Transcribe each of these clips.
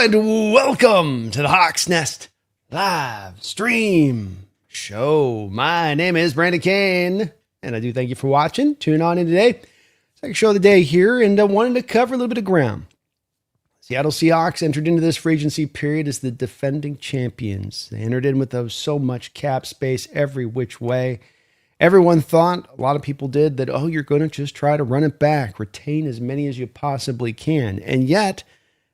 and welcome to the Hawks Nest live stream show. My name is Brandon Kane, and I do thank you for watching. Tune on in today. Second show of the day here, and I wanted to cover a little bit of ground. Seattle Seahawks entered into this free agency period as the defending champions. They entered in with so much cap space every which way. Everyone thought, a lot of people did, that, oh, you're going to just try to run it back, retain as many as you possibly can. And yet,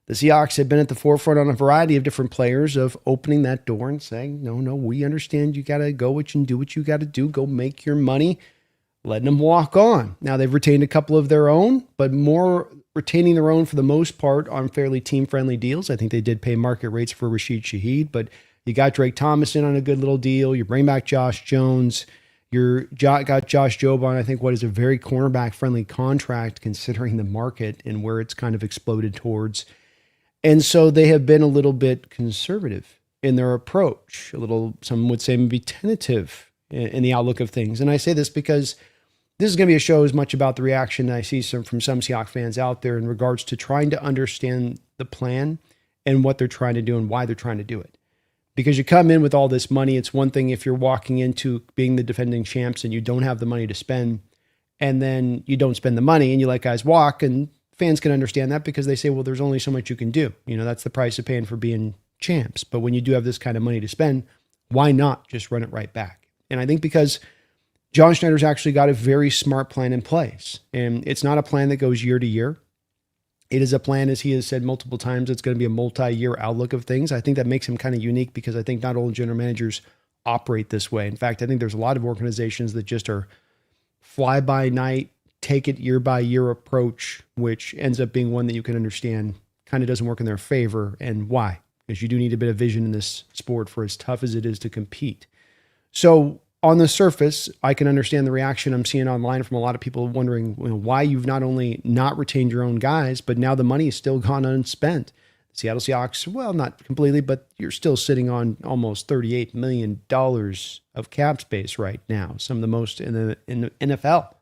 the Seahawks have been at the forefront on a variety of different players of opening that door and saying, no, we understand you got to go and do what you got to do. Go make your money, letting them walk on. Now, they've retained a couple of their own, but more retaining their own for the most part on fairly team-friendly deals. I think they did pay market rates for Rashid Shaheed, but you got Drake Thomas in on a good little deal. You bring back Josh Jones. You got Josh Jobe on, I think, what is a very cornerback-friendly contract considering the market and where it's kind of exploded towards. And so they have been a little bit conservative in their approach, a little, some would say maybe tentative in the outlook of things. And I say this because this is going to be a show as much about the reaction I see from some Seahawks fans out there in regards to trying to understand the plan and what they're trying to do and why they're trying to do it. Because you come in with all this money, it's one thing if you're walking into being the defending champs and you don't have the money to spend, and then you don't spend the money and you let guys walk, and fans can understand that because they say, well, there's only so much you can do. That's the price of paying for being champs. But when you do have this kind of money to spend, why not just run it right back? And I think because John Schneider's actually got a very smart plan in place. And it's not a plan that goes year to year. It is a plan, as he has said multiple times, it's going to be a multi-year outlook of things. I think that makes him kind of unique because I think not all general managers operate this way. In fact, I think there's a lot of organizations that just are fly-by-night, take it year-by-year approach, which ends up being one that you can understand kind of doesn't work in their favor. And why? Because you do need a bit of vision in this sport for as tough as it is to compete. So on the surface, I can understand the reaction I'm seeing online from a lot of people wondering why you've not only not retained your own guys, but now the money is still gone unspent. Seattle Seahawks, well, not completely, but you're still sitting on almost $38 million of cap space right now, some of the most in the NFL.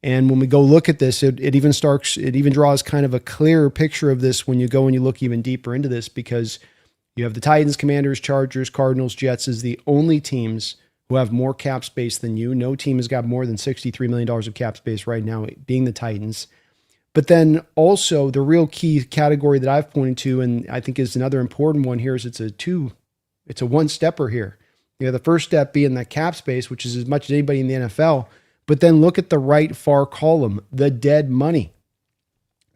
And when we go look at this, it even draws kind of a clearer picture of this when you go and you look even deeper into this, because you have the Titans, Commanders, Chargers, Cardinals, Jets as the only teams who have more cap space than you. No team has got more than $63 million of cap space right now, being the Titans. But then also the real key category that I've pointed to, and I think is another important one here, is it's a one-stepper here. The first step being that cap space, which is as much as anybody in the NFL. But then look at the right far column, the dead money.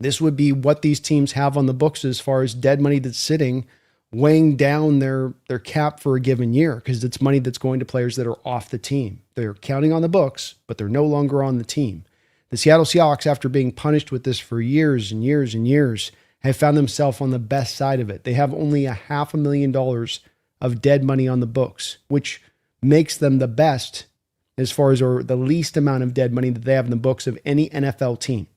This would be what these teams have on the books as far as dead money that's sitting, weighing down their cap for a given year, because it's money that's going to players that are off the team. They're counting on the books, but they're no longer on the team. The Seattle Seahawks, after being punished with this for years and years and years, have found themselves on the best side of it. They have only $500,000 of dead money on the books, which makes them the best as far as, or the least amount of dead money that they have in the books of any NFL team.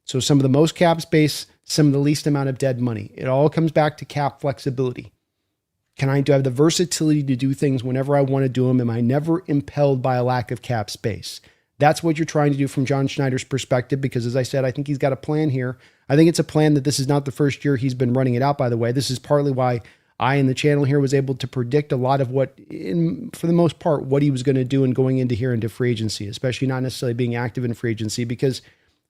So some of the most cap space, some of the least amount of dead money. It all comes back to cap flexibility. Do I have the versatility to do things whenever I want to do them? Am I never impelled by a lack of cap space? That's what you're trying to do from John Schneider's perspective, because as I said, I think he's got a plan here. I think it's a plan that this is not the first year he's been running it out, by the way. This is partly why I, in the channel here, was able to predict a lot of what, for the most part, what he was going to do and going into here into free agency, especially not necessarily being active in free agency, because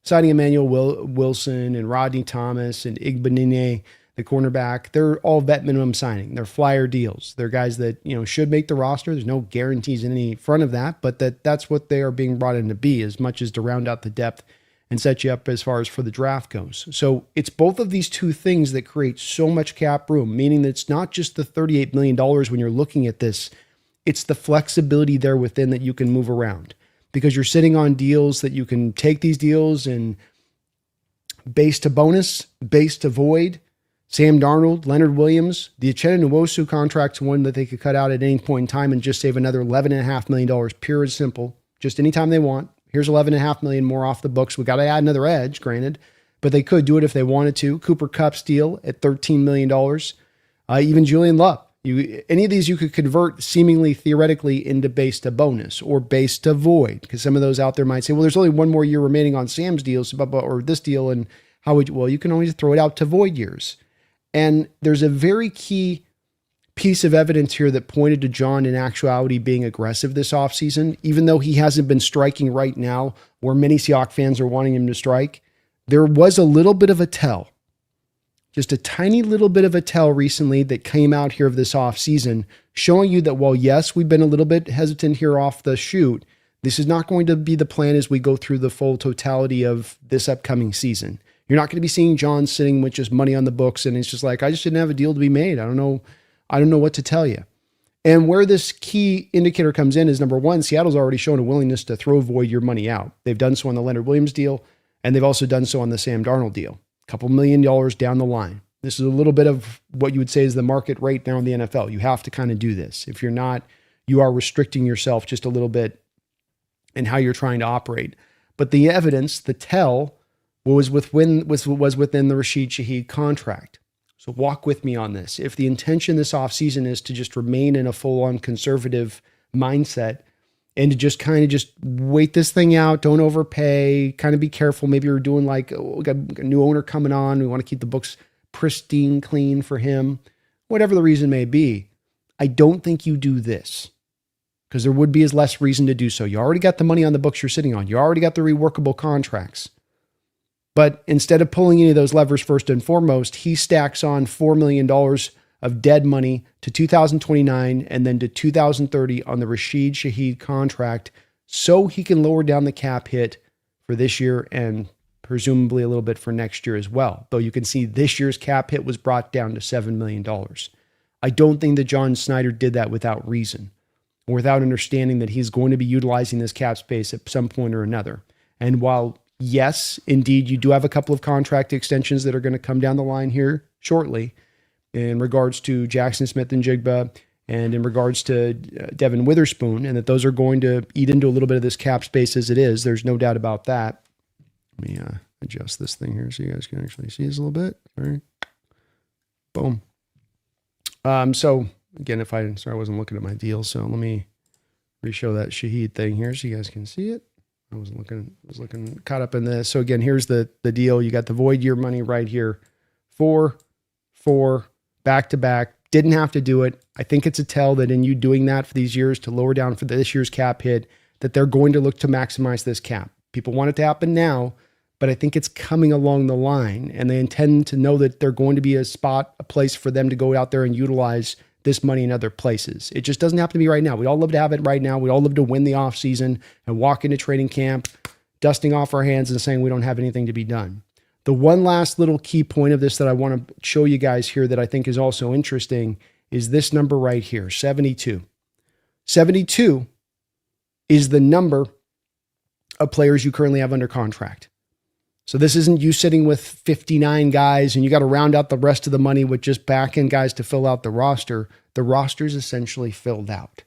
signing Emanuel Wilson and Rodney Thomas and Igbinoghene, the cornerback, they're all vet minimum signing. They're flyer deals. They're guys that, should make the roster. There's no guarantees in any front of that, but that's what they are being brought in to be, as much as to round out the depth and set you up as far as for the draft goes. So it's both of these two things that create so much cap room, meaning that it's not just the $38 million when you're looking at this, it's the flexibility there within that you can move around, because you're sitting on deals that you can take these deals and base to bonus, base to void. Sam Darnold, Leonard Williams, the Uchenna Nwosu contract's one that they could cut out at any point in time and just save another $11.5 million, pure and simple, just anytime they want. Here's $11.5 million more off the books. We got to add another edge, granted, but they could do it if they wanted to. Cooper Kupp's deal at $13 million. Even Julian Love. Any of these you could convert seemingly theoretically into base to bonus or base to void, because some of those out there might say, well, there's only one more year remaining on Sam's deals or this deal, and how would you? Well, you can always throw it out to void years. And there's a very key piece of evidence here that pointed to John in actuality being aggressive this offseason, even though he hasn't been striking right now where many Seahawks fans are wanting him to strike. There was a little bit of a tell, just a tiny little bit of a tell recently that came out here of this offseason, showing you that while, yes, we've been a little bit hesitant here off the shoot, this is not going to be the plan as we go through the full totality of this upcoming season. You're not going to be seeing John sitting with just money on the books and it's just like, I just didn't have a deal to be made. I don't know what to tell you. And where this key indicator comes in is, number one, Seattle's already shown a willingness to throw void your money out. They've done so on the Leonard Williams deal, and they've also done so on the Sam Darnold deal. A couple $1 million down the line. This is a little bit of what you would say is the market rate now in the NFL. You have to kind of do this. If you're not, you are restricting yourself just a little bit in how you're trying to operate. But the evidence, the tell, was within the Rashid Shaheed contract. So walk with me on this. If the intention this offseason is to just remain in a full-on conservative mindset and to just kind of just wait this thing out, don't overpay, kind of be careful. Maybe you're doing like, oh, we got a new owner coming on. We want to keep the books pristine, clean for him. Whatever the reason may be, I don't think you do this because there would be as less reason to do so. You already got the money on the books you're sitting on. You already got the reworkable contracts. But instead of pulling any of those levers first and foremost, he stacks on $4 million of dead money to 2029 and then to 2030 on the Rashid Shaheed contract so he can lower down the cap hit for this year and presumably a little bit for next year as well. Though you can see this year's cap hit was brought down to $7 million. I don't think that John Snyder did that without reason or without understanding that he's going to be utilizing this cap space at some point or another. And while yes, indeed, you do have a couple of contract extensions that are going to come down the line here shortly in regards to Jackson Smith and Jigba and in regards to Devin Witherspoon, and that those are going to eat into a little bit of this cap space as it is. There's no doubt about that. Let me adjust this thing here so you guys can actually see this a little bit. All right. Boom. So again, I wasn't looking at my deal, so let me re-show that Shaheed thing here so you guys can see it. I was looking caught up in this. So again, here's the deal. You got the void year money right here. 4 back to back. Didn't have to do it. I think it's a tell that in you doing that for these years to lower down for this year's cap hit, that they're going to look to maximize this cap. People want it to happen now, but I think it's coming along the line and they intend to know that they're going to be a place for them to go out there and utilize this money in other places. It just doesn't have to be right now. We all love to have it right now. We all love to win the offseason and walk into training camp, dusting off our hands and saying we don't have anything to be done. The one last little key point of this that I want to show you guys here that I think is also interesting is this number right here, 72. 72 is the number of players you currently have under contract. So this isn't you sitting with 59 guys and you got to round out the rest of the money with just back-end guys to fill out the roster. The roster's essentially filled out.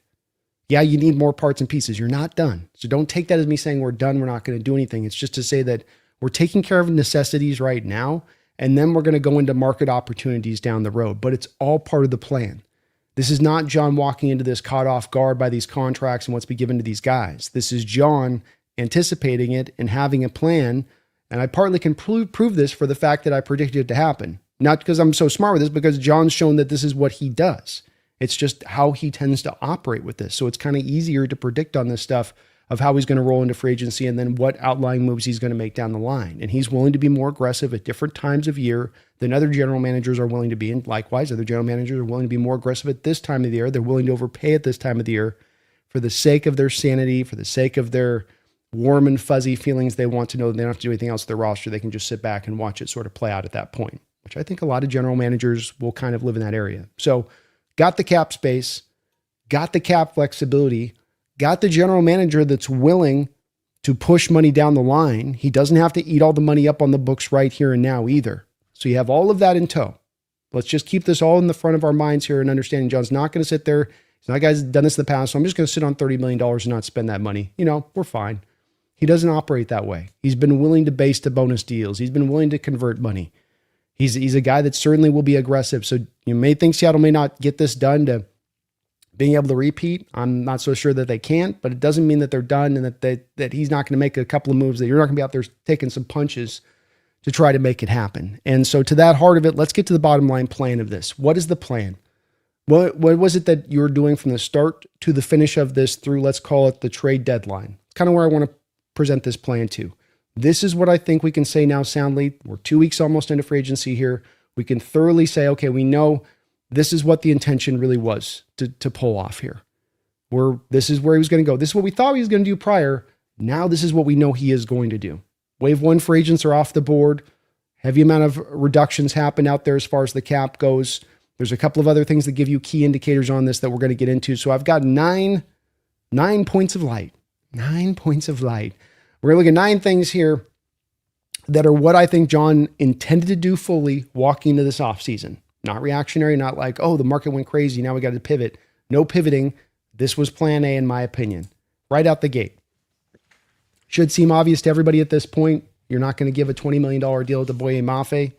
Yeah, you need more parts and pieces. You're not done. So don't take that as me saying we're done, we're not going to do anything. It's just to say that we're taking care of necessities right now, and then we're going to go into market opportunities down the road. But it's all part of the plan. This is not John walking into this caught off guard by these contracts and what's been given to these guys. This is John anticipating it and having a plan. And I partly can prove this for the fact that I predicted it to happen. Not because I'm so smart with this, because John's shown that this is what he does. It's just how he tends to operate with this. So it's kind of easier to predict on this stuff of how he's going to roll into free agency and then what outlying moves he's going to make down the line. And he's willing to be more aggressive at different times of year than other general managers are willing to be. And likewise, other general managers are willing to be more aggressive at this time of the year. They're willing to overpay at this time of the year for the sake of their sanity, for the sake of their warm and fuzzy feelings. They want to know that they don't have to do anything else to their roster. They can just sit back and watch it sort of play out at that point, which I think a lot of general managers will kind of live in that area. So got the cap space, got the cap flexibility, got the general manager that's willing to push money down the line. He doesn't have to eat all the money up on the books right here and now either. So you have all of that in tow. Let's just keep this all in the front of our minds here and understanding John's not going to sit there. He's not a guy who's done this in the past, so I'm just going to sit on $30 million and not spend that money. We're fine. He doesn't operate that way. He's been willing to base the bonus deals. He's been willing to convert money. He's a guy that certainly will be aggressive. So you may think Seattle may not get this done to being able to repeat. I'm not so sure that they can't, but it doesn't mean that they're done and that he's not going to make a couple of moves, that you're not going to be out there taking some punches to try to make it happen. And so to that heart of it, let's get to the bottom line plan of this. What is the plan? What was it that you were doing from the start to the finish of this through, let's call it the trade deadline? It's kind of where I want to present this plan to. This is what I think we can say now soundly. We're 2 weeks almost into free agency here. We can thoroughly say, okay, we know this is what the intention really was to pull off here. This is where he was going to go. This is what we thought he was going to do prior. Now this is what we know he is going to do. Wave one free agents are off the board. Heavy amount of reductions happen out there as far as the cap goes. There's a couple of other things that give you key indicators on this that we're going to get into. So I've got nine points of light. 9 points of light. We're going to look at 9 things here that are what I think John intended to do fully walking into this offseason. Not reactionary, not like, oh, the market went crazy, now we got to pivot. No pivoting. This was plan A in my opinion. Right out the gate. Should seem obvious to everybody at this point. You're not going to give a $20 million deal to Boye Mafe.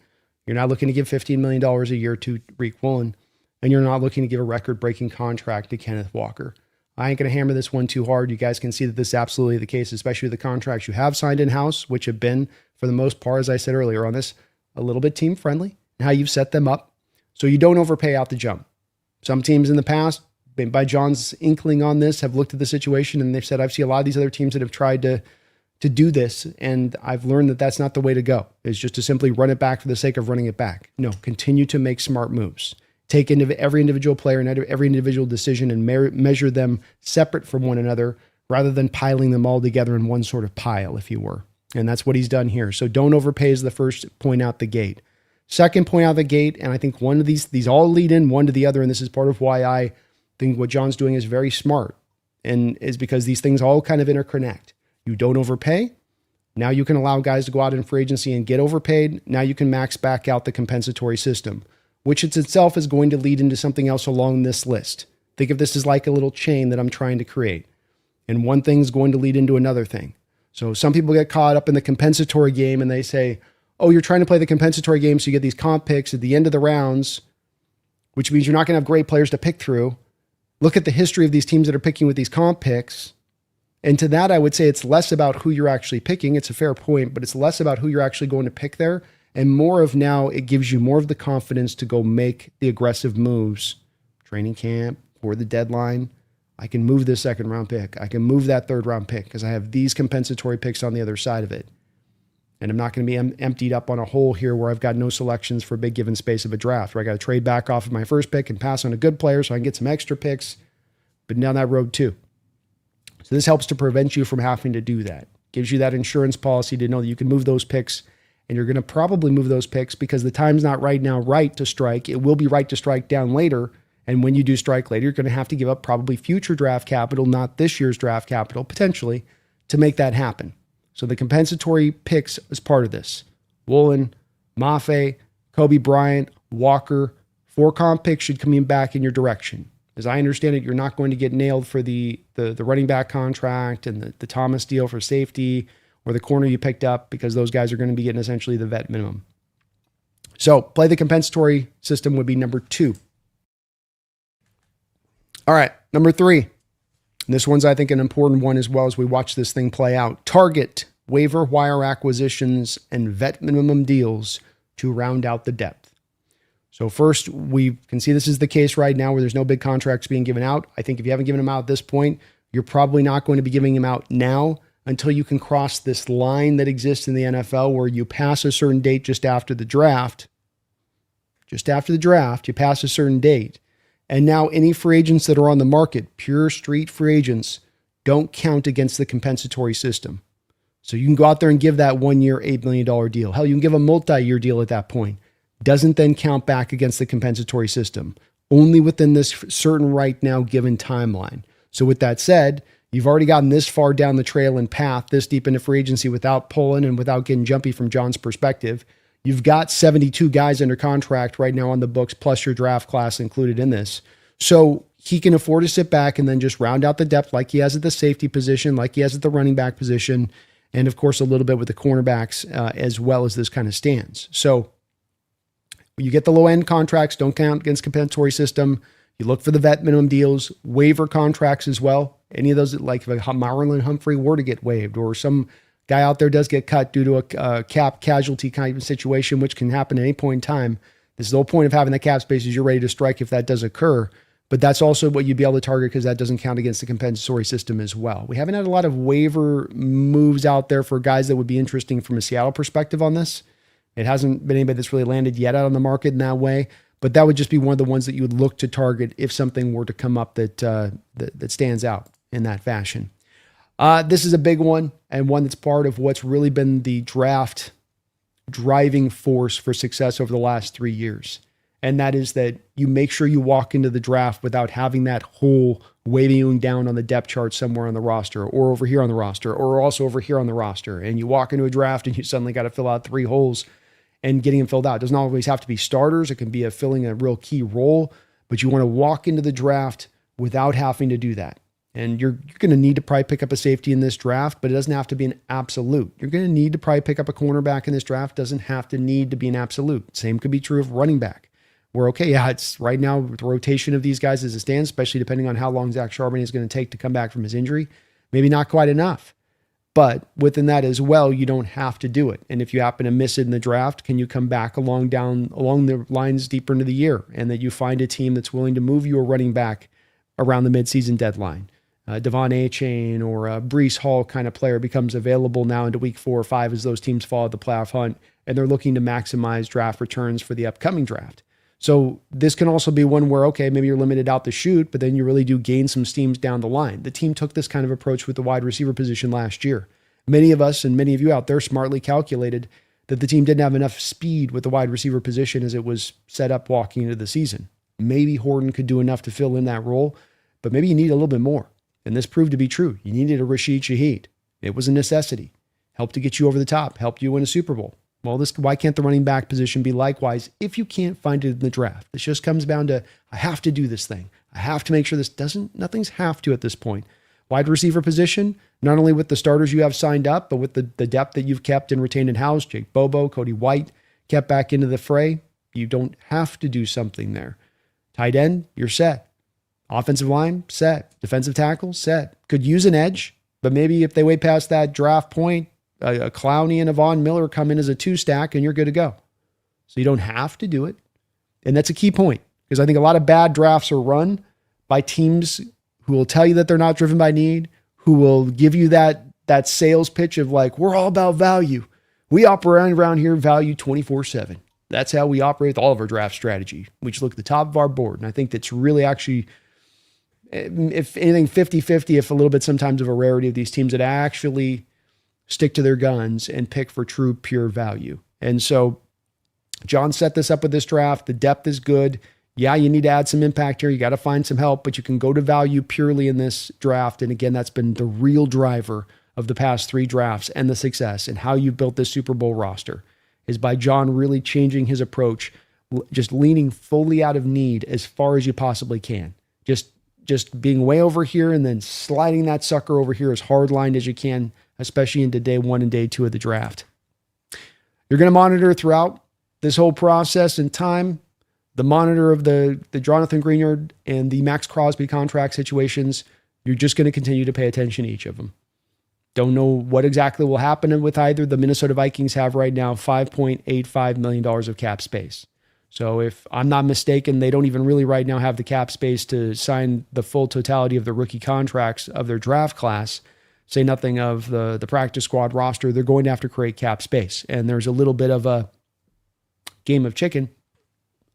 You're not looking to give $15 million a year to Tariq Woolen. And you're not looking to give a record-breaking contract to Kenneth Walker. I ain't going to hammer this one too hard. You guys can see that this is absolutely the case, especially the contracts you have signed in-house, which have been, for the most part, as I said earlier on this, a little bit team-friendly and how you've set them up so you don't overpay out the jump. Some teams in the past, by John's inkling on this, have looked at the situation and they've said, I've seen a lot of these other teams that have tried to do this, and I've learned that that's not the way to go. It's just to simply run it back for the sake of running it back. No, continue to make smart moves. Take into every individual player and every individual decision and measure them separate from one another rather than piling them all together in one sort of pile, if you were. And that's what he's done here. So don't overpay is the first point out the gate. Second point out the gate, and I think one of these all lead in one to the other, and this is part of why I think what John's doing is very smart, and is because these things all kind of interconnect. You don't overpay. Now you can allow guys to go out in free agency and get overpaid. Now you can max back out the compensatory system, which itself is going to lead into something else along this list. Think of this as like a little chain that I'm trying to create. And one thing is going to lead into another thing. So some people get caught up in the compensatory game and they say, oh, you're trying to play the compensatory game so you get these comp picks at the end of the rounds, which means you're not going to have great players to pick through. Look at the history of these teams that are picking with these comp picks. And to that, I would say it's less about who you're actually picking. It's a fair point, but it's less about who you're actually going to pick there. And more of now, it gives you more of the confidence to go make the aggressive moves. Training camp, or the deadline. I can move this second round pick. I can move that third round pick because I have these compensatory picks on the other side of it. And I'm not going to be emptied up on a hole here where I've got no selections for a big given space of a draft, where I got to trade back off of my first pick and pass on a good player so I can get some extra picks. But down that road too. So this helps to prevent you from having to do that. Gives you that insurance policy to know that you can move those picks, and you're going to probably move those picks because the time's not right now right to strike. It will be right to strike down later. And when you do strike later, you're going to have to give up probably future draft capital, not this year's draft capital, potentially, to make that happen. So the compensatory picks is part of this. Woolen, Mafe, Coby, Bryant, Walker, 4 comp picks should come in back in your direction. As I understand it, you're not going to get nailed for the running back contract and the Thomas deal for safety or the corner you picked up, because those guys are going to be getting essentially the vet minimum. So play the compensatory system would be number 2. All right, number 3. And this one's, I think, an important one as well as we watch this thing play out. Target waiver wire acquisitions and vet minimum deals to round out the depth. So first, we can see this is the case right now where there's no big contracts being given out. I think if you haven't given them out at this point, you're probably not going to be giving them out now until you can cross this line that exists in the NFL where you pass a certain date just after the draft. Just after the draft, you pass a certain date. And now any free agents that are on the market, pure street free agents, don't count against the compensatory system. So you can go out there and give that 1 year, $8 million deal. Hell, you can give a multi-year deal at that point. Doesn't then count back against the compensatory system. Only within this certain right now given timeline. So with that said, you've already gotten this far down the trail and path, this deep into free agency without pulling and without getting jumpy from John's perspective. You've got 72 guys under contract right now on the books, plus your draft class included in this. So he can afford to sit back and then just round out the depth like he has at the safety position, like he has at the running back position, and of course a little bit with the cornerbacks as well as this kind of stands. So you get the low-end contracts, don't count against compensatory system. You look for the vet minimum deals, waiver contracts as well. Any of those, like if Marlon Humphrey were to get waived or some guy out there does get cut due to a cap casualty kind of situation, which can happen at any point in time. This is the whole point of having the cap space is you're ready to strike if that does occur. But that's also what you'd be able to target because that doesn't count against the compensatory system as well. We haven't had a lot of waiver moves out there for guys that would be interesting from a Seattle perspective on this. It hasn't been anybody that's really landed yet out on the market in that way. But that would just be one of the ones that you would look to target if something were to come up that stands out in that fashion. This is a big one and one that's part of what's really been the draft driving force for success over the last 3 years. And that is that you make sure you walk into the draft without having that hole waving down on the depth chart somewhere on the roster or over here on the roster or also over here on the roster. And you walk into a draft and you suddenly got to fill out 3 holes and getting them filled out. It doesn't always have to be starters. It can be filling a real key role, but you want to walk into the draft without having to do that. And you're going to need to probably pick up a safety in this draft, but it doesn't have to be an absolute. You're going to need to probably pick up a cornerback in this draft. It doesn't have to need to be an absolute. Same could be true of running back. We're okay. Yeah, it's right now the rotation of these guys as it stands, especially depending on how long Zach Charbonnet is going to take to come back from his injury. Maybe not quite enough. But within that as well, you don't have to do it. And if you happen to miss it in the draft, can you come back along the lines deeper into the year and that you find a team that's willing to move you a running back around the midseason deadline? Devon A-Chain or a Breece Hall kind of player becomes available now into week 4 or 5 as those teams follow the playoff hunt and they're looking to maximize draft returns for the upcoming draft. So this can also be one where, okay, maybe you're limited out the shoot, but then you really do gain some steams down the line. The team took this kind of approach with the wide receiver position last year. Many of us and many of you out there smartly calculated that the team didn't have enough speed with the wide receiver position as it was set up walking into the season. Maybe Horton could do enough to fill in that role, but maybe you need a little bit more. And this proved to be true. You needed a Rashid Shaheed. It was a necessity. Helped to get you over the top. Helped you win a Super Bowl. Well, why can't the running back position be likewise if you can't find it in the draft? This just comes down to, I have to do this thing. I have to make sure nothing's have to at this point. Wide receiver position, not only with the starters you have signed up, but with the depth that you've kept and retained in-house, Jake Bobo, Cody White, kept back into the fray, you don't have to do something there. Tight end, you're set. Offensive line, set. Defensive tackle, set. Could use an edge, but maybe if they way past that draft point, a Clowney and a Von Miller come in as a 2-stack and you're good to go. So you don't have to do it. And that's a key point because I think a lot of bad drafts are run by teams who will tell you that they're not driven by need, who will give you that sales pitch of like, we're all about value. We operate around here value 24/7. That's how we operate with all of our draft strategy. We just look at the top of our board. And I think that's really actually, if anything, 50-50, if a little bit sometimes of a rarity of these teams that actually stick to their guns and pick for true, pure value. And so John set this up with this draft. The depth is good. Yeah, you need to add some impact here. You got to find some help, but you can go to value purely in this draft. And again, that's been the real driver of the past 3 drafts and the success and how you built this Super Bowl roster is by John really changing his approach, just leaning fully out of need as far as you possibly can. Just being way over here and then sliding that sucker over here as hard-lined as you can, especially into day 1 and day 2 of the draft. You're going to monitor throughout this whole process and time, the monitor of the Jonathan Greenard and the Max Crosby contract situations. You're just going to continue to pay attention to each of them. Don't know what exactly will happen with either. The Minnesota Vikings have right now $5.85 million of cap space. So if I'm not mistaken, they don't even really right now have the cap space to sign the full totality of the rookie contracts of their draft class. Say nothing of the practice squad roster. They're going to have to create cap space. And there's a little bit of a game of chicken,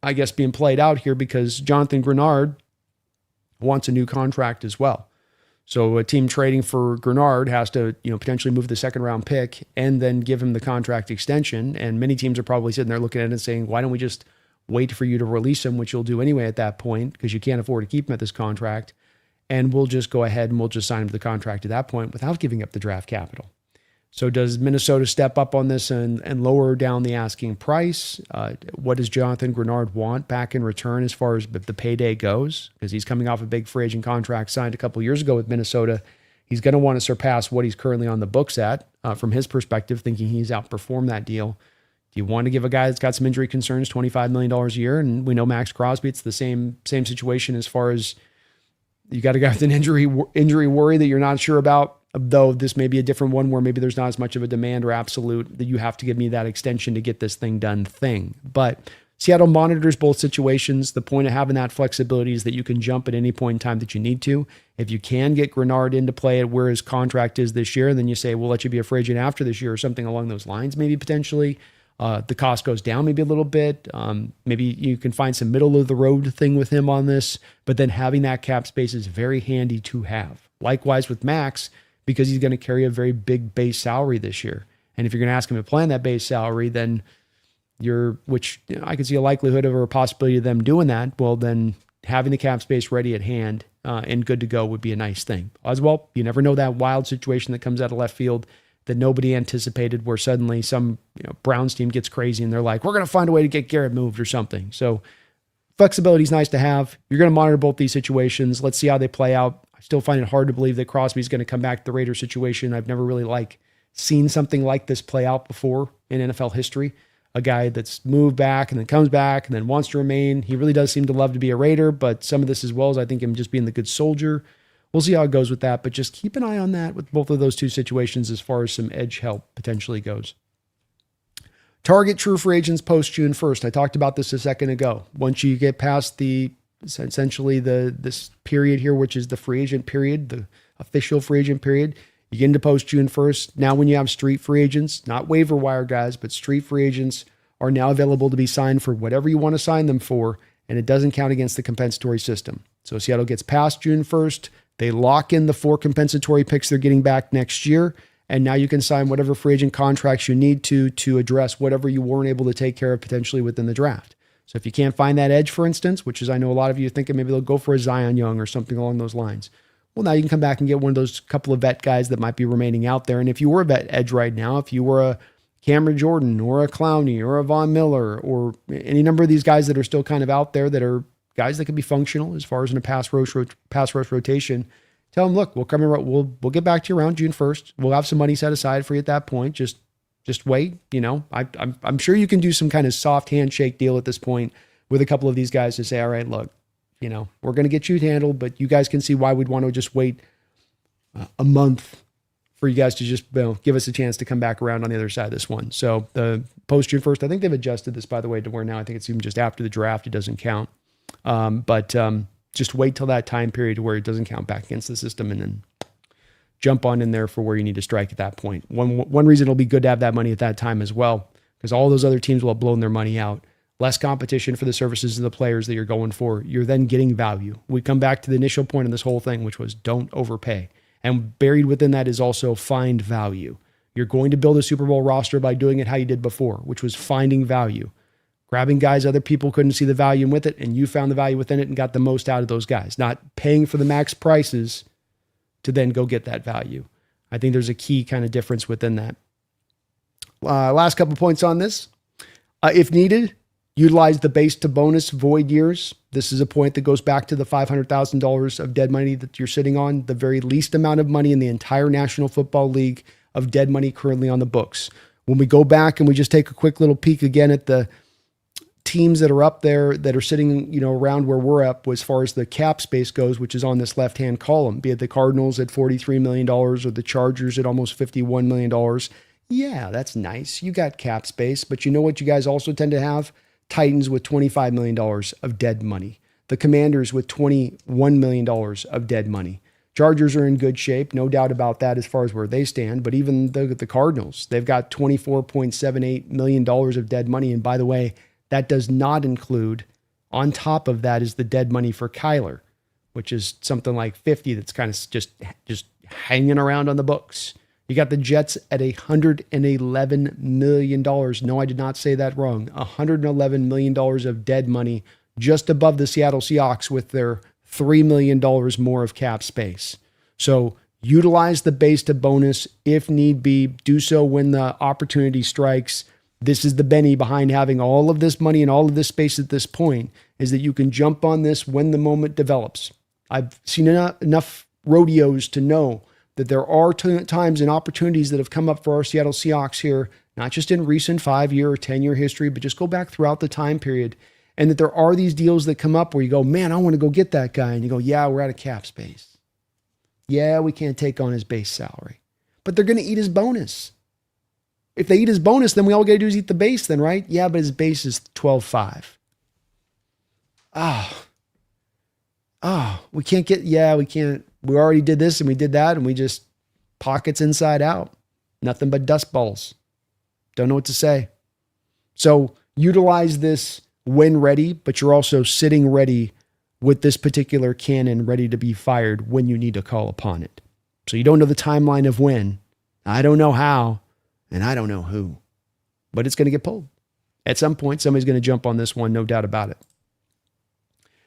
I guess, being played out here because Jonathan Greenard wants a new contract as well. So a team trading for Greenard has to, potentially move the 2nd round pick and then give him the contract extension. And many teams are probably sitting there looking at it and saying, why don't we just wait for you to release him, which you'll do anyway at that point because you can't afford to keep him at this contract. And we'll just go ahead and we'll just sign him to the contract at that point without giving up the draft capital. So does Minnesota step up on this and lower down the asking price? What does Jonathan Greenard want back in return as far as the payday goes? Because he's coming off a big free agent contract signed a couple years ago with Minnesota. He's going to want to surpass what he's currently on the books at from his perspective, thinking he's outperformed that deal. Do you want to give a guy that's got some injury concerns $25 million a year? And we know Max Crosby, it's the same situation as far as you got a guy with an injury worry that you're not sure about. though this may be a different one where maybe there's not as much of a demand or absolute that you have to give me that extension to get this thing done thing. But Seattle monitors both situations. The point of having that flexibility is that you can jump at any point in time that you need to. If you can get Grenard into play at where his contract is this year, then you say, we'll let you be a free agent after this year or something along those lines, maybe potentially. The cost goes down maybe a little bit. Maybe you can find some middle of the road thing with him on this, but then having that cap space is very handy to have. Likewise with Max, because he's going to carry a very big base salary this year. And if you're going to ask him to plan that base salary, then I could see a likelihood of or a possibility of them doing that. Well, then having the cap space ready at hand and good to go would be a nice thing. As well, you never know that wild situation that comes out of left field that nobody anticipated where suddenly some Browns team gets crazy and they're like, we're going to find a way to get Garrett moved or something. So flexibility is nice to have. You're going to monitor both these situations. Let's see how they play out. I still find it hard to believe that Crosby's going to come back to the Raiders situation. I've never really seen something like this play out before in NFL history. A guy that's moved back and then comes back and then wants to remain. He really does seem to love to be a Raider, but some of this as well as I think him just being the good soldier. We'll see how it goes with that, but just keep an eye on that with both of those two situations as far as some edge help potentially goes. Target true free agents post June 1st. I talked about this a second ago. Once you get past this period here, which is the free agent period, the official free agent period, you get into post June 1st. Now when you have street free agents, not waiver wire guys, but street free agents are now available to be signed for whatever you want to sign them for, and it doesn't count against the compensatory system. So Seattle gets past June 1st. They lock in the 4 compensatory picks they're getting back next year, and now you can sign whatever free agent contracts you need to address whatever you weren't able to take care of potentially within the draft. So if you can't find that edge, for instance, which is I know a lot of you thinking maybe they'll go for a Zion Young or something along those lines. Well, now you can come back and get one of those couple of vet guys that might be remaining out there. And if you were a vet edge right now, if you were a Cameron Jordan or a Clowney or a Von Miller or any number of these guys that are still kind of out there that are guys that could be functional as far as in a pass rush rotation, tell them, look, we'll come around, we'll get back to you around June 1st. We'll have some money set aside for you at that point. Just wait. I'm sure you can do some kind of soft handshake deal at this point with a couple of these guys to say, all right, look, we're going to get you handled, but you guys can see why we'd want to just wait a month for you guys to just give us a chance to come back around on the other side of this one. So the post June 1st, I think they've adjusted this, by the way, to where now I think it's even just after the draft, it doesn't count. But just wait till that time period where it doesn't count back against the system and then jump on in there for where you need to strike at that point. One reason it'll be good to have that money at that time as well, because all those other teams will have blown their money out. Less competition for the services of the players that you're going for. You're then getting value. We come back to the initial point of this whole thing, which was don't overpay. And buried within that is also find value. You're going to build a Super Bowl roster by doing it how you did before, which was finding value. Grabbing guys other people couldn't see the value with it, and you found the value within it and got the most out of those guys. Not paying for the max prices to then go get that value. I think there's a key kind of difference within that. Last couple points on this. If needed, utilize the base to bonus void years. This is a point that goes back to the $500,000 of dead money that you're sitting on, the very least amount of money in the entire National Football League of dead money currently on the books. When we go back and we just take a quick little peek again at the teams that are up there that are sitting, around where we're up as far as the cap space goes, which is on this left-hand column, be it the Cardinals at $43 million or the Chargers at almost $51 million. Yeah, that's nice. You got cap space, but you know what you guys also tend to have? Titans with $25 million of dead money. The Commanders with $21 million of dead money. Chargers are in good shape, no doubt about that as far as where they stand, but even the Cardinals, they've got $24.78 million of dead money. And by the way, that does not include, on top of that is the dead money for Kyler, which is something like 50 that's kind of just hanging around on the books. You got the Jets at $111 million. No, I did not say that wrong. $111 million of dead money just above the Seattle Seahawks with their $3 million more of cap space. So utilize the base to bonus if need be. Do so when the opportunity strikes. This is the Benny behind having all of this money and all of this space at this point, is that you can jump on this when the moment develops. I've seen enough rodeos to know that there are times and opportunities that have come up for our Seattle Seahawks here, not just in recent 5-year or 10-year history, but just go back throughout the time period, and that there are these deals that come up where you go, man, I want to go get that guy. And you go, yeah, we're out of cap space. Yeah, we can't take on his base salary, but they're going to eat his bonus. If they eat his bonus, then we all got to do is eat the base then, right? Yeah, but his base is 12.5. We can't we can't. We already did this and we did that and we just pockets inside out. Nothing but dust balls. Don't know what to say. So utilize this when ready, but you're also sitting ready with this particular cannon ready to be fired when you need to call upon it. So you don't know the timeline of when. I don't know how, and I don't know who, but it's going to get pulled. At some point, somebody's going to jump on this one, no doubt about it.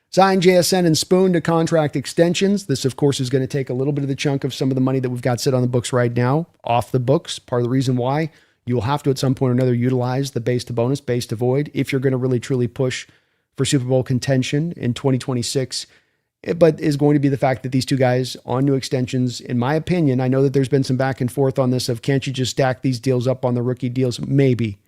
Sign JSN and Spoon to contract extensions. This, of course, is going to take a little bit of the chunk of some of the money that we've got sit on the books right now off the books. Part of the reason why you will have to at some point or another utilize the base to bonus, base to void, if you're going to really truly push for Super Bowl contention in 2026. But is going to be the fact that these two guys on new extensions, in my opinion, I know that there's been some back and forth on this of can't you just stack these deals up on the rookie deals? Maybe.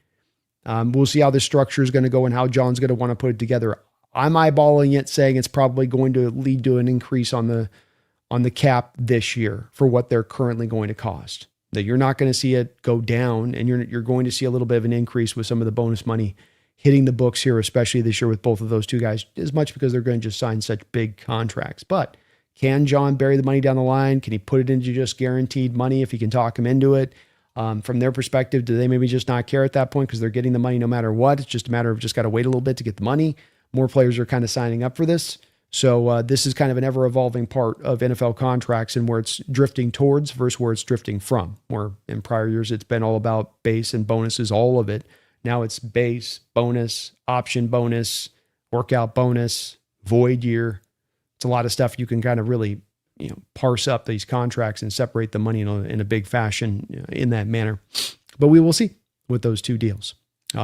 We'll see how the structure is going to go and how John's going to want to put it together. I'm eyeballing it, saying it's probably going to lead to an increase on the cap this year for what they're currently going to cost. That you're not going to see it go down, and you're going to see a little bit of an increase with some of the bonus money hitting the books here, especially this year with both of those two guys, as much because they're going to just sign such big contracts. But can John bury the money down the line? Can he put it into just guaranteed money if he can talk him into it? From their perspective, do they maybe just not care at that point because they're getting the money no matter what? It's just a matter of just got to wait a little bit to get the money. More players are kind of signing up for this. So this is kind of an ever-evolving part of NFL contracts and where it's drifting towards versus where it's drifting from. Where in prior years, it's been all about base and bonuses, all of it. Now it's base, bonus, option bonus, workout bonus, void year. It's a lot of stuff you can kind of really, parse up these contracts and separate the money in a big fashion in that manner. But we will see with those two deals.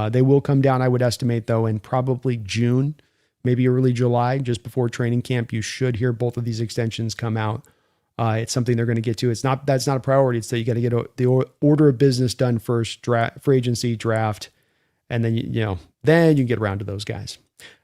They will come down, I would estimate, though, in probably June, maybe early July, just before training camp. You should hear both of these extensions come out. It's something they're going to get to. That's not a priority. It's that you got to get the order of business done first, free agency, draft, and then then you can get around to those guys.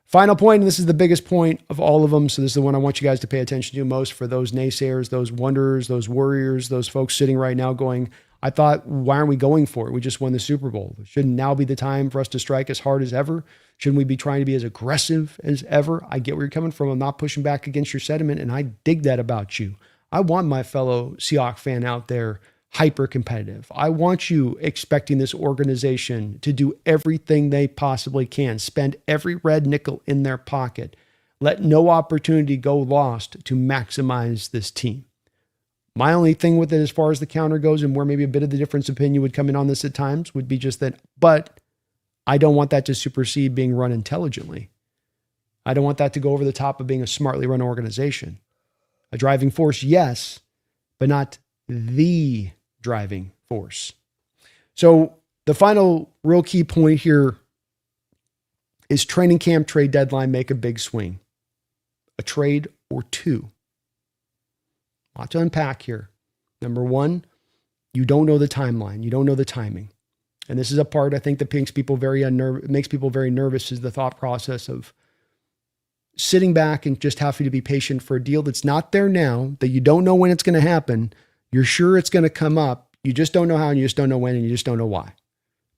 Final point, and this is the biggest point of all of them. So this is the one I want you guys to pay attention to most for those naysayers, those wonderers, those worriers, those folks sitting right now going, I thought, why aren't we going for it? We just won the Super Bowl. Shouldn't now be the time for us to strike as hard as ever? Shouldn't we be trying to be as aggressive as ever? I get where you're coming from. I'm not pushing back against your sentiment, and I dig that about you. I want my fellow Seahawks fan out there hyper competitive. I want you expecting this organization to do everything they possibly can, spend every red nickel in their pocket, let no opportunity go lost to maximize this team. My only thing with it as far as the counter goes and where maybe a bit of the difference of opinion would come in on this at times would be just that, but I don't want that to supersede being run intelligently. I don't want that to go over the top of being a smartly run organization. A driving force, yes, but not the driving force. So the final real key point here is training camp, trade deadline, make a big swing. A trade or two. A lot to unpack here. Number one, you don't know the timeline. You don't know the timing. And this is a part I think that makes people very nervous is the thought process of sitting back and just having to be patient for a deal that's not there now, that you don't know when it's going to happen. You're sure it's going to come up. You just don't know how and you just don't know when and you just don't know why.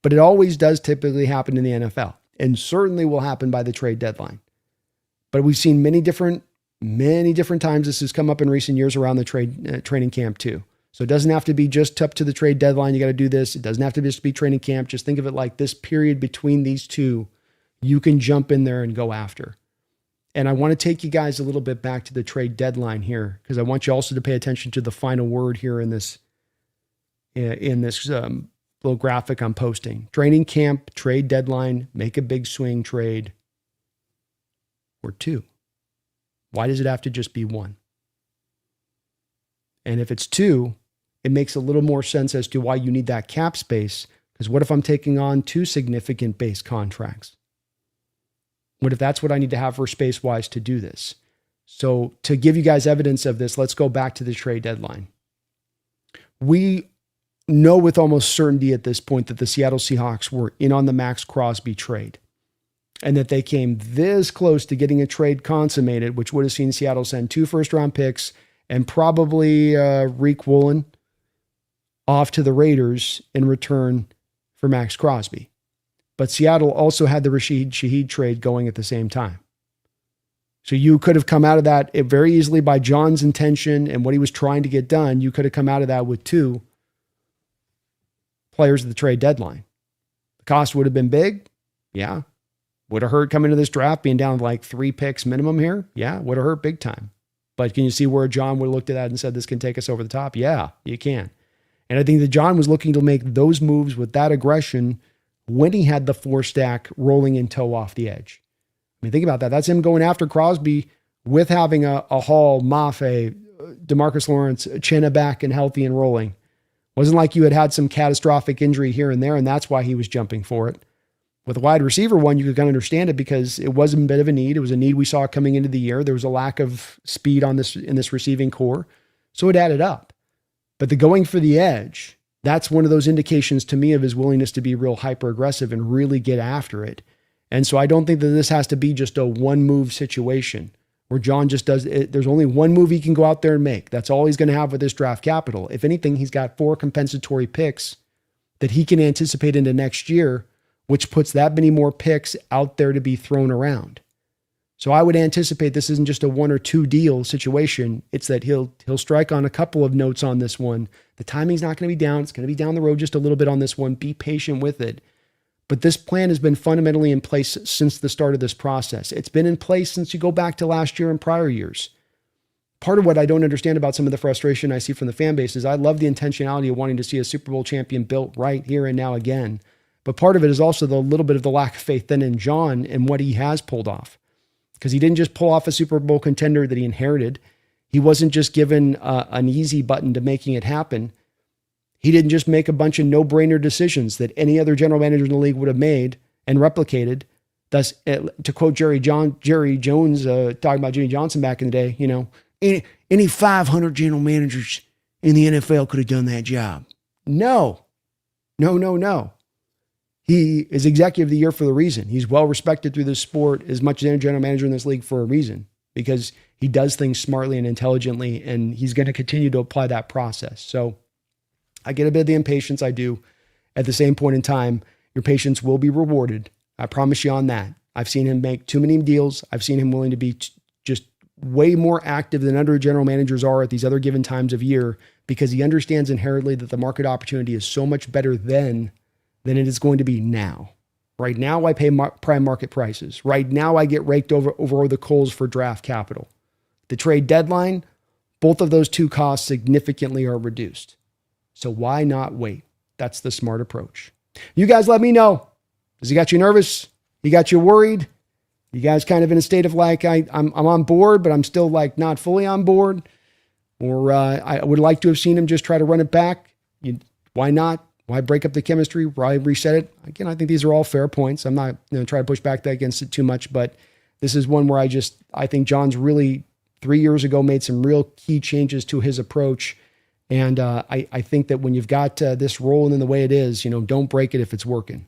But it always does typically happen in the NFL and certainly will happen by the trade deadline. But we've seen many different times this has come up in recent years around the training camp too. So it doesn't have to be just up to the trade deadline. You got to do this. It doesn't have to just be training camp. Just think of it like this period between these two, you can jump in there and go after. And I want to take you guys a little bit back to the trade deadline here, because I want you also to pay attention to the final word here in this little graphic I'm posting. Training camp, trade deadline, make a big swing trade, or two. Why does it have to just be one? And if it's two, it makes a little more sense as to why you need that cap space. Because what if I'm taking on two significant base contracts? What if that's what I need to have for space-wise to do this? So to give you guys evidence of this, let's go back to the trade deadline. We know with almost certainty at this point that the Seattle Seahawks were in on the Max Crosby trade and that they came this close to getting a trade consummated, which would have seen Seattle send 2 first-round picks and probably Tariq Woolen off to the Raiders in return for Max Crosby. But Seattle also had the Shaheed trade going at the same time. So you could have come out of that very easily by John's intention and what he was trying to get done. You could have come out of that with 2 players at the trade deadline. The cost would have been big. Yeah. Would have hurt coming to this draft, being down like 3 picks minimum here. Yeah. Would have hurt big time. But can you see where John would have looked at that and said, this can take us over the top? Yeah, you can. And I think that John was looking to make those moves with that aggression when he had the 4 stack rolling in tow off the edge. I mean, think about that. That's him going after Crosby with having a Hall, Mafe, DeMarcus Lawrence, Chenna back and healthy and rolling. Wasn't like you had some catastrophic injury here and there, and that's why he was jumping for it. With a wide receiver one, you could kind of understand it because it was a bit of a need. It was a need we saw coming into the year. There was a lack of speed in this receiving core, so it added up. But the going for the edge, that's one of those indications to me of his willingness to be real hyper-aggressive and really get after it. And so I don't think that this has to be just a one-move situation where John just does it. There's only one move he can go out there and make. That's all he's going to have with this draft capital. If anything, he's got 4 compensatory picks that he can anticipate into next year, which puts that many more picks out there to be thrown around. So I would anticipate this isn't just a 1 or 2 deal situation. It's that he'll strike on a couple of notes on this one. The timing's not going to be down. It's going to be down the road just a little bit on this one. Be patient with it. But this plan has been fundamentally in place since the start of this process. It's been in place since you go back to last year and prior years. Part of what I don't understand about some of the frustration I see from the fan base is I love the intentionality of wanting to see a Super Bowl champion built right here and now again. But part of it is also the little bit of the lack of faith then in John and what he has pulled off. Because he didn't just pull off a Super Bowl contender that he inherited. He wasn't just given an easy button to making it happen. He didn't just make a bunch of no-brainer decisions that any other general manager in the league would have made and replicated. Thus, to quote Jerry Jones, talking about Jimmy Johnson back in the day, any 500 general managers in the NFL could have done that job. No. He is executive of the year for the reason. He's well respected through this sport as much as any general manager in this league for a reason, because he does things smartly and intelligently, and he's going to continue to apply that process. So I get a bit of the impatience. I do. At the same point in time, your patience will be rewarded. I promise you on that. I've seen him make too many deals. I've seen him willing to be just way more active than other general managers are at these other given times of year, because he understands inherently that the market opportunity is so much better then than it is going to be now. Right now, I pay prime market prices. Right now, I get raked over the coals for draft capital. The trade deadline, both of those 2 costs significantly are reduced. So why not wait? That's the smart approach. You guys let me know. Has he got you nervous? He got you worried? You guys kind of in a state of like, I'm on board, but I'm still like not fully on board? Or I would like to have seen him just try to run it back. Why not? Why break up the chemistry? Why reset it? Again, I think these are all fair points. I'm not going to try to push back against it too much, but this is one where I think John's really 3 years ago made some real key changes to his approach. And I think that when you've got this rolling in the way it is, don't break it if it's working.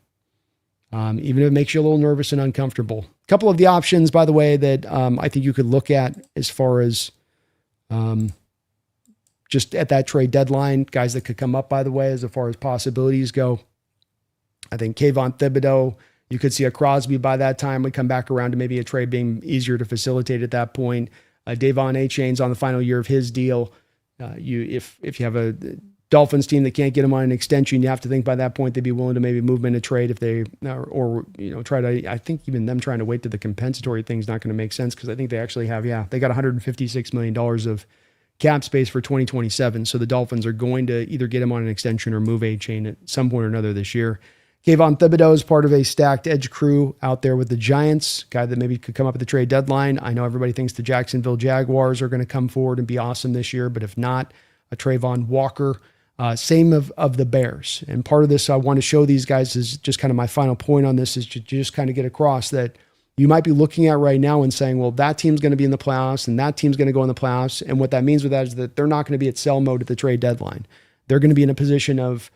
Even if it makes you a little nervous and uncomfortable. A couple of the options, by the way, that I think you could look at as far as just at that trade deadline, guys that could come up, by the way, as far as possibilities go. I think Kayvon Thibodeau, you could see a Crosby by that time would come back around to maybe a trade being easier to facilitate at that point. Davon A-Chain's on the final year of his deal. If you have a Dolphins team that can't get him on an extension, you have to think by that point they'd be willing to maybe move him in a trade if they, try to, I think even them trying to wait to the compensatory thing is not going to make sense, because I think they actually have, they got $156 million of cap space for 2027. So the Dolphins are going to either get him on an extension or move A-Chain at some point or another this year. Kayvon Thibodeau is part of a stacked edge crew out there with the Giants, guy that maybe could come up at the trade deadline. I know everybody thinks the Jacksonville Jaguars are going to come forward and be awesome this year, but if not, a Trayvon Walker. Same of the Bears. And part of this I want to show these guys is just kind of my final point on this, is to just kind of get across that you might be looking at right now and saying, well, that team's going to be in the playoffs and that team's going to go in the playoffs. And what that means with that is that they're not going to be at sell mode at the trade deadline. They're going to be in a position of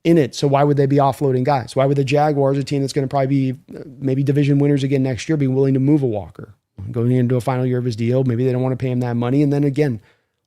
in it. So why would they be offloading guys? Why would the Jaguars, a team that's going to probably be maybe division winners again next year, be willing to move a Walker going into a final year of his deal? Maybe they don't want to pay him that money. And then again,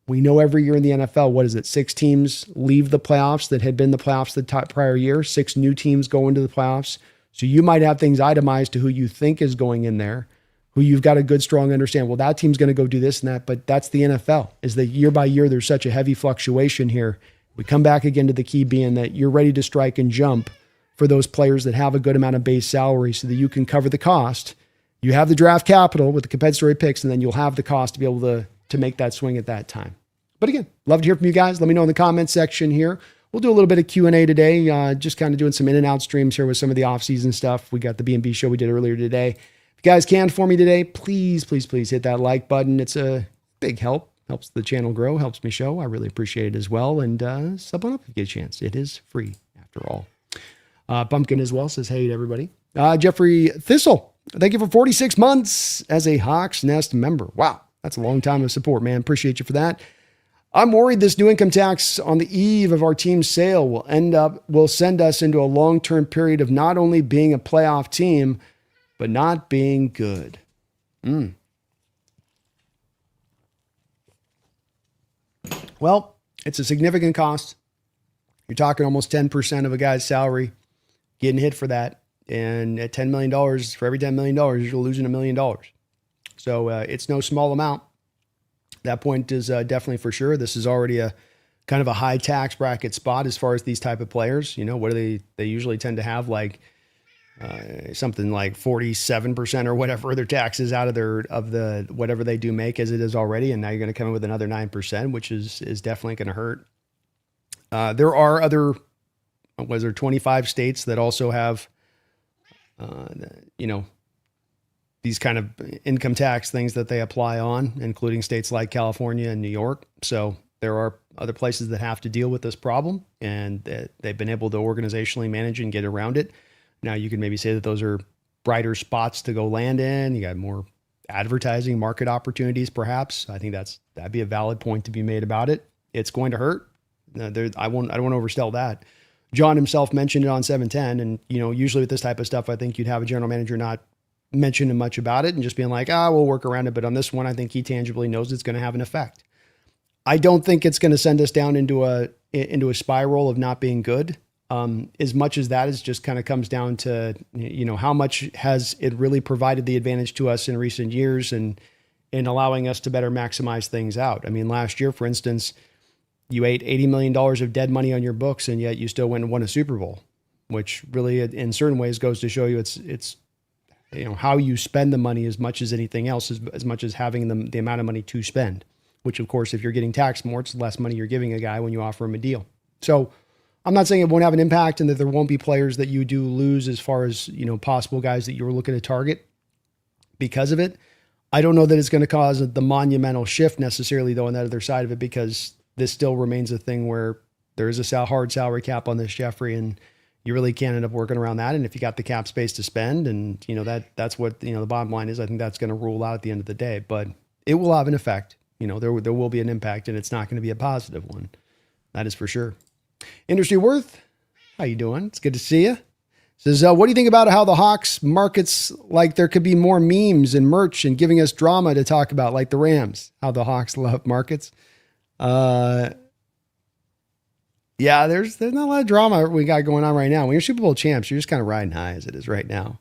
We know every year in the NFL, what is it? 6 teams leave the playoffs that had been the playoffs the prior year. 6 new teams go into the playoffs. So you might have things itemized to who you think is going in there, who you've got a good, strong understanding. Well, that team's going to go do this and that, but that's the NFL, is that year by year, there's such a heavy fluctuation here. We come back again to the key being that you're ready to strike and jump for those players that have a good amount of base salary so that you can cover the cost. You have the draft capital with the compensatory picks, and then you'll have the cost to be able to make that swing at that time. But again, love to hear from you guys. Let me know in the comments section here. We'll do a little bit of Q&A today, just kind of doing some in and out streams here with some of the off-season stuff. We got the B&B show we did earlier today. If you guys can for me today, please, please, please hit that like button. It's a big help. Helps the channel grow, helps me show. I really appreciate it as well. And sub on up if you get a chance. It is free after all. Pumpkin as well says, hey to everybody. Jeffrey Thistle, thank you for 46 months as a Hawks Nest member. Wow, that's a long time of support, man. Appreciate you for that. I'm worried this new income tax on the eve of our team's sale will send us into a long-term period of not only being a playoff team, but not being good. Well, it's a significant cost. You're talking almost 10% of a guy's salary getting hit for that. And at $10 million, for every $10 million, you're losing $1 million. So it's no small amount. That point is definitely for sure. This is already a kind of a high tax bracket spot as far as these type of players. You know, what do they usually tend to have, like something like 47% or whatever their taxes out of the whatever they do make as it is already. And now you're going to come in with another 9%, which is definitely going to hurt. There are other, 25 states that also have, these kind of income tax things that they apply on, including states like California and New York. So there are other places that have to deal with this problem, and they've been able to organizationally manage and get around it. Now you can maybe say that those are brighter spots to go land in. You got more advertising market opportunities, perhaps. I think that'd be a valid point to be made about it. It's going to hurt. I don't want to oversell that. John himself mentioned it on 710. And, usually with this type of stuff, I think you'd have a general manager not mentioning much about it and just being like, we'll work around it. But on this one, I think he tangibly knows it's going to have an effect. I don't think it's going to send us down into a spiral of not being good. As much as that is just kind of comes down to, how much has it really provided the advantage to us in recent years and in allowing us to better maximize things out. I mean, last year, for instance, you ate $80 million of dead money on your books, and yet you still went and won a Super Bowl, which really in certain ways goes to show you it's how you spend the money as much as anything else, as much as having the amount of money to spend, which of course, if you're getting taxed more, it's less money you're giving a guy when you offer him a deal. So I'm not saying it won't have an impact and that there won't be players that you do lose as far as, possible guys that you were looking to target because of it. I don't know that it's going to cause the monumental shift necessarily though on that other side of it, because this still remains a thing where there is a hard salary cap on this, Jeffrey, and you really can't end up working around that. And if you got the cap space to spend, and that's what, the bottom line is, I think that's going to rule out at the end of the day, but it will have an effect. There will be an impact, and it's not going to be a positive one. That is for sure. Industry Worth, how you doing? It's good to see you. Says, what do you think about how the Hawks markets, like there could be more memes and merch and giving us drama to talk about, like the Rams, how the Hawks love markets. Yeah, there's not a lot of drama we got going on right now. When you're Super Bowl champs, you're just kind of riding high as it is right now.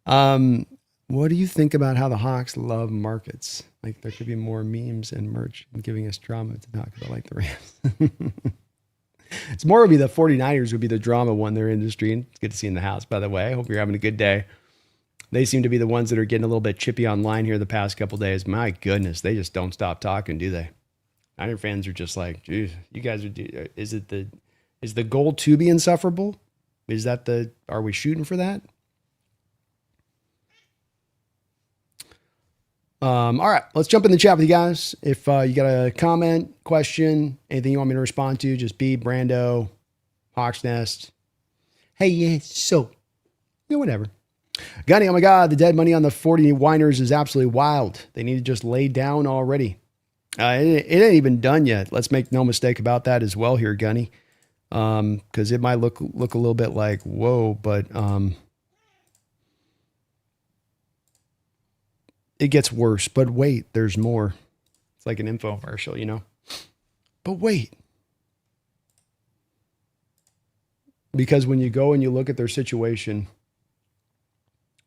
What do you think about how the Hawks love markets? Like there could be more memes and merch and giving us drama to talk about, like the Rams. It's more would be the 49ers would be the drama one, their industry. And it's good to see you in the house, by the way. I hope you're having a good day. They seem to be the ones that are getting a little bit chippy online here the past couple of days. My goodness, they just don't stop talking, do they? Niner fans are just like, geez, you guys are, is the goal to be insufferable? Are we shooting for that? All right, let's jump in the chat with you guys. If you got a comment, question, anything you want me to respond to, just be Brando, Hawks Nest. Hey, yeah, so, whatever. Gunny, oh my God, the dead money on the 40 whiners is absolutely wild. They need to just lay down already. It ain't even done yet. Let's make no mistake about that as well here, Gunny. Because it might look a little bit like, whoa, but it gets worse. But wait, there's more. It's like an infomercial, But wait. Because when you go and you look at their situation,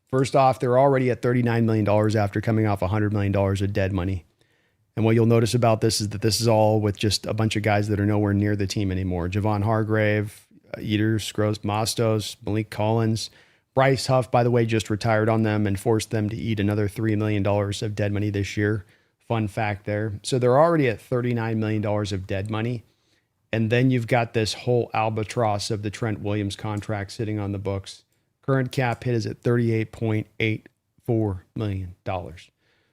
first off, they're already at $39 million after coming off $100 million of dead money. And what you'll notice about this is that this is all with just a bunch of guys that are nowhere near the team anymore. Javon Hargrave, Eaters, Gross Mastos, Malik Collins. Bryce Huff, by the way, just retired on them and forced them to eat another $3 million of dead money this year. Fun fact there. So they're already at $39 million of dead money. And then you've got this whole albatross of the Trent Williams contract sitting on the books. Current cap hit is at $38.84 million.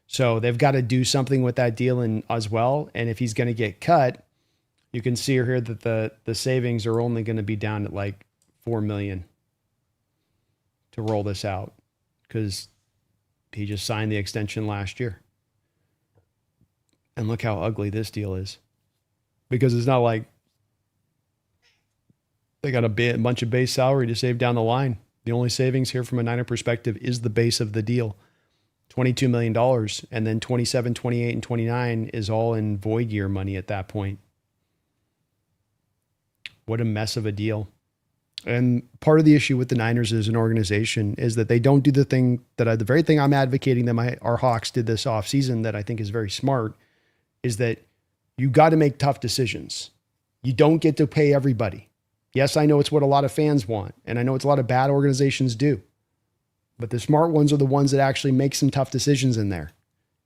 So they've got to do something with that deal as well. And if he's going to get cut, you can see here that the savings are only going to be down at like $4 million to roll this out because he just signed the extension last year. And look how ugly this deal is, because it's not like they got a bunch of base salary to save down the line. The only savings here from a Niner perspective is the base of the deal. $22 million, and then 27, 28, and 29 is all in void year money at that point. What a mess of a deal. And part of the issue with the Niners as an organization is that they don't do the very thing I'm advocating that our Hawks did this offseason that I think is very smart, is that you got to make tough decisions. You don't get to pay everybody. Yes, I know it's what a lot of fans want, and I know it's a lot of bad organizations do. But the smart ones are the ones that actually make some tough decisions in there,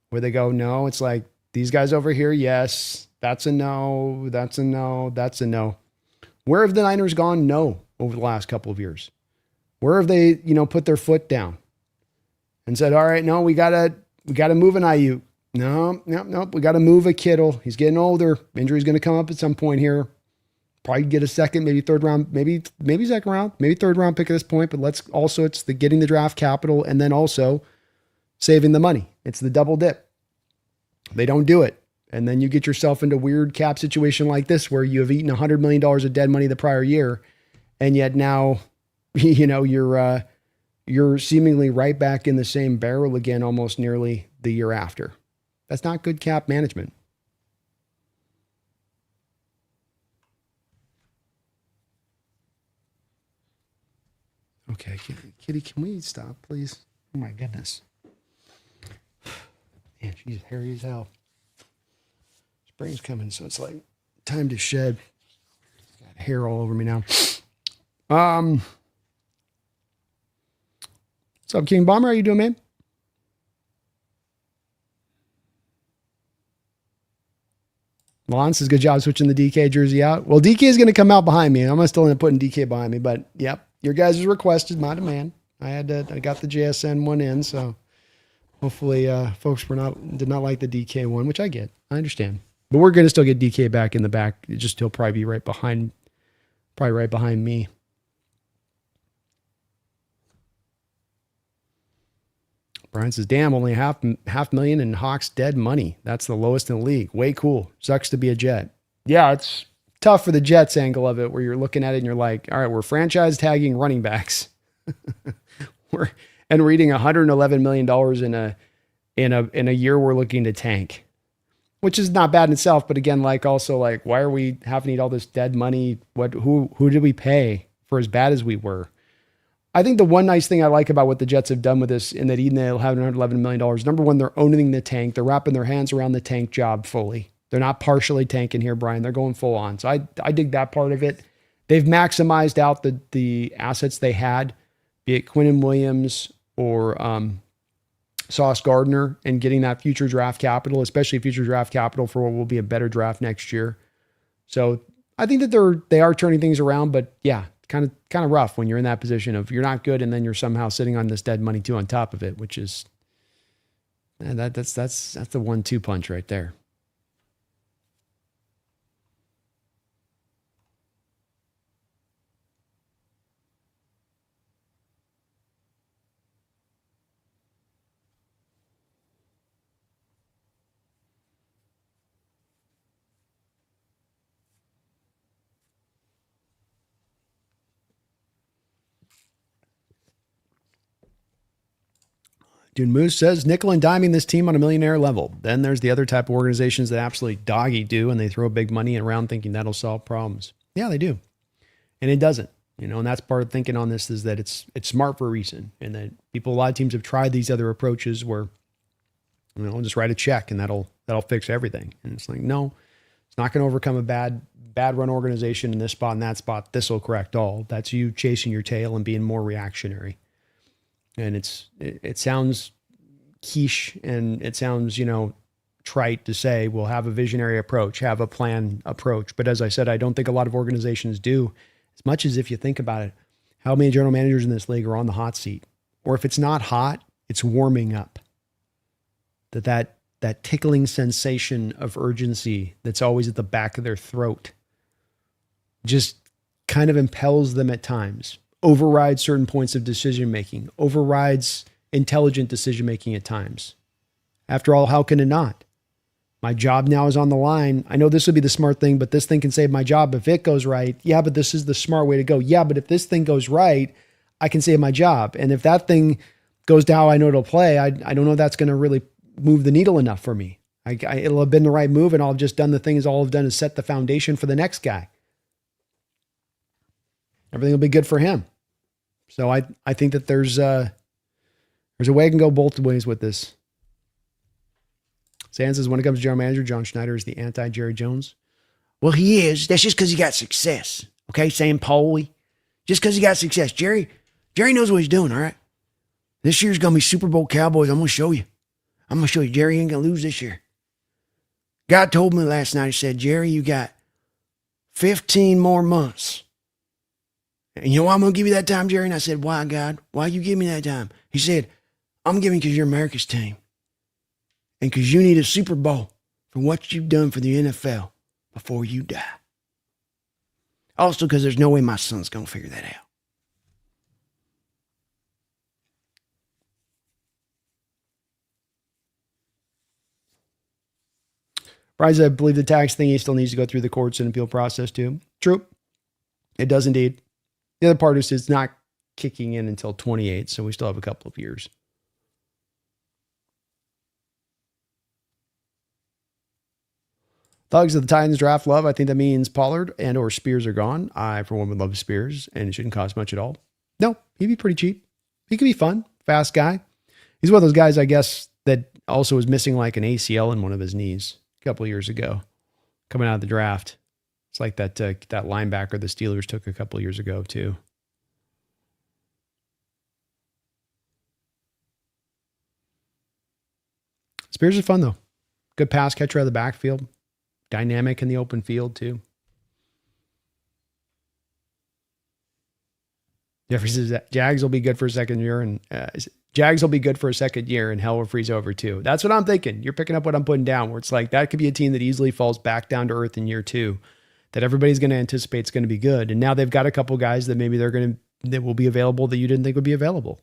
where they go, no, it's like these guys over here, yes, that's a no, that's a no, that's a no. Where have the Niners gone no over the last couple of years? Where have they, put their foot down and said, all right, no, we gotta move an IU. No, we gotta move a Kittle. He's getting older. Injury's gonna come up at some point here. Probably get a second, maybe third round, maybe second round, maybe third round pick at this point. But it's the getting the draft capital and then also saving the money. It's the double dip. They don't do it. And then you get yourself into a weird cap situation like this, where you have eaten $100 million of dead money the prior year. And yet now, you're seemingly right back in the same barrel again, almost nearly the year after. That's not good cap management. Okay, Kitty, can we stop, please? Oh my goodness. Man, she's hairy as hell. Spring's coming, so it's like time to shed. Got hair all over me now. What's up, King Bomber? How you doing, man? Lon says, good job switching the DK jersey out. Well, DK is going to come out behind me. I'm going to still end up putting DK behind me, but yep. Your guys' requested, my demand. I got the JSN one in, so hopefully folks did not like the DK one, which I get. I understand. But we're going to still get DK back in the back. He'll probably be right behind me. Brian says, damn, only half million in Hawks dead money. That's the lowest in the league. Way cool. Sucks to be a Jet. Yeah, it's tough for the Jets angle of it, where you're looking at it and you're like, all right, we're franchise tagging running backs. we're eating $111 million in a year we're looking to tank, which is not bad in itself. But again, why are we having to eat all this dead money? Who did we pay for as bad as we were? I think the one nice thing I like about what the Jets have done with this, in that even they'll have $111 million, number one, they're owning the tank. They're wrapping their hands around the tank job fully. They're not partially tanking here, Brian. They're going full on. So I dig that part of it. They've maximized out the assets they had, be it Quinnen Williams or Sauce Gardner, and getting that future draft capital, especially future draft capital for what will be a better draft next year. So I think that they are turning things around, but yeah, kind of rough when you're in that position of you're not good and then you're somehow sitting on this dead money too on top of it, which is that's the 1-2 punch right there. Dude Moose says nickel and diming this team on a millionaire level. Then there's the other type of organizations that absolutely doggy do, and they throw big money around thinking that'll solve problems. Yeah, they do. And it doesn't, and that's part of thinking on this is that it's smart for a reason. And that a lot of teams have tried these other approaches where, just write a check and that'll fix everything. And it's like, no, it's not going to overcome a bad run organization in this spot and that spot. This will correct all. That's you chasing your tail and being more reactionary. And it sounds quiche and it sounds, trite to say, we'll have a visionary approach, have a plan approach. But as I said, I don't think a lot of organizations do, as much as if you think about it, how many general managers in this league are on the hot seat? Or if it's not hot, it's warming up. That tickling sensation of urgency that's always at the back of their throat just kind of impels them at times. Overrides certain points of decision-making, overrides intelligent decision-making at times. After all, how can it not? My job now is on the line. I know this would be the smart thing, but this thing can save my job if it goes right. Yeah, but this is the smart way to go. Yeah, but if this thing goes right, I can save my job. And if that thing goes to how I know it'll play, I don't know if that's going to really move the needle enough for me. It'll have been the right move, and I'll have just done the things all I've done is set the foundation for the next guy. Everything will be good for him. So I think that there's a way I can go both ways with this. Sand says, when it comes to general manager, John Schneider is the anti-Jerry Jones. Well, he is. That's just because he got success. Okay, Sam Poley. Just because he got success. Jerry knows what he's doing, all right? This year's going to be Super Bowl Cowboys. I'm going to show you. Jerry ain't going to lose this year. God told me last night, he said, Jerry, you got 15 more months. And you know why I'm going to give you that time, Jerry? And I said, why, God? Why you give me that time? He said, I'm giving because you're America's team. And because you need a Super Bowl for what you've done for the NFL before you die. Also because there's no way my son's going to figure that out. Bryce, I believe the tax thing, he still needs to go through the courts and appeal process too. True. It does indeed. The other part is it's not kicking in until 28, so we still have a couple of years. Thugs of the Titans draft love. I think that means Pollard and or Spears are gone. I, for one, would love Spears, and it shouldn't cost much at all. No, he'd be pretty cheap. He could be fun, fast guy. He's one of those guys, I guess, that also was missing like an ACL in one of his knees a couple of years ago, coming out of the draft. It's like that linebacker the Steelers took a couple of years ago too. Spears is fun though. Good pass catcher out of the backfield. Dynamic in the open field too. Jeffrey says that Jags will be good for a second year, and hell will freeze over too. That's what I'm thinking. You're picking up what I'm putting down, where it's like that could be a team that easily falls back down to earth in year two, that everybody's going to anticipate is going to be good. And now they've got a couple guys that maybe that will be available that you didn't think would be available.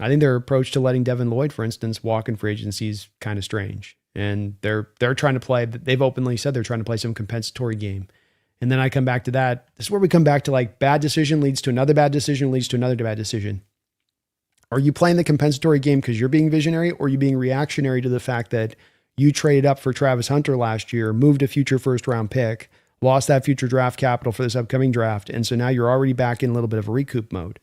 I think their approach to letting Devin Lloyd, for instance, walk in free agency is kind of strange. And they're trying to play, they've openly said they're trying to play some compensatory game. And then I come back to that. This is where we come back to like bad decision leads to another bad decision, leads to another bad decision. Are you playing the compensatory game because you're being visionary, or are you being reactionary to the fact that you traded up for Travis Hunter last year, moved a future first round pick, lost that future draft capital for this upcoming draft, and so now you're already back in a little bit of a recoup mode?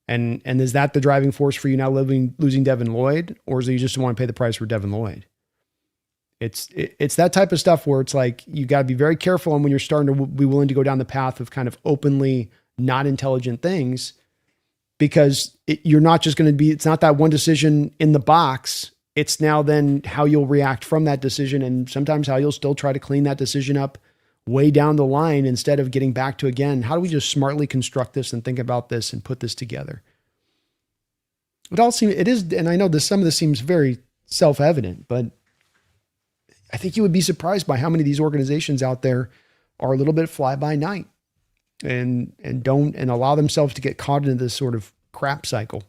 And is that the driving force for you now losing Devin Lloyd, or is it you just want to pay the price for Devin Lloyd? It's that type of stuff where it's like you got to be very careful, and when you're starting to be willing to go down the path of kind of openly not intelligent things, because you're not just going to be, it's not that one decision in the box. It's now then how you'll react from that decision, and sometimes how you'll still try to clean that decision up way down the line instead of getting back to, again, how do we just smartly construct this and think about this and put this together? It is, and I know some of this seems very self-evident, but I think you would be surprised by how many of these organizations out there are a little bit fly by night and allow themselves to get caught into this sort of crap cycle.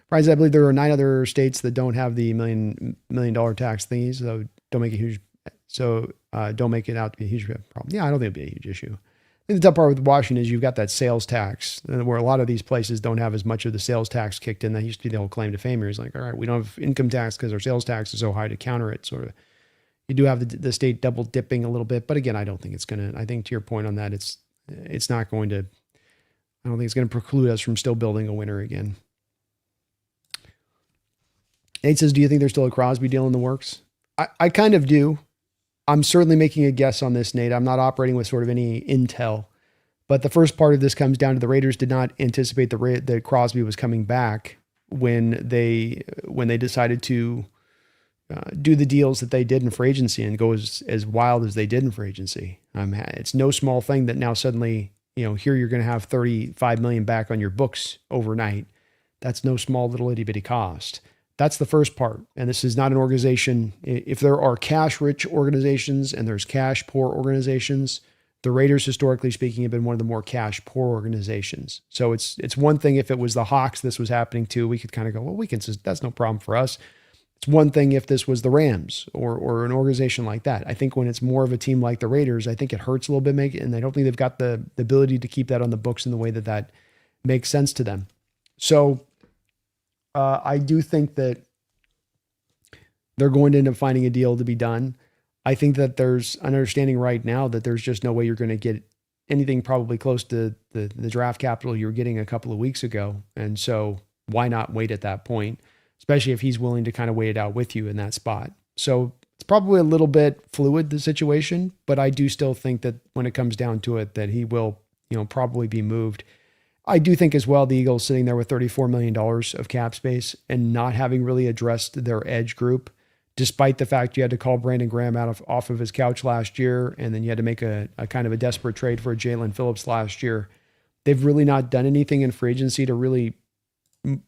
Right, I believe there are 9 other states that don't have the $1 million tax thingies, so don't make it out to be a huge problem. Yeah, I don't think it'll be a huge issue. And the tough part with Washington is you've got that sales tax, where a lot of these places don't have as much of the sales tax kicked in. That used to be the whole claim to fame. It's like, all right, we don't have income tax because our sales tax is so high to counter it. Sort of, you do have the state double dipping a little bit, but again, I don't think it's going to. I think to your point on that, it's not going to. I don't think it's going to preclude us from still building a winner again. Nate says, do you think there's still a Crosby deal in the works? I kind of do. I'm certainly making a guess on this, Nate. I'm not operating with sort of any intel, but the first part of this comes down to the Raiders did not anticipate that Crosby was coming back when they decided to do the deals that they did in free agency and go as wild as they did in free agency. It's no small thing that now suddenly, here you're going to have $35 million back on your books overnight. That's no small little itty bitty cost. That's the first part. And this is not an organization. If there are cash-rich organizations and there's cash-poor organizations, the Raiders, historically speaking, have been one of the more cash-poor organizations. So it's one thing if it was the Hawks this was happening to, we could kind of go, well, that's no problem for us. It's one thing if this was the Rams or an organization like that. I think when it's more of a team like the Raiders, I think it hurts a little bit, and I don't think they've got the ability to keep that on the books in the way that makes sense to them. So I do think that they're going to end up finding a deal to be done. I think that there's an understanding right now that there's just no way you're going to get anything probably close to the draft capital you were getting a couple of weeks ago. And so why not wait at that point, especially if he's willing to kind of wait it out with you in that spot. So it's probably a little bit fluid, the situation, but I do still think that when it comes down to it, that he will, probably be moved. I do think as well, the Eagles sitting there with $34 million of cap space and not having really addressed their edge group, despite the fact you had to call Brandon Graham off of his couch last year, and then you had to make a kind of a desperate trade for Jalen Phillips last year. They've really not done anything in free agency to really,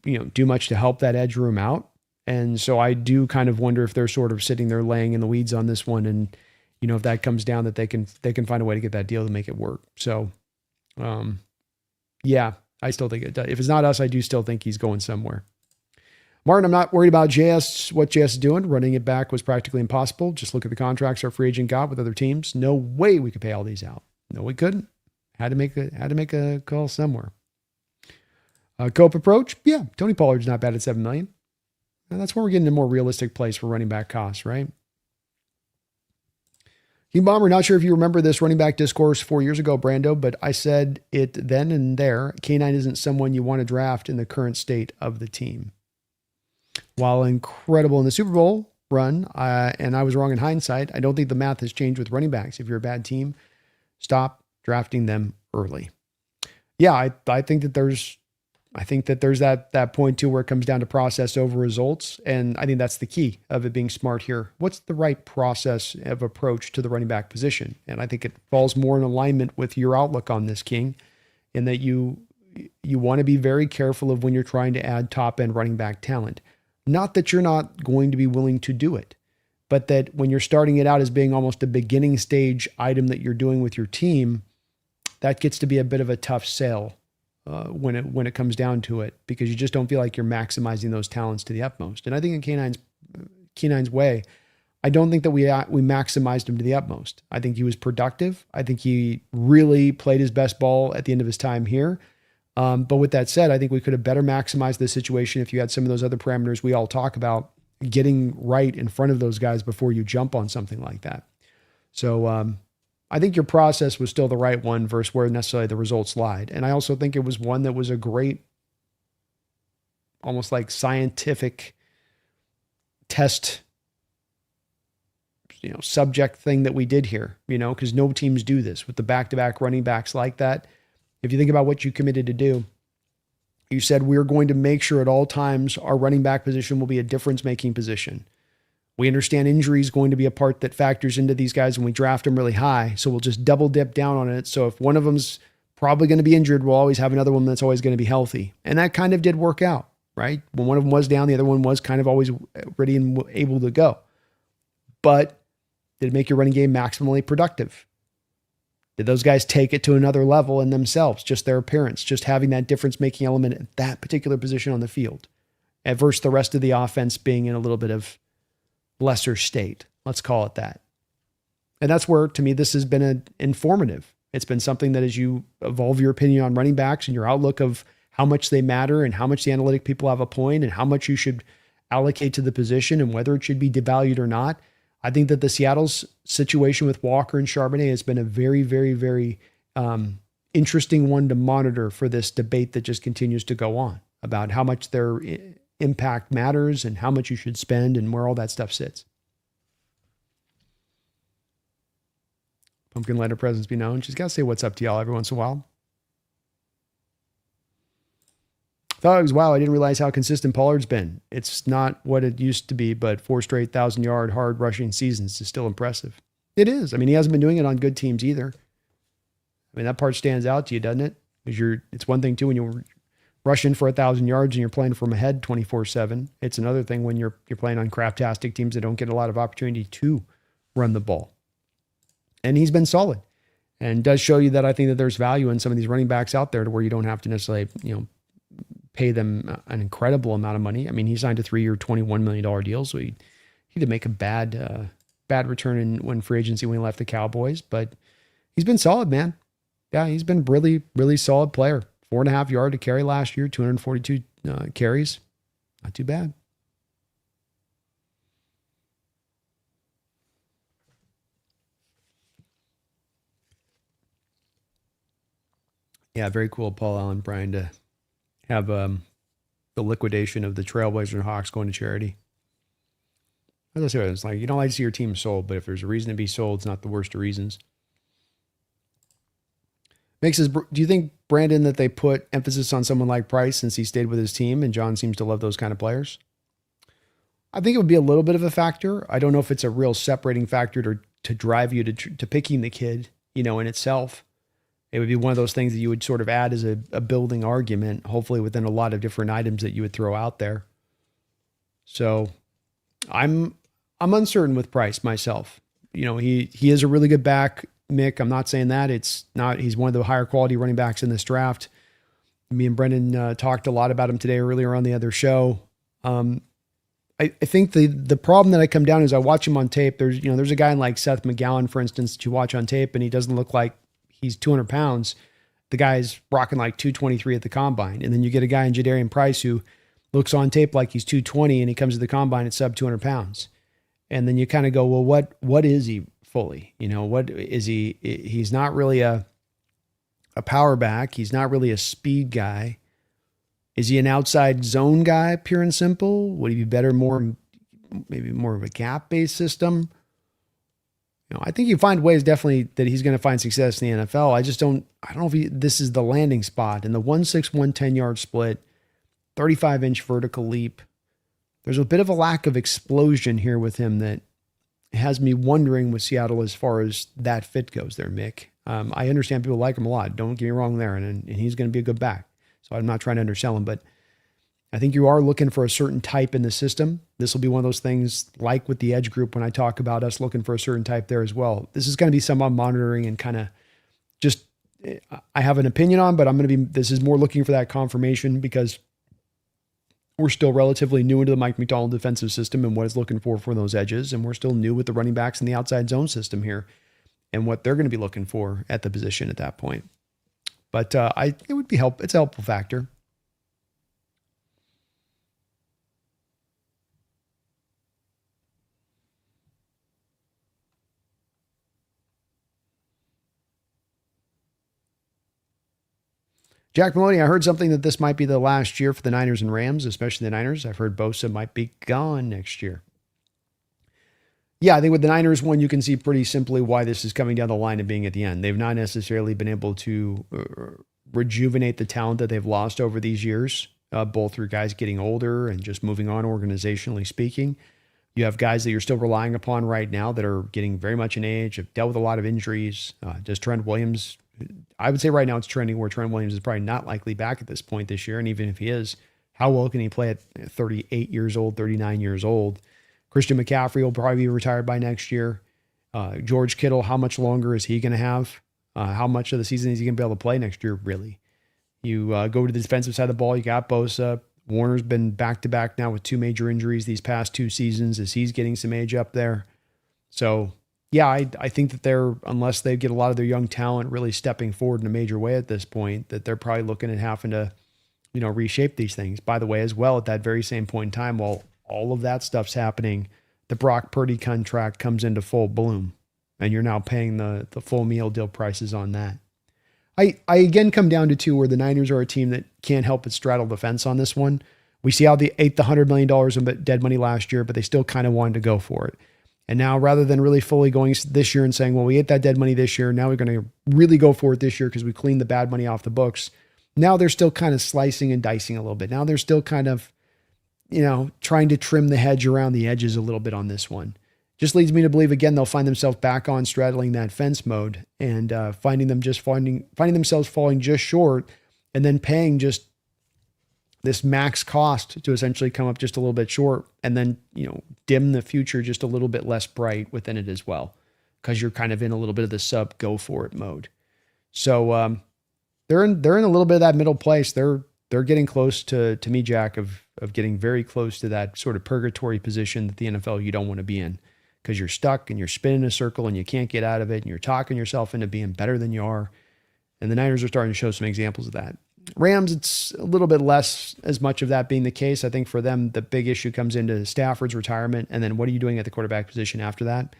do much to help that edge room out. And so I do kind of wonder if they're sort of sitting there laying in the weeds on this one. And, if that comes down, that they can find a way to get that deal to make it work. So, yeah, I still think it does. If it's not us, I do still think he's going somewhere. Martin, I'm not worried about JS, what JS is doing. Running it back was practically impossible. Just look at the contracts our free agent got with other teams. No way we could pay all these out. No, we couldn't. Had to make a call somewhere. Cope approach. Yeah, Tony Pollard's not bad at $7 million. And that's where we're getting a more realistic place for running back costs, right? King Bomber, not sure if you remember this running back discourse 4 years ago, Brando, but I said it then and there. K9 isn't someone you want to draft in the current state of the team. While incredible in the Super Bowl run, and I was wrong in hindsight, I don't think the math has changed with running backs. If you're a bad team, stop drafting them early. Yeah, I think that there's that point too where it comes down to process over results. And I think that's the key of it being smart here. What's the right process of approach to the running back position? And I think it falls more in alignment with your outlook on this, King, in that you want to be very careful of when you're trying to add top end running back talent. Not that you're not going to be willing to do it, but that when you're starting it out as being almost a beginning stage item that you're doing with your team, that gets to be a bit of a tough sell when it comes down to it, because you just don't feel like you're maximizing those talents to the utmost. And I think in K9's way, I don't think that we maximized him to the utmost. I think he was productive. I think he really played his best ball at the end of his time here. But with that said, I think we could have better maximized the situation if you had some of those other parameters we all talk about getting right in front of those guys before you jump on something like that. So I think your process was still the right one versus where necessarily the results lied. And I also think it was one that was a great, almost like scientific test, subject thing that we did here, because no teams do this with the back-to-back running backs like that. If you think about what you committed to do, you said we're going to make sure at all times our running back position will be a difference-making position. We understand injury is going to be a part that factors into these guys when we draft them really high. So we'll just double dip down on it. So if one of them's probably going to be injured, we'll always have another one that's always going to be healthy. And that kind of did work out, right? When one of them was down, the other one was kind of always ready and able to go. But did it make your running game maximally productive? Did those guys take it to another level in themselves, just their appearance, just having that difference-making element at that particular position on the field, versus the rest of the offense being in a little bit of lesser state, let's call it that. And that's where, to me, this has been informative It's been something that as you evolve your opinion on running backs and your outlook of how much they matter and how much the analytic people have a point and how much you should allocate to the position and whether it should be devalued or not. I think that the Seattle's situation with Walker and Charbonnet has been a very, very, very interesting one to monitor for this debate that just continues to go on about how much their impact matters and how much you should spend and where all that stuff sits. Pumpkin, let her presence be known. She's got to say what's up to y'all every once in a while. Thought it was wow. I didn't realize how consistent Pollard's been. It's not what it used to be, but 4 straight 1,000-yard hard rushing seasons is still impressive. It is. I mean, he hasn't been doing it on good teams either. I mean, that part stands out to you, doesn't it? Because it's one thing too when you're rushing for 1,000 yards and you're playing from ahead 24/7. It's another thing when you're playing on craptastic teams that don't get a lot of opportunity to run the ball. And he's been solid, and does show you that I think that there's value in some of these running backs out there to where you don't have to necessarily pay them an incredible amount of money. I mean, he signed a 3-year, $21 million deal, so he didn't make a bad return when free agency when he left the Cowboys, but he's been solid, man. Yeah, he's been really, really solid player. 4.5 yard to carry last year, 242 carries. Not too bad. Yeah, very cool, Paul Allen, Brian, to have the liquidation of the Trailblazers and Hawks going to charity. As I said, it's like you don't like to see your team sold, but if there's a reason to be sold, it's not the worst of reasons. Do you think, Brandon, that they put emphasis on someone like Price since he stayed with his team and John seems to love those kind of players? I think it would be a little bit of a factor. I don't know if it's a real separating factor to drive you to picking the kid, in itself. It would be one of those things that you would sort of add as a building argument, hopefully within a lot of different items that you would throw out there. So I'm uncertain with Price myself. He is a really good back, Mick. I'm not saying that. He's one of the higher quality running backs in this draft. Me and Brendan talked a lot about him today earlier on the other show. I think the problem that I come down is I watch him on tape. There's a guy like Seth McGowan, for instance, that you watch on tape and he doesn't look like he's 200 pounds. The guy's rocking like 223 at the combine. And then you get a guy in Jadarian Price who looks on tape like he's 220 and he comes to the combine at sub 200 pounds. And then you kind of go, well, what is he fully? What is he? He's not really a power back. He's not really a speed guy. Is he an outside zone guy, pure and simple? Would he be better maybe more of a gap-based system? I think you find ways definitely that he's going to find success in the NFL. I don't know if this is the landing spot. In the 1.6, 110-yard split, 35-inch vertical leap, there's a bit of a lack of explosion here with him that has me wondering with Seattle as far as that fit goes there, Mick. I understand people like him a lot. Don't get me wrong there. And he's going to be a good back. So I'm not trying to undersell him, but I think you are looking for a certain type in the system. This will be one of those things like with the Edge group when I talk about us looking for a certain type there as well. This is going to be some I'm monitoring and kind of just, I have an opinion on, but this is more looking for that confirmation because we're still relatively new into the Mike McDonald defensive system and what it's looking for those edges. And we're still new with the running backs and the outside zone system here and what they're going to be looking for at the position at that point. But it would be it's a helpful factor. Jack Maloney, I heard something that this might be the last year for the Niners and Rams, especially the Niners. I've heard Bosa might be gone next year. Yeah, I think with the Niners one, you can see pretty simply why this is coming down the line and being at the end. They've not necessarily been able to rejuvenate the talent that they've lost over these years, both through guys getting older and just moving on organizationally speaking. You have guys that you're still relying upon right now that are getting very much in age, have dealt with a lot of injuries. Does Trent Williams, I would say right now it's trending where Trent Williams is probably not likely back at this point this year. And even if he is, how well can he play at 38 years old, 39 years old? Christian McCaffrey will probably be retired by next year. George Kittle, how much longer is he going to have? How much of the season is he going to be able to play next year, really? You go to the defensive side of the ball, you got Bosa. Warner's been back-to-back now with 2 major injuries these past 2 seasons as he's getting some age up there. So yeah, I think that they're, unless they get a lot of their young talent really stepping forward in a major way at this point, that they're probably looking at having to, reshape these things. By the way, as well, at that very same point in time, while all of that stuff's happening, the Brock Purdy contract comes into full bloom, and you're now paying the full meal deal prices on that. I again come down to two where the Niners are a team that can't help but straddle the fence on this one. We see how they ate the $100 million in dead money last year, but they still kind of wanted to go for it. And now, rather than really fully going this year and saying, well, we ate that dead money this year, now we're going to really go for it this year because we cleaned the bad money off the books. Now they're still kind of slicing and dicing a little bit. Now they're still kind of, trying to trim the hedge around the edges a little bit on this one. Just leads me to believe, again, they'll find themselves back on straddling that fence mode and finding themselves falling just short and then paying just this max cost to essentially come up just a little bit short and then, dim the future just a little bit less bright within it as well, because you're kind of in a little bit of the sub go for it mode. So they're in a little bit of that middle place. They're getting close to me, Jack, of getting very close to that sort of purgatory position that the NFL you don't want to be in, because you're stuck and you're spinning a circle and you can't get out of it and you're talking yourself into being better than you are. And the Niners are starting to show some examples of that. Rams, it's a little bit less as much of that being the case. I think for them, the big issue comes into Stafford's retirement. And then what are you doing at the quarterback position after that?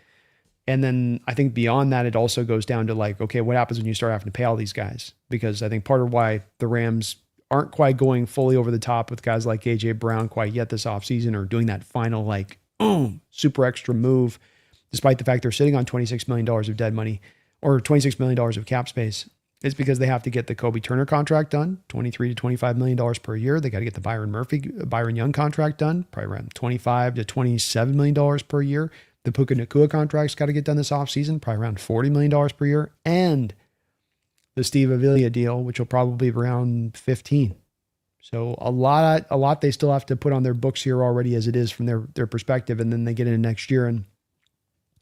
And then I think beyond that, it also goes down to like, okay, what happens when you start having to pay all these guys? Because I think part of why the Rams aren't quite going fully over the top with guys like A.J. Brown quite yet this offseason, or doing that final like super extra move, despite the fact they're sitting on $26 million of dead money or $26 million of cap space, is because they have to get the Coby Turner contract done, $23 to $25 million per year. They got to get the Byron Young contract done, probably around $25 to $27 million per year. The Puka Nacua contract's got to get done this offseason, probably around $40 million per year. And the Steve Avila deal, which will probably be around 15. So a lot they still have to put on their books here already as it is from their perspective. And then they get into next year and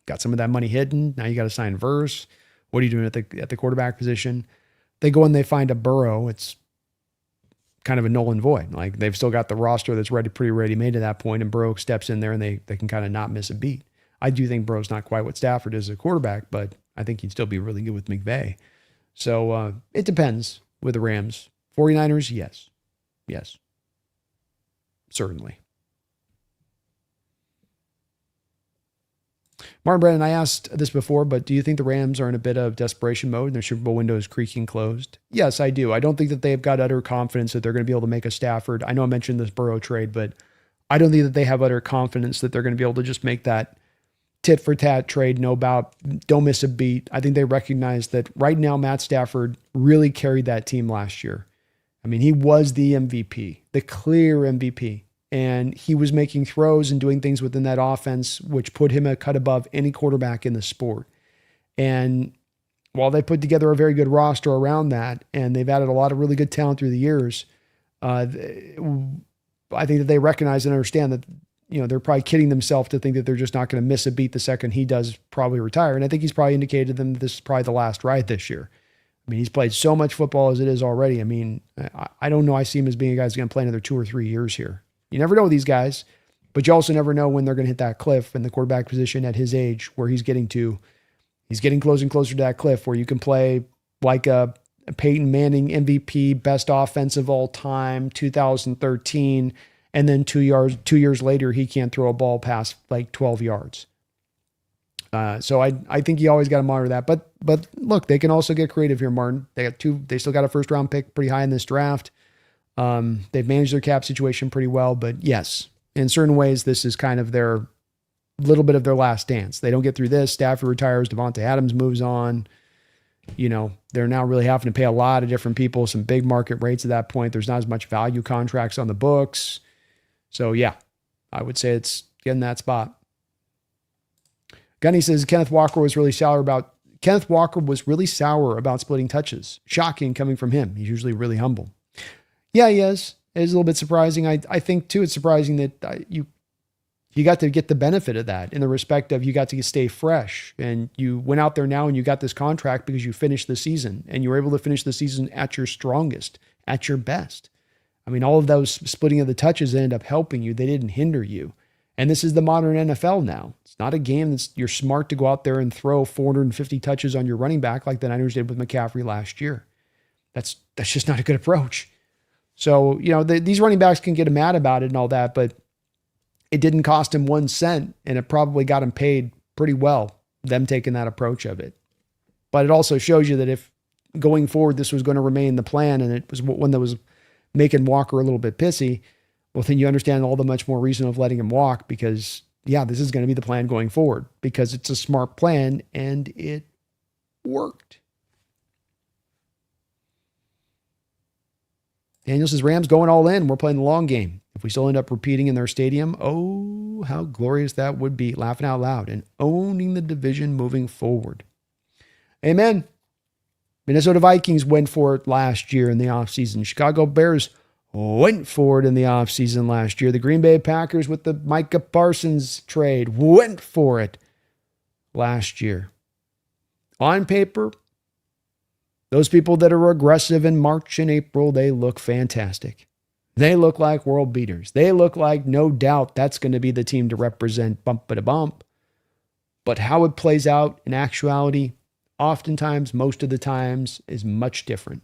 got some of that money hidden. Now you got to sign Verse. What are you doing at the quarterback position? They go and they find a Burrow. It's kind of a null and void. Like, they've still got the roster that's pretty ready made at that point, and Burrow steps in there and they can kind of not miss a beat. I do think Burrow's not quite what Stafford is as a quarterback, but I think he'd still be really good with McVay. So it depends with the Rams. 49ers, yes. Yes. Certainly. Martin Brennan, I asked this before, but do you think the Rams are in a bit of desperation mode and their Super Bowl window is creaking closed? Yes, I do. I don't think that they've got utter confidence that they're going to be able to make a Stafford. I know I mentioned this Burrow trade, but I don't think that they have utter confidence that they're going to be able to just make that tit for tat trade, don't miss a beat. I think they recognize that right now Matt Stafford really carried that team last year. I mean, he was the MVP, the clear MVP. And he was making throws and doing things within that offense, which put him a cut above any quarterback in the sport. And while they put together a very good roster around that, and they've added a lot of really good talent through the years, I think that they recognize and understand that, they're probably kidding themselves to think that they're just not going to miss a beat the second he does probably retire. And I think he's probably indicated to them that this is probably the last ride this year. I mean, he's played so much football as it is already. I mean, I don't know. I see him as being a guy who's going to play another 2 or 3 years here. You never know with these guys, but you also never know when they're going to hit that cliff in the quarterback position at his age where he's getting to. He's getting closer and closer to that cliff where you can play like a Peyton Manning MVP, best offense of all time, 2013, and then 2 years later, he can't throw a ball past like 12 yards. So I think you always got to monitor that. But look, they can also get creative here, Martin. They still got a first round pick pretty high in this draft. They've managed their cap situation pretty well, but yes, in certain ways, this is kind of their little bit of their last dance. They don't get through this. Stafford retires. Devontae Adams moves on. They're now really having to pay a lot of different people, some big market rates at that point. There's not as much value contracts on the books. So yeah, I would say it's getting that spot. Gunny says Kenneth Walker was really sour about splitting touches. Shocking coming from him. He's usually really humble. Yeah, he is. It is a little bit surprising. I think too, it's surprising that you got to get the benefit of that in the respect of you got to stay fresh and you went out there now and you got this contract because you finished the season and you were able to finish the season at your strongest, at your best. I mean, all of those splitting of the touches ended up helping you. They didn't hinder you. And this is the modern NFL now. It's not a game that's you're smart to go out there and throw 450 touches on your running back like the Niners did with McCaffrey last year. That's just not a good approach. So, these running backs can get mad about it and all that, but it didn't cost him 1 cent, and it probably got him paid pretty well, them taking that approach of it. But it also shows you that if going forward this was going to remain the plan, and it was one that was making Walker a little bit pissy, well, then you understand all the much more reason of letting him walk, because, this is going to be the plan going forward, because it's a smart plan, and it worked. Daniel says, Rams going all in. We're playing the long game. If we still end up repeating in their stadium, oh, how glorious that would be. Laughing out loud and owning the division moving forward. Amen. Minnesota Vikings went for it last year in the offseason. Chicago Bears went for it in the offseason last year. The Green Bay Packers with the Micah Parsons trade went for it last year. On paper, those people that are aggressive in March and April, they look fantastic. They look like world beaters. They look like, no doubt, that's going to be the team to represent bump-a-da-bump. But how it plays out in actuality, oftentimes, most of the times, is much different.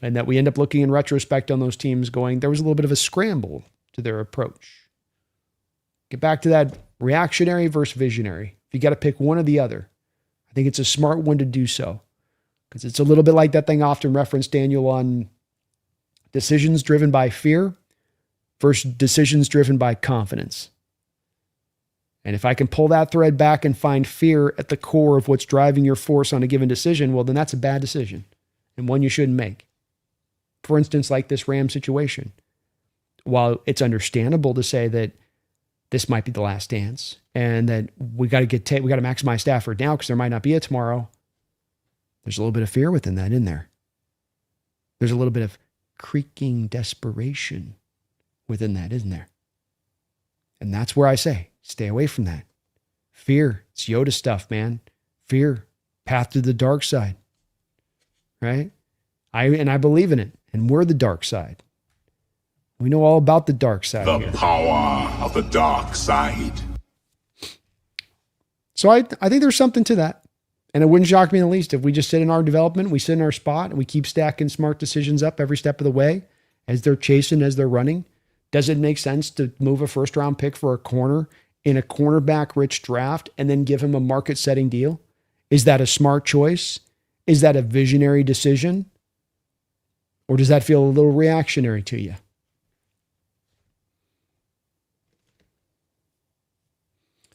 And that we end up looking in retrospect on those teams going, there was a little bit of a scramble to their approach. Get back to that reactionary versus visionary. If you got to pick one or the other, I think it's a smart one to do so. Because it's a little bit like that thing often referenced, Daniel, on decisions driven by fear versus decisions driven by confidence. And if I can pull that thread back and find fear at the core of what's driving your force on a given decision, well, then that's a bad decision and one you shouldn't make. For instance, like this Ram situation. While it's understandable to say that this might be the last dance and that we got to maximize Stafford now because there might not be a tomorrow. There's a little bit of fear within that, isn't there? There's a little bit of creaking desperation within that, isn't there? And that's where I say, stay away from that. Fear, it's Yoda stuff, man. Fear, path to the dark side, right? I believe in it, and we're the dark side. We know all about the dark side. The power of the dark side. So I think there's something to that. And it wouldn't shock me in the least if we just sit in our development, we sit in our spot, and we keep stacking smart decisions up every step of the way as they're chasing, as they're running. Does it make sense to move a first-round pick for a corner in a cornerback-rich draft and then give him a market-setting deal? Is that a smart choice? Is that a visionary decision? Or does that feel a little reactionary to you?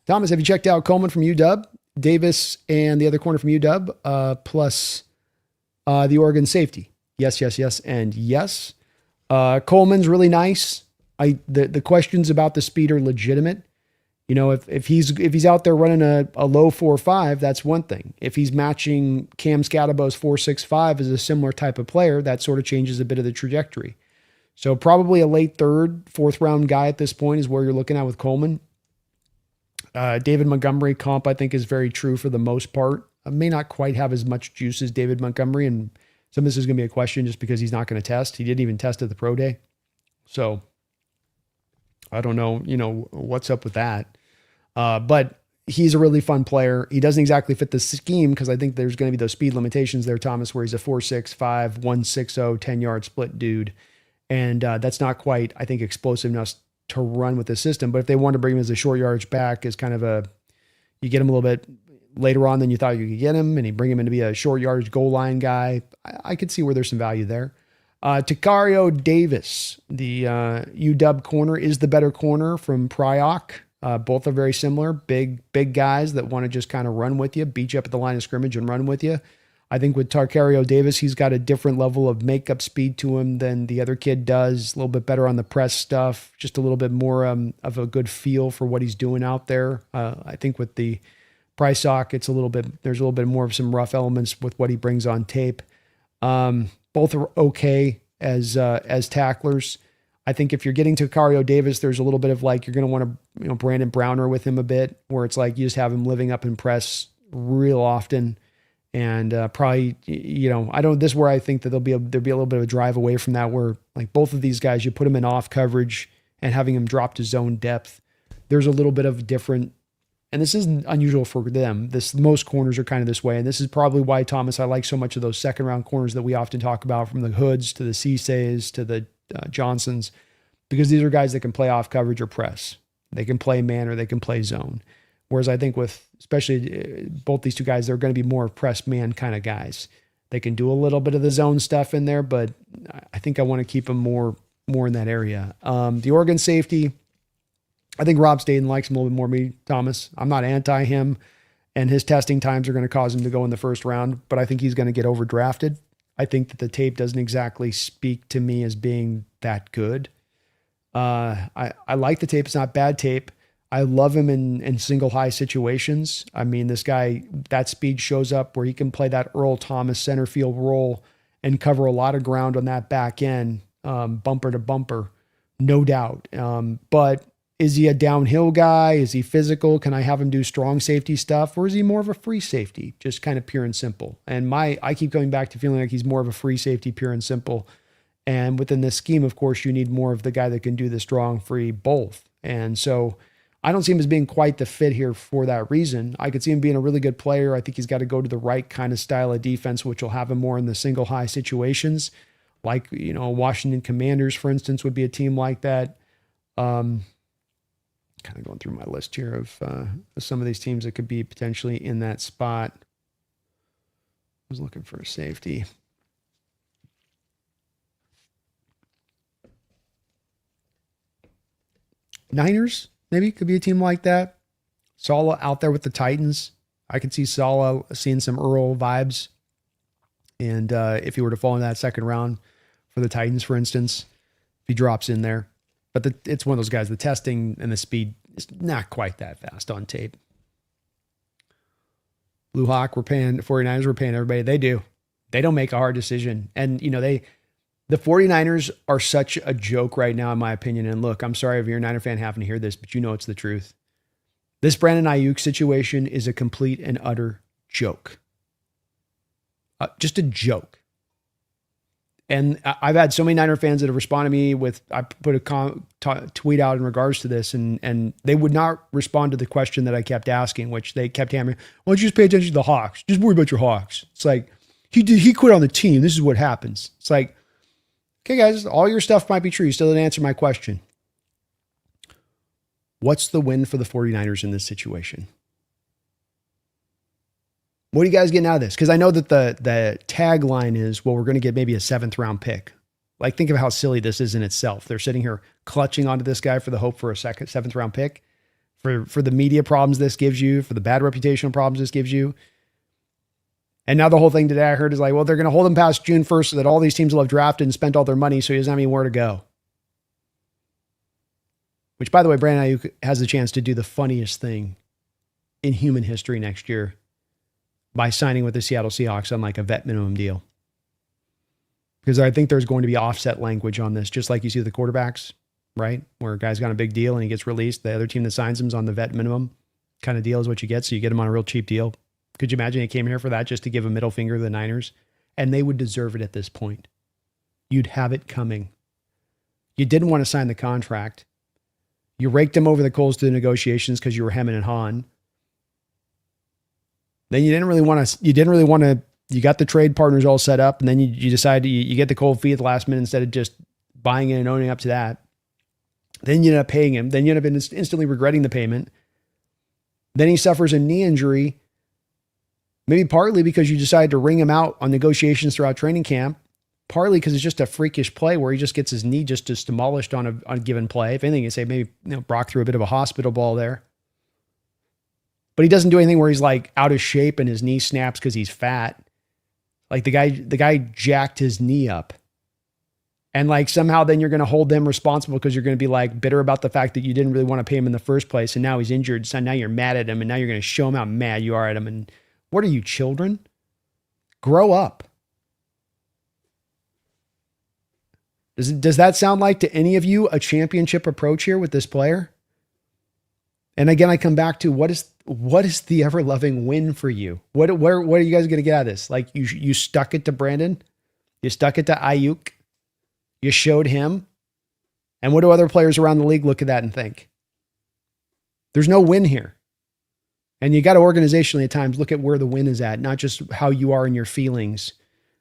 Thomas, have you checked out Coleman from UW? Davis and the other corner from UW, plus the Oregon safety. Yes, and yes. Coleman's really nice. The questions about the speed are legitimate. If he's out there running a low 4.5, that's one thing. If he's matching Cam Scadabo's 4.65 as a similar type of player, that sort of changes a bit of the trajectory. So probably a late third, fourth round guy at this point is where you're looking at with Coleman. David Montgomery comp, I think, is very true for the most part. I may not quite have as much juice as David Montgomery, and some of this is going to be a question just because he's not going to test. He didn't even test at the pro day. So I don't know, what's up with that. But he's a really fun player. He doesn't exactly fit the scheme because I think there's going to be those speed limitations there, Thomas, where he's a 4.65, 160, 10-yard split dude. And that's not quite, I think, explosive enough to run with the system. But if they want to bring him as a short yardage back, as kind of you get him a little bit later on than you thought you could get him, and you bring him in to be a short yardage goal line guy, I could see where there's some value there. Tacario Davis, the UW corner, is the better corner from Prioc. Both are very similar, big guys that want to just kind of run with you, beat you up at the line of scrimmage and run with you. I think with Tacario Davis, he's got a different level of makeup speed to him than the other kid does. A little bit better on the press stuff, just a little bit more of a good feel for what he's doing out there. I think with the Prioc, there's a little bit more of some rough elements with what he brings on tape. Both are okay as tacklers. I think if you're getting to Tacario Davis, there's a little bit of like, you're going to want to, Brandon Browner with him a bit, where it's like you just have him living up in press real often. And probably, this is where I think that there'll be a little bit of a drive away from that, where like both of these guys, you put them in off coverage and having them drop to zone depth. there's a little bit of different, and this isn't unusual for them. Most corners are kind of this way. And this is probably why, Thomas, I like so much of those second round corners that we often talk about, from the Hoods to the Ceesays to the Johnsons, because these are guys that can play off coverage or press. They can play man or they can play zone. Whereas I think with especially both these two guys, they're going to be more press man kind of guys. They can do a little bit of the zone stuff in there, but I think I want to keep them more in that area. The Oregon safety, I think Rob Staten likes him a little bit more than me, Thomas. I'm not anti him, and his testing times are going to cause him to go in the first round, but I think he's going to get overdrafted. I think that the tape doesn't exactly speak to me as being that good. I like the tape. It's not bad tape. I love him in single high situations. I mean, this guy, that speed shows up where he can play that Earl Thomas center field role and cover a lot of ground on that back end, bumper to bumper, no doubt. But is he a downhill guy? Is he physical? Can I have him do strong safety stuff? Or is he more of a free safety? Just kind of pure and simple. And I keep going back to feeling like he's more of a free safety, pure and simple. And within this scheme, of course, you need more of the guy that can do the strong, free, both. And so I don't see him as being quite the fit here for that reason. I could see him being a really good player. I think he's got to go to the right kind of style of defense, which will have him more in the single high situations. Like, Washington Commanders, for instance, would be a team like that. Kind of going through my list here of some of these teams that could be potentially in that spot. I was looking for a safety. Niners, maybe, could be a team like that. Saleh out there with the Titans. I could see Saleh seeing some Earl vibes. And if he were to fall in that second round for the Titans, for instance, if he drops in there. But it's one of those guys, the testing and the speed is not quite that fast on tape. Blue Hawk, 49ers, we're paying everybody. They do. They don't make a hard decision. And, the 49ers are such a joke right now, in my opinion. And look, I'm sorry if you're a Niner fan having to hear this, but it's the truth. This Brandon Ayuk situation is a complete and utter joke. Just a joke. And I've had so many Niner fans that have responded to me with, I put a tweet out in regards to this, and they would not respond to the question that I kept asking, which they kept hammering. Why don't you just pay attention to the Hawks? Just worry about your Hawks. It's like, he quit on the team. This is what happens. It's like, okay, guys, all your stuff might be true. You still didn't answer my question. What's the win for the 49ers in this situation? What are you guys getting out of this? Because I know that the tagline is, well, we're going to get maybe a 7th round pick. Like, think of how silly this is in itself. They're sitting here clutching onto this guy for the hope for a 7th round pick, for the media problems this gives you, for the bad reputational problems this gives you. And now the whole thing today I heard is like, well, they're going to hold him past June 1st so that all these teams will have drafted and spent all their money, so he doesn't have anywhere to go. Which, by the way, Brandon Ayuk has a chance to do the funniest thing in human history next year by signing with the Seattle Seahawks on like a vet minimum deal. Because I think there's going to be offset language on this, just like you see with the quarterbacks, right? Where a guy's got a big deal and he gets released. The other team that signs him is on the vet minimum kind of deal is what you get. So you get him on a real cheap deal. Could you imagine he came here for that just to give a middle finger to the Niners? And they would deserve it at this point. You'd have it coming. You didn't want to sign the contract. You raked him over the coals to the negotiations because you were hemming and hawing. Then you didn't really want to, you got the trade partners all set up, and then you decide you get the cold feet at the last minute instead of just buying it and owning up to that. Then you end up paying him. Then you end up instantly regretting the payment. Then he suffers a knee injury, maybe partly because you decided to ring him out on negotiations throughout training camp, partly because it's just a freakish play where he just gets his knee just demolished on a given play. If anything, you say maybe Brock threw a bit of a hospital ball there. But he doesn't do anything where he's like out of shape and his knee snaps because he's fat. Like the guy jacked his knee up. And like somehow then you're going to hold them responsible because you're going to be like bitter about the fact that you didn't really want to pay him in the first place. And now he's injured. So now you're mad at him and now you're going to show him how mad you are at him. And what are you, children? Grow up. Does that sound like to any of you a championship approach here with this player? And again, I come back to what is the ever-loving win for you? What are you guys going to get out of this? Like you stuck it to Brandon, you stuck it to Ayuk, you showed him, and what do other players around the league look at that and think? There's no win here. And you got to organizationally at times look at where the win is at, not just how you are in your feelings.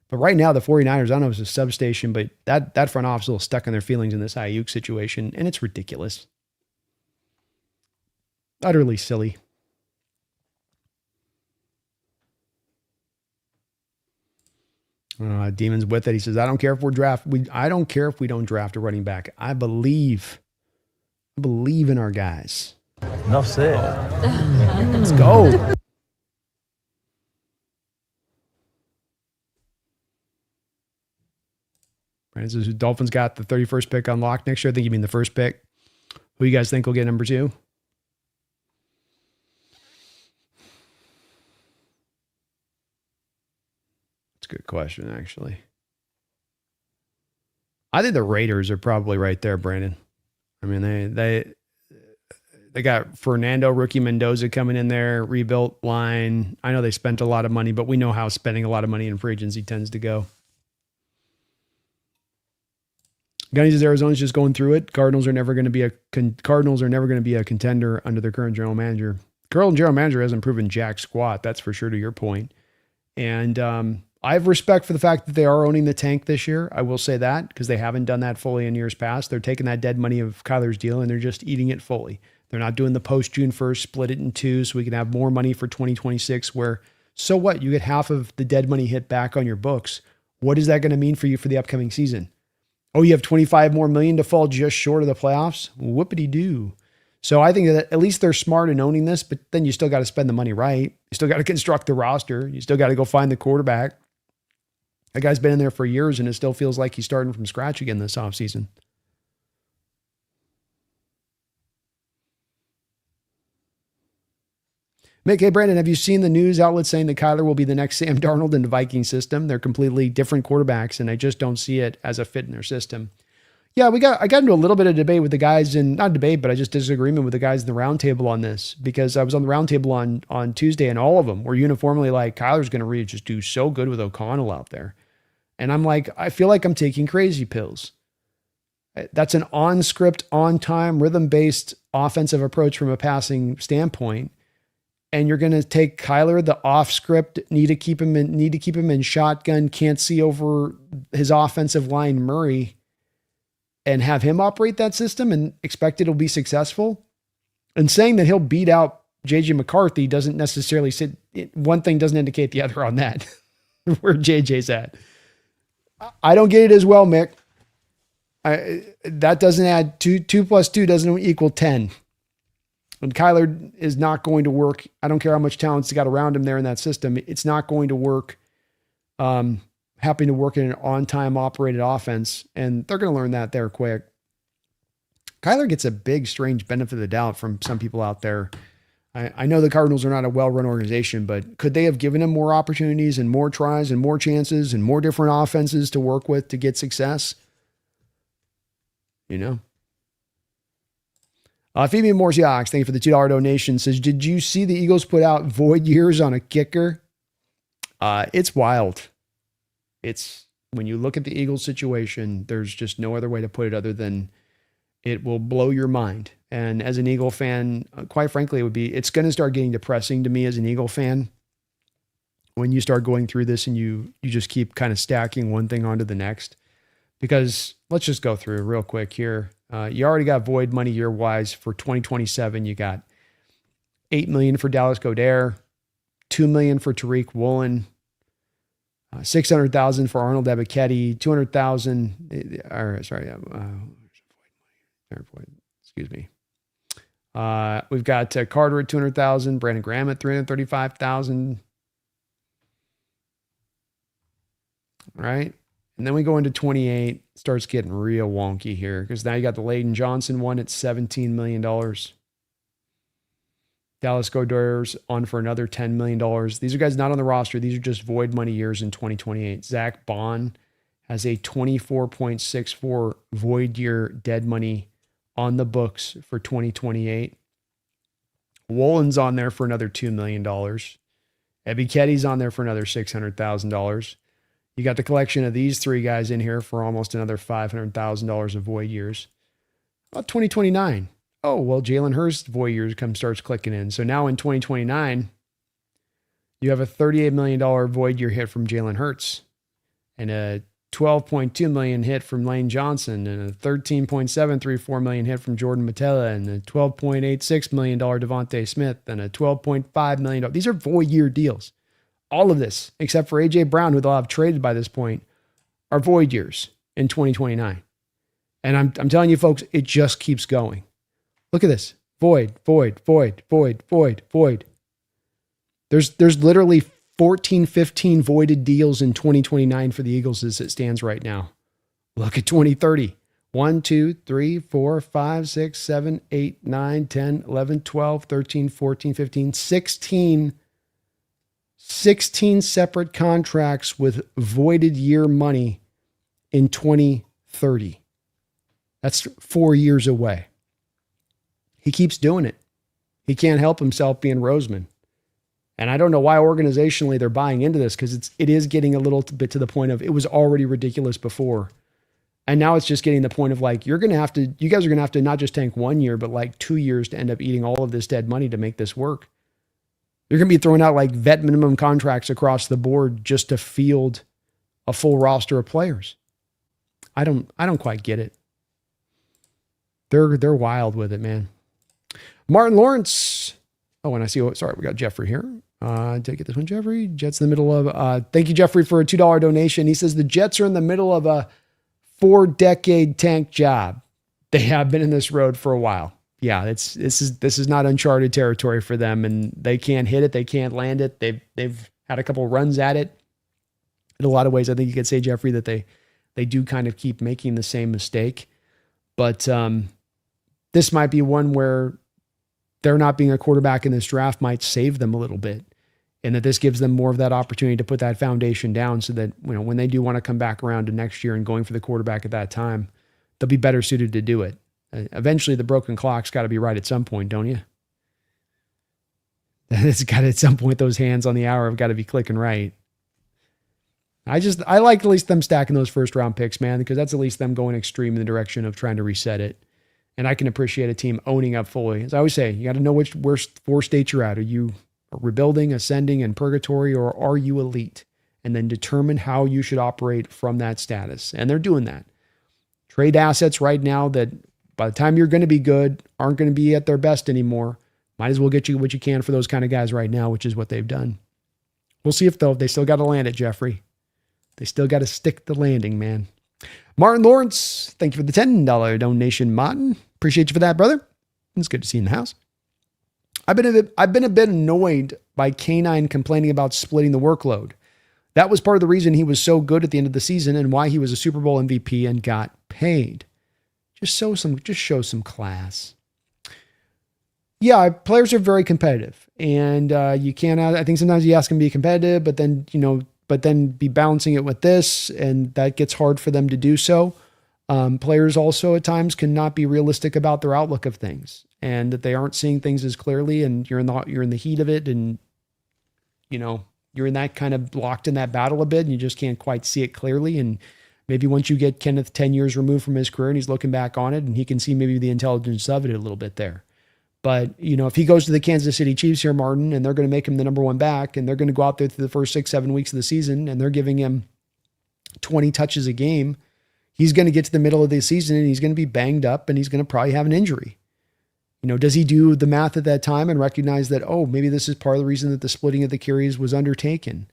But right now, the 49ers, I don't know if it's a substation, but that front office is a little stuck in their feelings in this Ayuk situation, and it's ridiculous. Utterly silly. Demon's with it. He says, I don't care if I don't care if we don't draft a running back. I believe in our guys. Enough said. Let's go. Brandon says, Dolphins got the 31st pick unlocked next year. I think you mean the first pick. Who you guys think will get number 2? Good question, actually. I think the Raiders are probably right there, Brandon. I mean, they got Fernando Rookie Mendoza coming in there, rebuilt line. I know they spent a lot of money, but we know how spending a lot of money in free agency tends to go. Gunny says Arizona's just going through it. Cardinals are never going to be a contender under their current general manager. Current general manager hasn't proven jack squat. That's for sure. To your point, and I have respect for the fact that they are owning the tank this year. I will say that because they haven't done that fully in years past. They're taking that dead money of Kyler's deal and they're just eating it fully. They're not doing the post June 1st, split it in 2 so we can have more money for 2026 where, so what? You get half of the dead money hit back on your books. What is that going to mean for you for the upcoming season? Oh, you have 25 more million to fall just short of the playoffs? Whoopity-doo. So I think that at least they're smart in owning this, but then you still got to spend the money right. You still got to construct the roster. You still got to go find the quarterback. That guy's been in there for years and it still feels like he's starting from scratch again this offseason. Mick, hey, Brandon, have you seen the news outlet saying that Kyler will be the next Sam Darnold in the Viking system? They're completely different quarterbacks and I just don't see it as a fit in their system. Yeah, I got into a little bit of debate with the guys not debate, but I just disagreement with the guys in the roundtable on this because I was on the roundtable on Tuesday and all of them were uniformly like, Kyler's going to really just do so good with O'Connell out there. And I'm like, I feel like I'm taking crazy pills. That's an on-script, on-time, rhythm-based offensive approach from a passing standpoint. And you're going to take Kyler, the off-script, need to keep him in shotgun, can't see over his offensive line, Murray, and have him operate that system and expect it'll be successful. And saying that he'll beat out JJ McCarthy doesn't necessarily one thing doesn't indicate the other on that, where JJ's at. I don't get it as well, Mick. That doesn't add 2 plus 2 doesn't equal 10. And Kyler is not going to work. I don't care how much talent's got around him there in that system. It's not going to work. Happy to work in an on-time operated offense. And they're going to learn that there quick. Kyler gets a big, strange benefit of the doubt from some people out there. I know the Cardinals are not a well-run organization, but could they have given him more opportunities and more tries and more chances and more different offenses to work with to get success? You know? Phoebe Morse Seahawks, thank you for the $2 donation, says, did you see the Eagles put out void years on a kicker? It's wild. It's when you look at the Eagles situation, there's just no other way to put it other than it will blow your mind. And as an Eagle fan, quite frankly, it's going to start getting depressing to me as an Eagle fan when you start going through this and you just keep kind of stacking one thing onto the next. Because let's just go through real quick here. You already got void money year-wise for 2027. You got $8 million for Dallas Goedert, $2 million for Tariq Woolen, $600,000 for Arnold Ebiketie, $200,000. Excuse me. We've got Carter at $200,000, Brandon Graham at $335,000. Right. And then we go into 28, starts getting real wonky here because now you got the Layden Johnson one at $17 million. Dallas Goedert's on for another $10 million. These are guys not on the roster. These are just void money years in 2028. Zach Bond has a 24.64 void year dead money on the books for 2028. Woolen's on there for another $2 million. Ebiketie's on there for another $600,000. You got the collection of these three guys in here for almost another $500,000 of void years. About 2029. oh, well, Jalen Hurts' void years starts clicking in. So now in 2029, you have a $38 million void year hit from Jalen Hurts and a $12.2 million hit from Lane Johnson and a $13.734 million hit from Jordan Matella and a $12.86 million Devontae Smith and a $12.5 million. These are void year deals. All of this, except for A.J. Brown, who they'll have traded by this point, are void years in 2029. And I'm telling you, folks, it just keeps going. Look at this. Void, void, void, void, void, void. There's literally 14, 15 voided deals in 2029 for the Eagles as it stands right now. Look at 2030. 1, 2, 3, 4, 5, 6, 7, 8, 9, 10, 11, 12, 13, 14, 15, 16 separate contracts with voided year money in 2030. That's 4 years away. He keeps doing it. He can't help himself being Roseman. And I don't know why organizationally they're buying into this, because it is getting a little bit to the point of it was already ridiculous before. And now it's just getting the point of like, you guys are going to have to not just tank 1 year, but like 2 years to end up eating all of this dead money to make this work. You're going to be throwing out like vet minimum contracts across the board just to field a full roster of players. I don't quite get it. They're wild with it, man. Martin Lawrence. Oh, and I see, sorry, we got Jeffrey here. Did I get this one, Jeffrey? Jets in the middle of, thank you, Jeffrey, for a $2 donation. He says the Jets are in the middle of a 4-decade tank job. They have been in this road for a while. Yeah, this is not uncharted territory for them, and they can't hit it. They can't land it. They've had a couple runs at it. In a lot of ways, I think you could say, Jeffrey, that they do kind of keep making the same mistake. But this might be one where there not being a quarterback in this draft might save them a little bit, and that this gives them more of that opportunity to put that foundation down so that, you know, when they do want to come back around to next year and going for the quarterback at that time, they'll be better suited to do it. Eventually the broken clock's got to be right at some point, don't you? It's got to, at some point, those hands on the hour have got to be clicking right. I like at least them stacking those first round picks, man, because that's at least them going extreme in the direction of trying to reset it. And I can appreciate a team owning up fully. As I always say, you got to know which four states you're at. Are you rebuilding, ascending, and purgatory, or are you elite? And then determine how you should operate from that status. And they're doing that. Trade assets right now that by the time you're going to be good aren't going to be at their best anymore. Might as well get you what you can for those kind of guys right now, which is what they've done. We'll see if they still got to land it, Jeffrey. They still got to stick the landing, man. Martin Lawrence, thank you for the $10 donation, Martin. Appreciate you for that, brother. It's good to see you in the house. I've been a bit annoyed by Canine complaining about splitting the workload. That was part of the reason he was so good at the end of the season and why he was a Super Bowl MVP and got paid. Just show some class. Yeah, players are very competitive, and you can't. I think sometimes you ask them to be competitive, but then be balancing it with this, and that gets hard for them to do so. Players also at times cannot be realistic about their outlook of things, and that they aren't seeing things as clearly, and you're in the heat of it, and you're in that kind of locked in that battle a bit, and you just can't quite see it clearly. And maybe once you get Kenneth 10 years removed from his career and he's looking back on it, and he can see maybe the intelligence of it a little bit there. But, if he goes to the Kansas City Chiefs here, Martin, and they're going to make him the number one back, and they're going to go out there through the first 6-7 weeks of the season, and they're giving him 20 touches a game, he's going to get to the middle of the season and he's going to be banged up and he's going to probably have an injury. Does he do the math at that time and recognize that, oh, maybe this is part of the reason that the splitting of the carries was undertaken?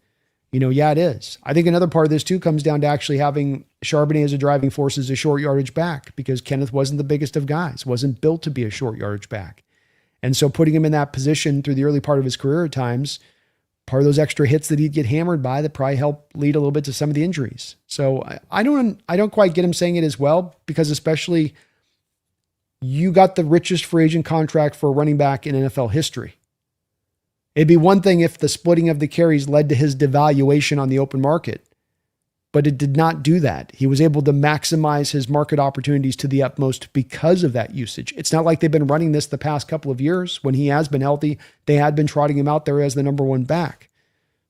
Yeah, it is. I think another part of this too comes down to actually having Charbonnet as a driving force as a short yardage back, because Kenneth wasn't the biggest of guys, wasn't built to be a short yardage back. And so putting him in that position through the early part of his career at times, part of those extra hits that he'd get hammered by that probably help lead a little bit to some of the injuries. So I don't quite get him saying it as well, because especially you got the richest free agent contract for a running back in NFL history. It'd be one thing if the splitting of the carries led to his devaluation on the open market, but it did not do that. He was able to maximize his market opportunities to the utmost because of that usage. It's not like they've been running this the past couple of years. When he has been healthy, they had been trotting him out there as the number one back.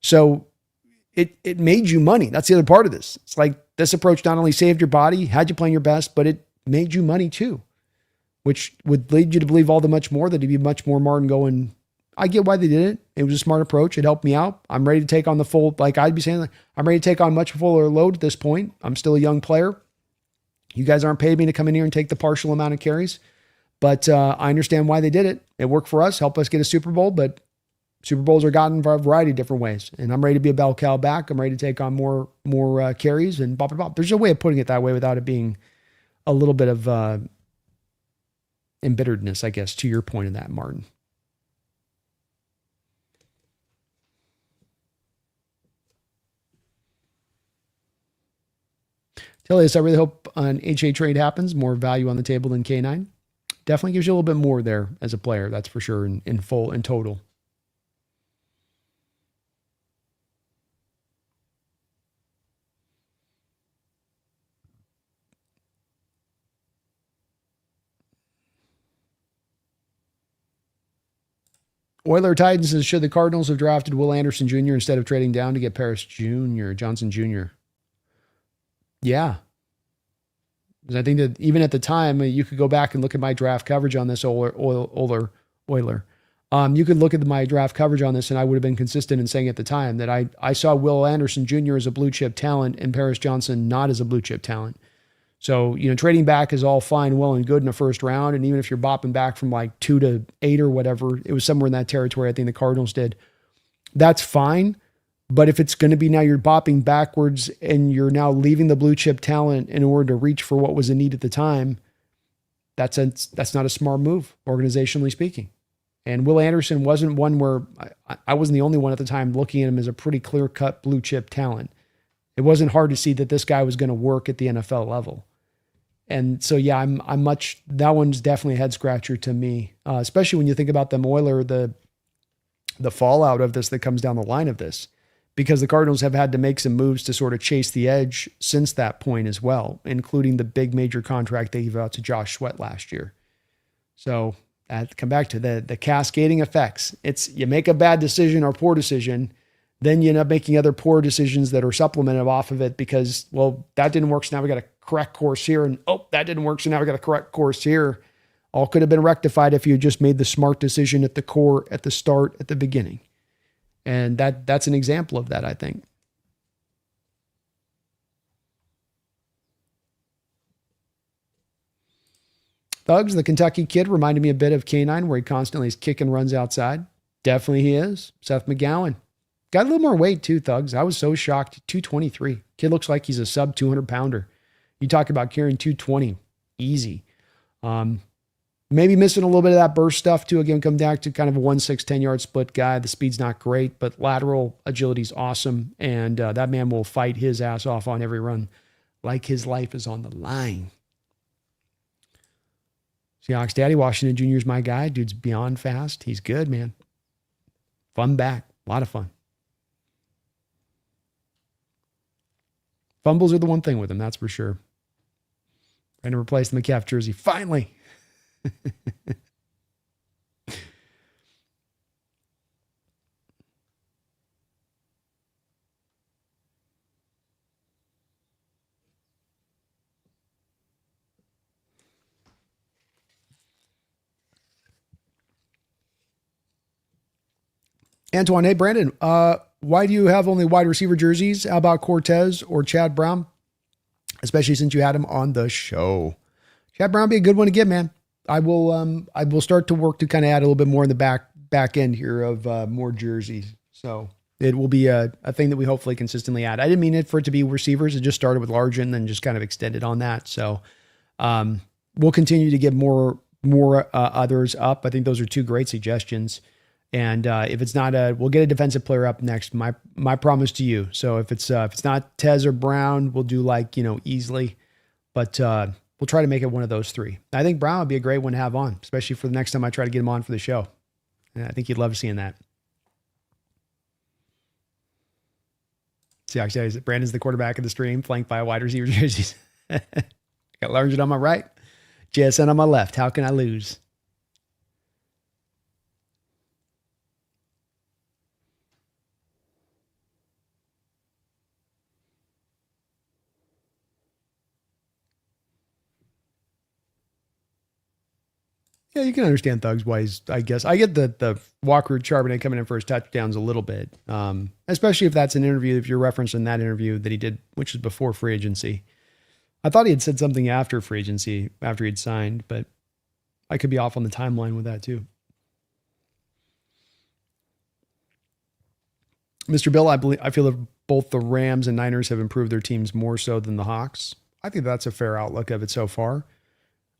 So it made you money. That's the other part of this. It's like this approach not only saved your body, had you playing your best, but it made you money too. which would lead you to believe all the much more that he'd be much more Martin going, I get why they did it. It was a smart approach. It helped me out. I'm ready to take on the full, like I'd be saying, like, I'm ready to take on much fuller load at this point. I'm still a young player. You guys aren't paying me to come in here and take the partial amount of carries, but I understand why they did it. It worked for us, helped us get a Super Bowl, but Super Bowls are gotten for a variety of different ways. And I'm ready to be a bell cow back. I'm ready to take on more carries and bop, bop, bop. There's a way of putting it that way without it being a little bit of embitteredness, I guess, to your point of that, Martin. Telius, I really hope an HA trade happens. More value on the table than K9. Definitely gives you a little bit more there as a player. That's for sure in full, in total. Oiler Titans says, should the Cardinals have drafted Will Anderson Jr. instead of trading down to get Paris Jr., Johnson Jr.? Yeah. Because I think that even at the time, you could go back and look at my draft coverage on this Oiler. You could look at my draft coverage on this, and I would have been consistent in saying at the time that I saw Will Anderson Jr. as a blue chip talent and Paris Johnson not as a blue chip talent. So, trading back is all fine, well, and good in the first round. And even if you're bopping back from like 2 to 8 or whatever, it was somewhere in that territory, I think the Cardinals did. That's fine. But if it's going to be now you're bopping backwards and you're now leaving the blue chip talent in order to reach for what was a need at the time, that's not a smart move, organizationally speaking. And Will Anderson wasn't one where I wasn't the only one at the time looking at him as a pretty clear-cut blue chip talent. It wasn't hard to see that this guy was going to work at the NFL level. And so, yeah, I'm much, that one's definitely a head scratcher to me, especially when you think about them Oiler, the fallout of this that comes down the line of this, because the Cardinals have had to make some moves to sort of chase the edge since that point as well, including the big major contract they gave out to Josh Sweat last year. So come back to the cascading effects. It's you make a bad decision or poor decision, then you end up making other poor decisions that are supplemented off of it because, well, that didn't work. So now we got a correct course here. And, oh, that didn't work. So now we got a correct course here. All could have been rectified if you just made the smart decision at the core, at the start, at the beginning. And that's an example of that, I think. Thugs, the Kentucky kid, reminded me a bit of K9, where he constantly is kicking runs outside. Definitely he is. Seth McGowan. Got a little more weight too, Thugs. I was so shocked. 223. Kid looks like he's a sub 200 pounder. You talk about carrying 220. Easy. Maybe missing a little bit of that burst stuff too. Again, come back to kind of a 1.6, 10-yard split guy. The speed's not great, but lateral agility's awesome. And that man will fight his ass off on every run like his life is on the line. Seahawks Daddy, Washington Jr. is my guy. Dude's beyond fast. He's good, man. Fun back. A lot of fun. Fumbles are the one thing with him, that's for sure. Trying to replace the McCaff jersey. Finally. Antoine, hey, Brandon, why do you have only wide receiver jerseys? How about Cortez or Chad Brown? Especially since you had him on the show. Chad Brown be a good one to get, man. I will start to work to kind of add a little bit more in the back end here of more jerseys. So it will be a thing that we hopefully consistently add. I didn't mean it for it to be receivers. It just started with large and then just kind of extended on that. So we'll continue to get more others up. I think those are two great suggestions. And if it's not we'll get a defensive player up next. My promise to you. So if it's not Tez or Brown, we'll do easily, but we'll try to make it one of those three. I think Brown would be a great one to have on, especially for the next time I try to get him on for the show. And I think you'd love seeing that. Seahawks says Brandon's the quarterback of the stream, flanked by a wide receiver jerseys. Got Largent on my right, JSN on my left. How can I lose? Yeah, you can understand Thugs wise, I guess. I get the Walker Charbonnet coming in for his touchdowns a little bit, especially if that's an interview, if you're referencing that interview that he did, which was before free agency. I thought he had said something after free agency, after he'd signed, but I could be off on the timeline with that too. Mr. Bill, I feel that both the Rams and Niners have improved their teams more so than the Hawks. I think that's a fair outlook of it so far.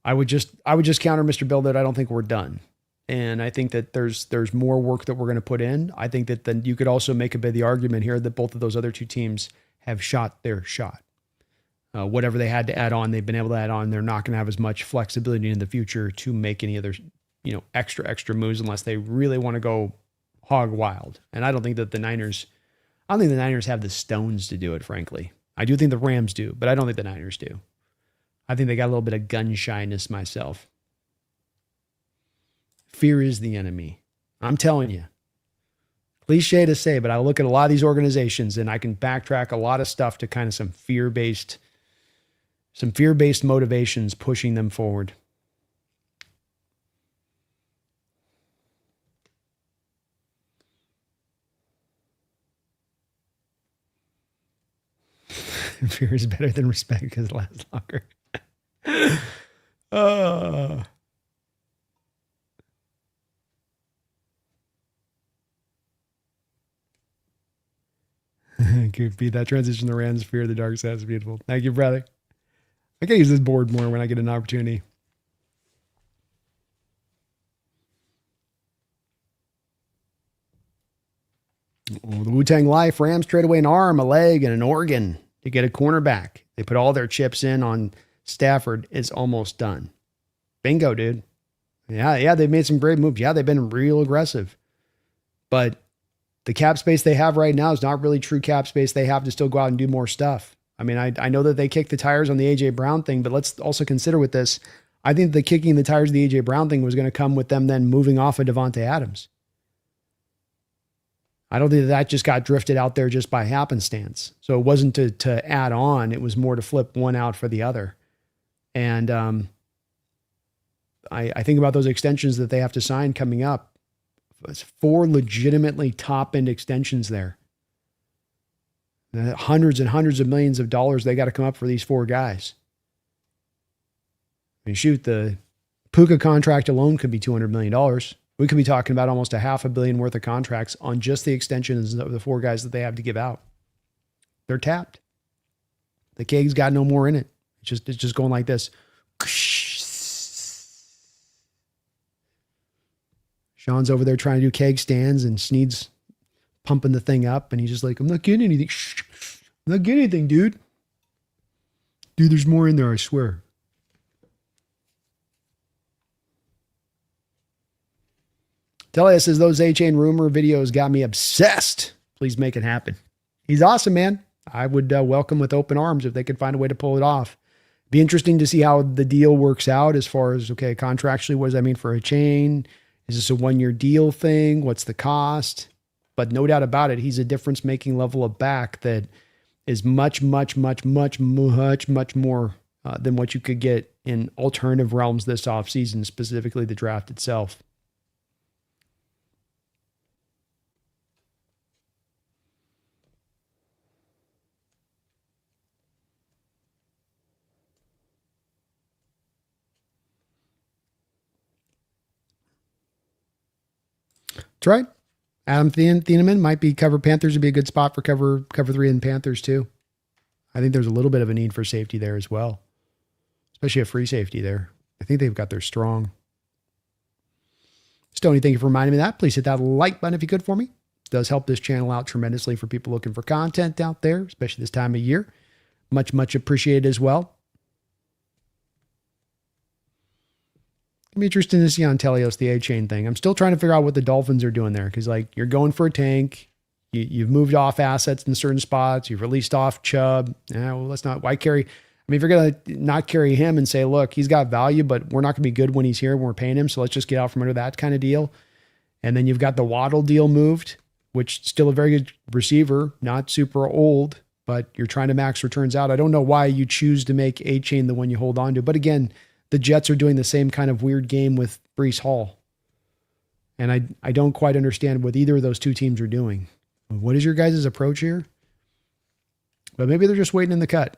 I would just counter Mr. Bill that I don't think we're done. And I think that there's more work that we're going to put in. I think that then you could also make a bit of the argument here that both of those other two teams have shot their shot. Whatever they had to add on, they've been able to add on. They're not going to have as much flexibility in the future to make any other, extra moves unless they really want to go hog wild. And I don't think the Niners have the stones to do it, frankly. I do think the Rams do, but I don't think the Niners do. I think they got a little bit of gun shyness myself. Fear is the enemy. I'm telling you. Cliche to say, but I look at a lot of these organizations and I can backtrack a lot of stuff to kind of some fear-based motivations pushing them forward. Fear is better than respect because it lasts longer. Could be that transition to the Rams, fear of the dark side is beautiful. Thank you, brother. I can use this board more when I get an opportunity. Oh, the Wu-Tang Life, Rams trade away an arm, a leg, and an organ to get a cornerback. They put all their chips in on Stafford. It's almost done. Bingo, dude. Yeah, they've made some great moves. Yeah, they've been real aggressive. But the cap space they have right now is not really true cap space they have to still go out and do more stuff. I mean, I know that they kicked the tires on the A.J. Brown thing, but let's also consider with this, I think the kicking the tires of the A.J. Brown thing was going to come with them then moving off of Devontae Adams. I don't think that just got drifted out there just by happenstance. So it wasn't to add on. It was more to flip one out for the other. And I think about those extensions that they have to sign coming up. It's 4 legitimately top-end extensions there. Hundreds and hundreds of millions of dollars they got to come up for these 4 guys. I mean, shoot, the Puka contract alone could be $200 million. We could be talking about almost $500 million worth of contracts on just the extensions of the 4 guys that they have to give out. They're tapped. The keg's got no more in it. It's just going like this. Sean's over there trying to do keg stands and Sneed's pumping the thing up and he's just like, I'm not getting anything. I'm not getting anything, dude. Dude, there's more in there, I swear. Delia says, those A-Chain rumor videos got me obsessed. Please make it happen. He's awesome, man. I would welcome with open arms if they could find a way to pull it off. Be interesting to see how the deal works out as far as, okay, contractually, what does that mean for A-Chain? Is this a 1-year deal thing? What's the cost? But no doubt about it, he's a difference-making level of back that is much, much, much, much, much, much more than what you could get in alternative realms this offseason, specifically the draft itself. That's right. Adam Thieneman might be cover Panthers would be a good spot for cover 3 in Panthers too. I think there's a little bit of a need for safety there as well, especially a free safety there. I think they've got their strong. Stoney, thank you for reminding me of that. Please hit that like button if you could for me. It does help this channel out tremendously for people looking for content out there, especially this time of year. Much, much appreciated as well. It'll be interesting to see on Telios, the A-Chain thing. I'm still trying to figure out what the Dolphins are doing there. Because like you're going for a tank. You've moved off assets in certain spots. You've released off Chubb. Why carry? I mean, if you're going to not carry him and say, look, he's got value, but we're not going to be good when he's here when we're paying him. So let's just get out from under that kind of deal. And then you've got the Waddle deal moved, which is still a very good receiver, not super old, but you're trying to max returns out. I don't know why you choose to make A-Chain the one you hold on to. But again, the Jets are doing the same kind of weird game with Breece Hall. And I don't quite understand what either of those two teams are doing. What is your guys' approach here? But maybe they're just waiting in the cut.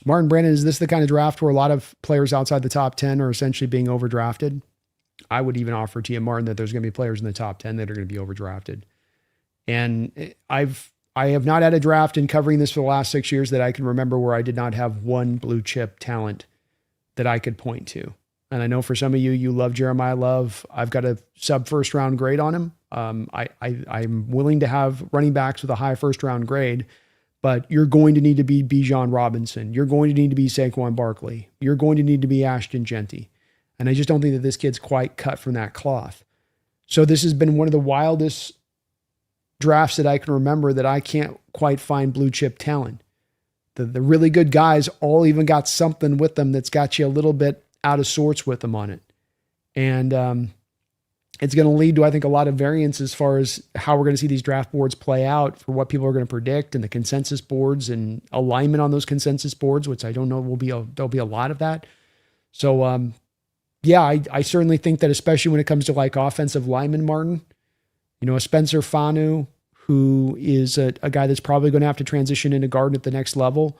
Martin Brandon, is this the kind of draft where a lot of players outside the top 10 are essentially being overdrafted? I would even offer to you, Martin, that there's going to be players in the top 10 that are going to be overdrafted. And I have not had a draft in covering this for the last 6 years that I can remember where I did not have one blue chip talent that I could point to. And I know for some of you, you love Jeremiah Love. I've got a sub first round grade on him. I'm willing to have running backs with a high first round grade, but you're going to need to be Bijan Robinson. You're going to need to be Saquon Barkley. You're going to need to be Ashton Genty. And I just don't think that this kid's quite cut from that cloth. So this has been one of the wildest drafts that I can remember that I can't quite find blue chip talent. The really good guys all even got something with them that's got you a little bit out of sorts with them on it. And it's going to lead to, I think, a lot of variance as far as how we're going to see these draft boards play out for what people are going to predict and the consensus boards and alignment on those consensus boards, which I don't know there'll be a lot of that. So, yeah, I certainly think that especially when it comes to like offensive lineman, Martin, you know, a Spencer Fanu, who is a guy that's probably going to have to transition into guard at the next level.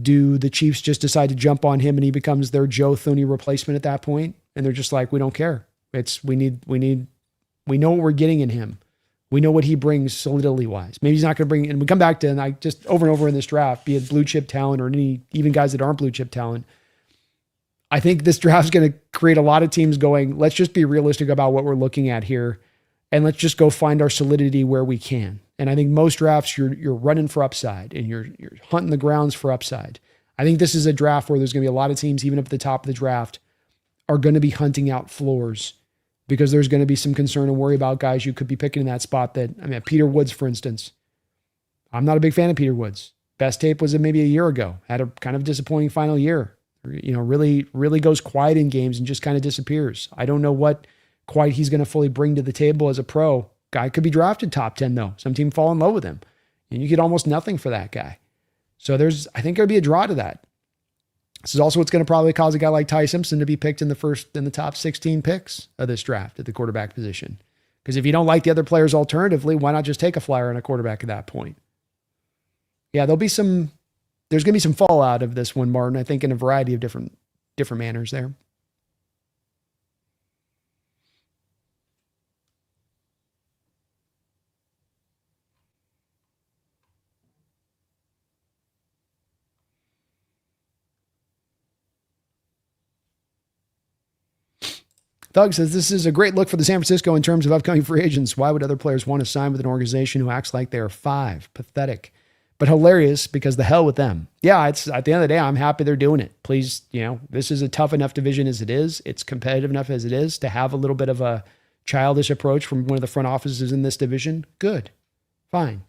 Do the Chiefs just decide to jump on him and he becomes their Joe Thuney replacement at that point? And they're just like, we don't care. We know what we're getting in him. We know what he brings solidity wise. Maybe he's not going to bring, and we come back to, and I just over and over in this draft, be it blue chip talent or any, even guys that aren't blue chip talent. I think this draft is going to create a lot of teams going, let's just be realistic about what we're looking at here. And let's just go find our solidity where we can. And I think most drafts, you're running for upside and you're hunting the grounds for upside. I think this is a draft where there's going to be a lot of teams, even up at the top of the draft, are going to be hunting out floors because there's going to be some concern and worry about guys you could be picking in that spot that, I mean, Peter Woods, for instance. I'm not a big fan of Peter Woods. Best tape was maybe a year ago. Had a kind of disappointing final year. You know, really goes quiet in games and just kind of disappears. I don't know what quite he's going to fully bring to the table as a pro. Guy could be drafted top 10 though. Some team fall in love with him and you get almost nothing for that guy. So I think there'll be a draw to that. This is also what's going to probably cause a guy like Ty Simpson to be picked in the top 16 picks of this draft at the quarterback position. Because if you don't like the other players alternatively, why not just take a flyer on a quarterback at that point? Yeah, there's going to be some fallout of this one, Martin, I think in a variety of different manners there. Doug says, this is a great look for the San Francisco in terms of upcoming free agents. Why would other players want to sign with an organization who acts like they are 5? Pathetic, but hilarious because the hell with them. Yeah, it's at the end of the day, I'm happy they're doing it. Please, this is a tough enough division as it is. It's competitive enough as it is to have a little bit of a childish approach from one of the front offices in this division. Good, fine.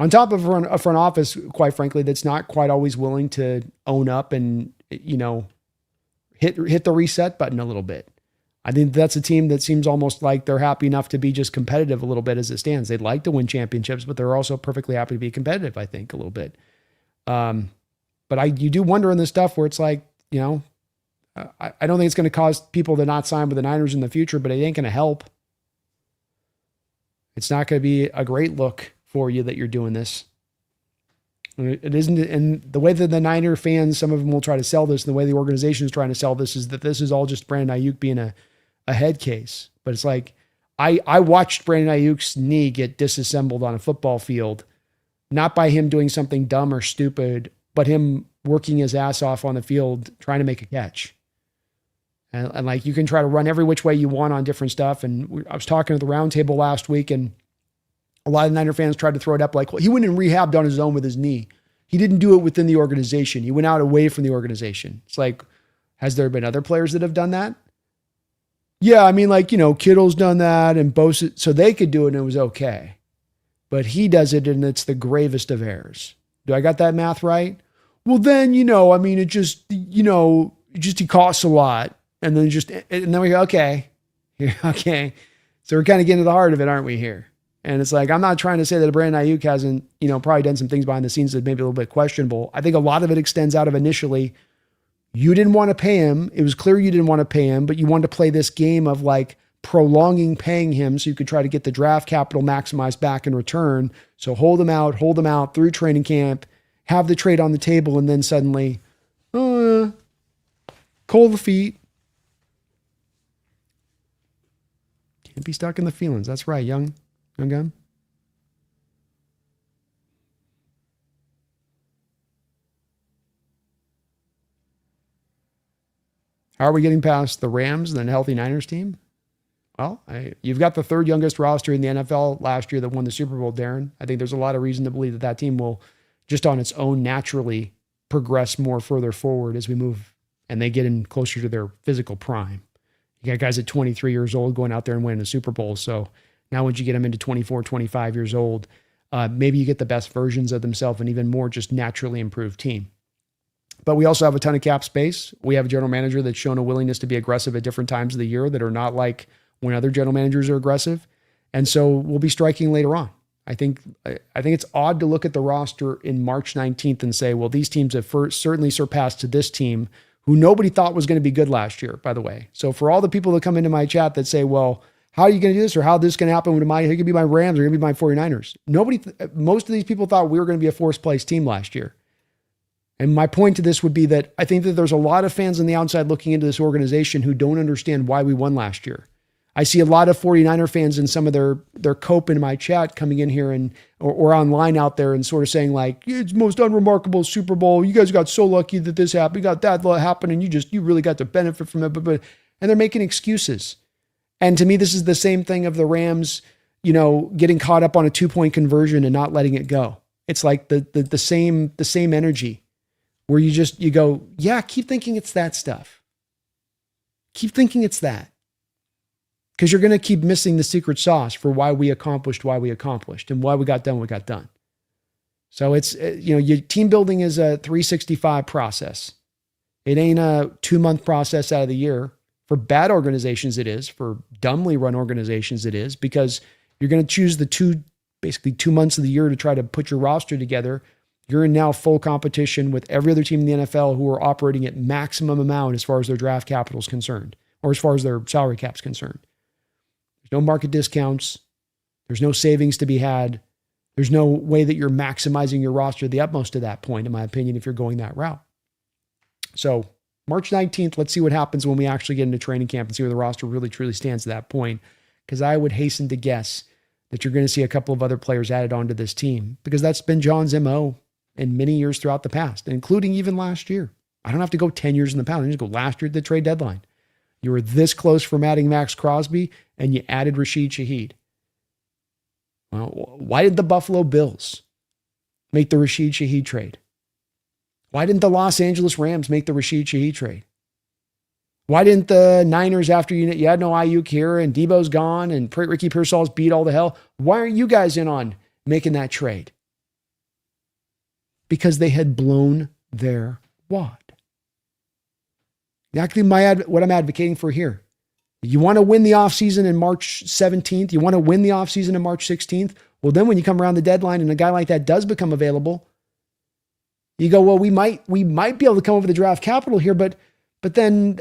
On top of a front office, quite frankly, that's not quite always willing to own up and, hit the reset button a little bit. I think that's a team that seems almost like they're happy enough to be just competitive a little bit as it stands. They'd like to win championships, but they're also perfectly happy to be competitive, I think, a little bit. But you do wonder in this stuff where it's like, I don't think it's going to cause people to not sign with the Niners in the future, but it ain't going to help. It's not going to be a great look for you that you're doing this. It isn't, and the way that the Niner fans, some of them will try to sell this, and the way the organization is trying to sell this is that this is all just Brandon Ayuk being a head case. But it's like, I watched Brandon Ayuk's knee get disassembled on a football field, not by him doing something dumb or stupid, but him working his ass off on the field, trying to make a catch. And like, you can try to run every which way you want on different stuff. And I was talking at the round table last week, and a lot of Niner fans tried to throw it up like, well, he went and rehabbed on his own with his knee. He didn't do it within the organization. He went out away from the organization. It's like, has there been other players that have done that? Yeah, I mean, like, Kittle's done that and Bosa, so they could do it and it was okay. But he does it and it's the gravest of errors. Do I got that math right? Well, then, it just, he costs a lot. And then we go, okay. Okay. So we're kind of getting to the heart of it, aren't we here? And it's like, I'm not trying to say that Brandon Ayuk hasn't, probably done some things behind the scenes that maybe a little bit questionable. I think a lot of it extends out of initially, you didn't want to pay him. It was clear you didn't want to pay him, but you wanted to play this game of like prolonging paying him so you could try to get the draft capital maximized back in return. So hold him out through training camp, have the trade on the table, and then suddenly, cold the feet. Can't be stuck in the feelings. That's right, young gun. How are we getting past the Rams and the healthy Niners team? Well, you've got the third youngest roster in the NFL last year that won the Super Bowl, Darren. I think there's a lot of reason to believe that team will just on its own naturally progress more further forward as we move and they get in closer to their physical prime. You got guys at 23 years old going out there and winning a Super Bowl. So now once you get them into 24, 25 years old, maybe you get the best versions of themselves and even more just naturally improved team. But we also have a ton of cap space. We have a general manager that's shown a willingness to be aggressive at different times of the year that are not like when other general managers are aggressive. And so we'll be striking later on. I think it's odd to look at the roster in March 19th and say, well, these teams have certainly surpassed to this team who nobody thought was going to be good last year, by the way. So for all the people that come into my chat that say, well, how are you going to do this? Or how this going to happen with it could be my Rams or it could be my 49ers. Most of these people thought we were going to be a fourth place team last year. And my point to this would be that I think that there's a lot of fans on the outside looking into this organization who don't understand why we won last year. I see a lot of 49er fans in some of their cope in my chat coming in here or online out there and sort of saying like, it's the most unremarkable Super Bowl. You guys got so lucky that this happened. You got that happen and you really got to benefit from it. But and they're making excuses. And to me, this is the same thing of the Rams, getting caught up on a 2-point conversion and not letting it go. It's like the same energy where you go, yeah, keep thinking it's that stuff. Keep thinking it's that. Because you're going to keep missing the secret sauce for why we accomplished and why we got done what we got done. So it's, your team building is a 365 process. It ain't a 2-month process out of the year. For bad organizations, it is. For dumbly run organizations, it is. Because you're going to choose basically 2 months of the year to try to put your roster together. You're in now full competition with every other team in the NFL who are operating at maximum amount as far as their draft capital is concerned, or as far as their salary cap is concerned. There's no market discounts. There's no savings to be had. There's no way that you're maximizing your roster to the utmost to that point, in my opinion, if you're going that route. So March 19th, let's see what happens when we actually get into training camp and see where the roster really truly stands at that point. Because I would hasten to guess that you're going to see a couple of other players added onto this team, because that's been John's MO in many years throughout the past, including even last year. I don't have to go 10 years in the past. I can just go last year at the trade deadline. You were this close from adding Max Crosby, and you added Rashid Shaheed. Well, why did the Buffalo Bills make the Rashid Shaheed trade? Why didn't the Los Angeles Rams make the Rashid Shaheed trade? Why didn't the Niners, after you had no Ayuk here and Debo's gone and Ricky Pearsall's beat all the hell, why aren't you guys in on making that trade? Because they had blown their wad. Exactly what I'm advocating for here. You want to win the offseason in March 17th? You want to win the offseason in March 16th? Well, then when you come around the deadline and a guy like that does become available, you go, well, we might be able to come over the draft capital here, but then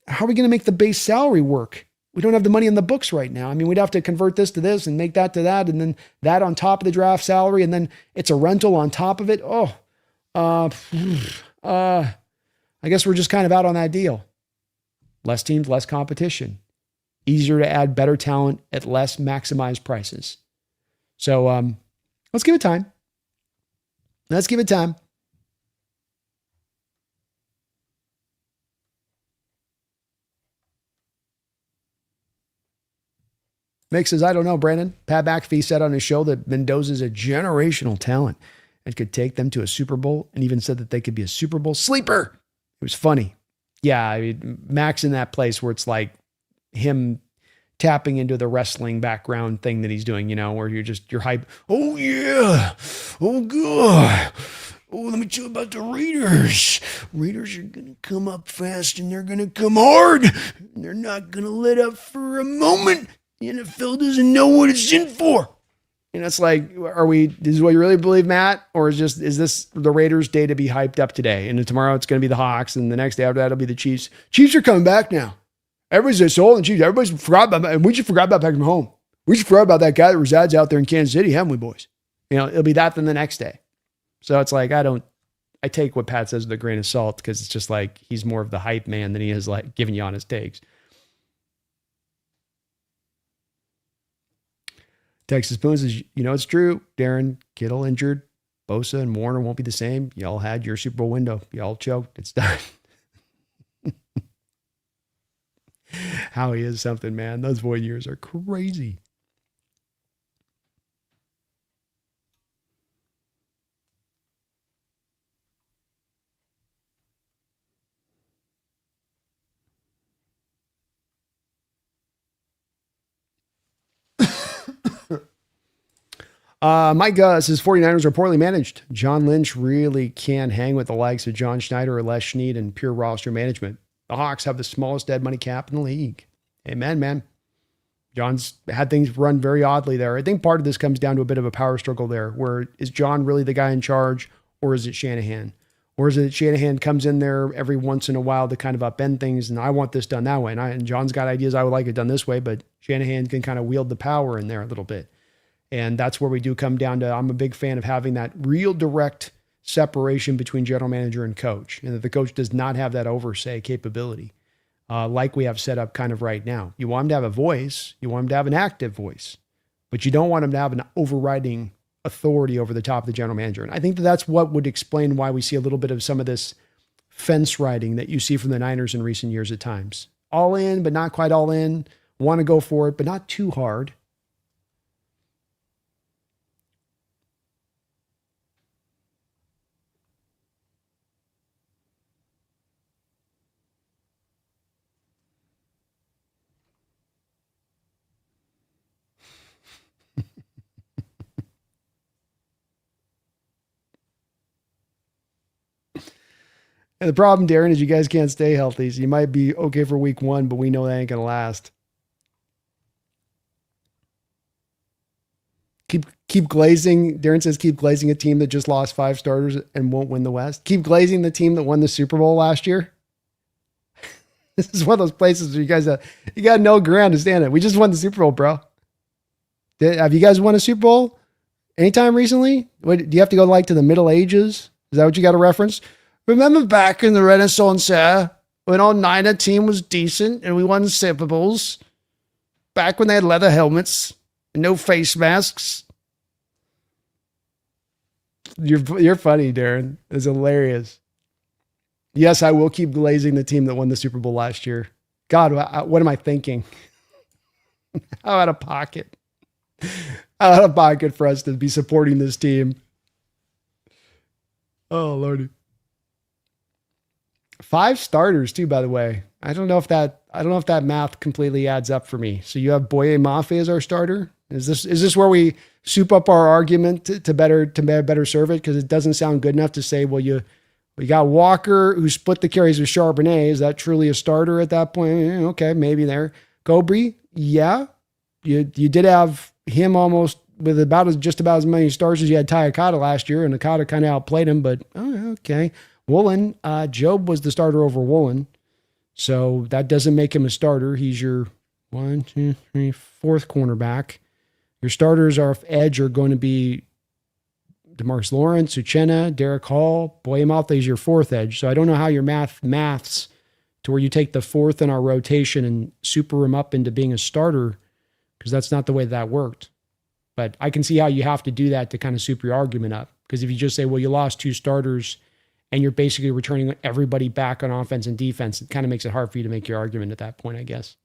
how are we going to make the base salary work? We don't have the money in the books right now. I mean, we'd have to convert this to this and make that to that, and then that on top of the draft salary, and then it's a rental on top of it. I guess we're just kind of out on that deal. Less teams, less competition. Easier to add better talent at less maximized prices. So let's give it time. Let's give it time. Mick says, I don't know, Brandon. Pat McAfee said on his show that Mendoza's a generational talent and could take them to a Super Bowl, and even said that they could be a Super Bowl sleeper. It was funny. Yeah, I mean, Mac's in that place where it's like him tapping into the wrestling background thing that he's doing, where you're hype. Oh, yeah. Oh, God. Oh, let me tell you about the Raiders. Raiders are going to come up fast and they're going to come hard. They're not going to let up for a moment. The NFL doesn't know what it's in for. And it's like, this is what you really believe, Matt? Or is this the Raiders' day to be hyped up today? And then tomorrow it's going to be the Hawks, and the next day after that it'll be the Chiefs. Chiefs are coming back now. Everybody's a soul and Chiefs. Everybody's forgot about, and we just forgot about Patrick Mahomes. We just forgot about that guy that resides out there in Kansas City, haven't we, boys? It'll be that then the next day. So it's like, I take what Pat says with a grain of salt, because it's just like he's more of the hype man than he is like giving you honest takes. Texas Spoon says, it's true. Darren, Kittle injured. Bosa and Warner won't be the same. Y'all had your Super Bowl window. Y'all choked. It's done. Howie is something, man. Those void years are crazy. Mike says 49ers are poorly managed. John Lynch really can hang with the likes of John Schneider or Les Snead and pure roster management. The Hawks have the smallest dead money cap in the league. Amen, man. John's had things run very oddly there. I think part of this comes down to a bit of a power struggle there, where is John really the guy in charge, or is it Shanahan? Or is it Shanahan comes in there every once in a while to kind of upend things, and I want this done that way. And John's got ideas, I would like it done this way, but Shanahan can kind of wield the power in there a little bit. And that's where we do come down to, I'm a big fan of having that real direct separation between general manager and coach, and that the coach does not have that oversight capability like we have set up kind of right now. You want him to have a voice, you want him to have an active voice, but you don't want him to have an overriding authority over the top of the general manager. And I think that's what would explain why we see a little bit of some of this fence riding that you see from the Niners in recent years at times. All in, but not quite all in. Want to go for it, but not too hard. And the problem, Darren, is you guys can't stay healthy. So you might be okay for week one, but we know that ain't going to last. Keep glazing. Darren says, keep glazing a team that just lost 5 starters and won't win the West. Keep glazing the team that won the Super Bowl last year. This is one of those places where you guys, you got no ground to stand it. We just won the Super Bowl, bro. Have you guys won a Super Bowl anytime recently? Do you have to go like to the Middle Ages? Is that what you got to reference? Remember back in the Renaissance era when our Niner team was decent and we won Super Bowls? Back when they had leather helmets and no face masks. You're funny, Darren. It's hilarious. Yes, I will keep glazing the team that won the Super Bowl last year. God, what am I thinking? How out of pocket. Out of pocket for us to be supporting this team. Oh, Lordy. 5 starters too, by the way. I don't know if that math completely adds up for me. So you have Boye Mafe as our starter. Is this where we soup up our argument to better serve it? Because it doesn't sound good enough to say, well, we got Walker who split the carries with Charbonnet. Is that truly a starter at that point? Okay, maybe there. Coby, yeah. You did have him almost with just about as many stars as you had Ty Akata last year, and Akata kind of outplayed him, but okay. Woolen, Job was the starter over Woolen, so that doesn't make him a starter. He's your 4th cornerback. Your starters off edge are going to be DeMarcus Lawrence, Uchenna, Derek Hall, Boye Mafe is your 4th edge. So I don't know how your maths to where you take the 4th in our rotation and super him up into being a starter, because that's not the way that worked. But I can see how you have to do that to kind of super your argument up. Because if you just say, well, you lost 2 starters and you're basically returning everybody back on offense and defense, it kind of makes it hard for you to make your argument at that point, I guess.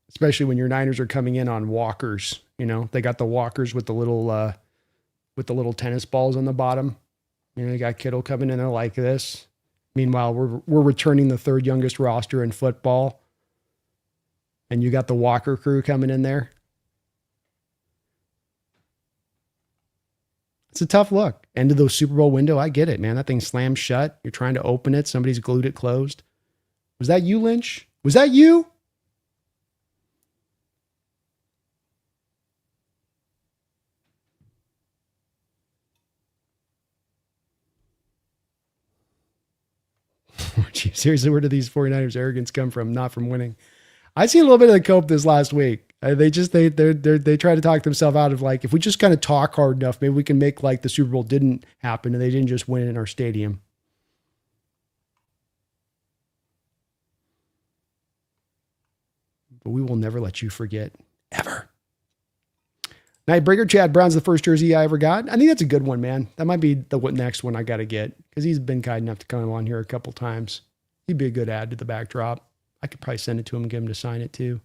Especially when your Niners are coming in on walkers. They got the walkers with the little tennis balls on the bottom. They got Kittle coming in there like this. Meanwhile, we're returning the 3rd youngest roster in football. And you got the Walker crew coming in there. It's a tough look. End of the Super Bowl window. I get it, man. That thing slammed shut. You're trying to open it. Somebody's glued it closed. Was that you, Lynch? Was that you? Seriously, where do these 49ers arrogance come from? Not from winning. I seen a little bit of the cope this last week. They try to talk themselves out of like, if we just kind of talk hard enough, maybe we can make like the Super Bowl didn't happen and they didn't just win it in our stadium. But we will never let you forget, ever. Nightbreaker, Chad Brown's the first jersey I ever got. I think that's a good one, man. That might be the next one I got to get because he's been kind enough to come on here a couple times. He'd be a good add to the backdrop. I could probably send it to him and get him to sign it too.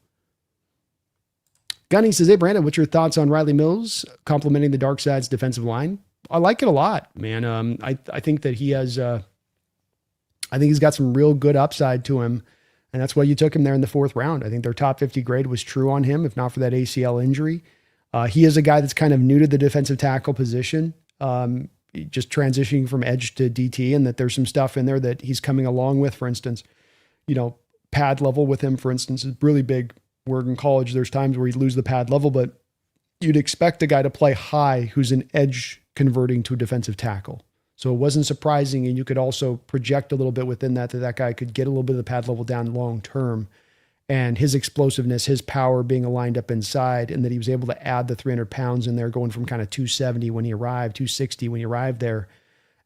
Gunny says, hey, Brandon, what's your thoughts on Riley Mills complimenting the Dark Side's defensive line? I like it a lot, man. I think that he has, I think he's got some real good upside to him. And that's why you took him there in the 4th round. I think their top 50 grade was true on him, if not for that ACL injury. He is a guy that's kind of new to the defensive tackle position, just transitioning from edge to DT, and that there's some stuff in there that he's coming along with. For instance, pad level with him, for instance, is really big. Where in college, there's times where he'd lose the pad level, but you'd expect a guy to play high who's an edge converting to a defensive tackle. So it wasn't surprising, and you could also project a little bit within that guy could get a little bit of the pad level down long term. And his explosiveness, his power being aligned up inside, and that he was able to add the 300 pounds in there, going from kind of 270 when he arrived, 260 when he arrived there,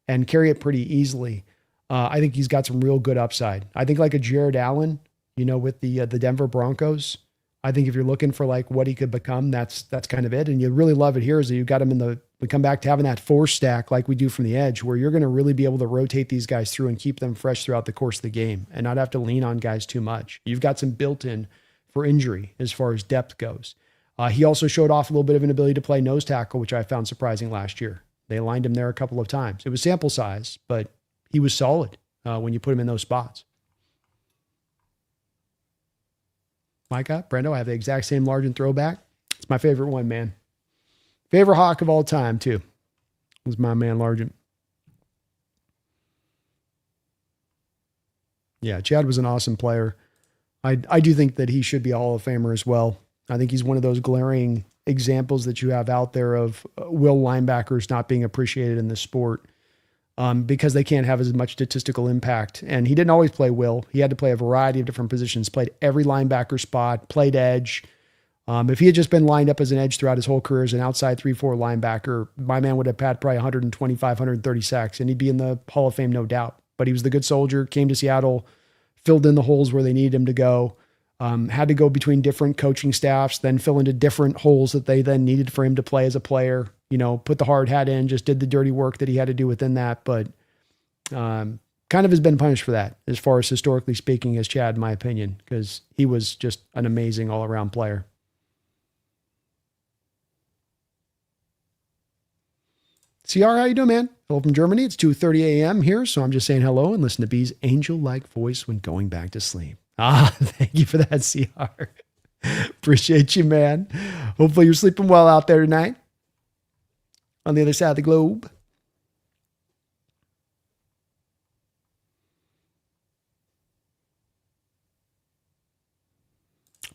and carry it pretty easily. I think he's got some real good upside. I think like a Jared Allen, with the Denver Broncos, I think if you're looking for like what he could become, that's kind of it. And you really love it here is that you got him we come back to having that 4 stack like we do from the edge, where you're going to really be able to rotate these guys through and keep them fresh throughout the course of the game and not have to lean on guys too much. You've got some built-in for injury as far as depth goes. He also showed off a little bit of an ability to play nose tackle, which I found surprising last year. They aligned him there a couple of times. It was sample size, but he was solid when you put him in those spots. Micah, Brendo, I have the exact same Largent throwback. It's my favorite one, man. Favorite Hawk of all time, too, was my man Largent. Yeah, Chad was an awesome player. I do think that he should be a Hall of Famer as well. I think he's one of those glaring examples that you have out there of will linebackers not being appreciated in the sport because they can't have as much statistical impact. And he didn't always play will. He had to play a variety of different positions, played every linebacker spot, played edge. If he had just been lined up as an edge throughout his whole career as an outside 3-4 linebacker, my man would have had probably 125, 130 sacks, and he'd be in the Hall of Fame, no doubt. But he was the good soldier, came to Seattle, filled in the holes where they needed him to go, had to go between different coaching staffs, then fill into different holes that they then needed for him to play as a player, put the hard hat in, just did the dirty work that he had to do within that. But kind of has been punished for that, as far as historically speaking, as Chad, in my opinion, because he was just an amazing all-around player. CR, how you doing, man? Hello from Germany. It's 2:30 a.m. here, so I'm just saying hello and listen to B's angel-like voice when going back to sleep. Thank you for that, CR. Appreciate you, man. Hopefully you're sleeping well out there tonight on the other side of the globe.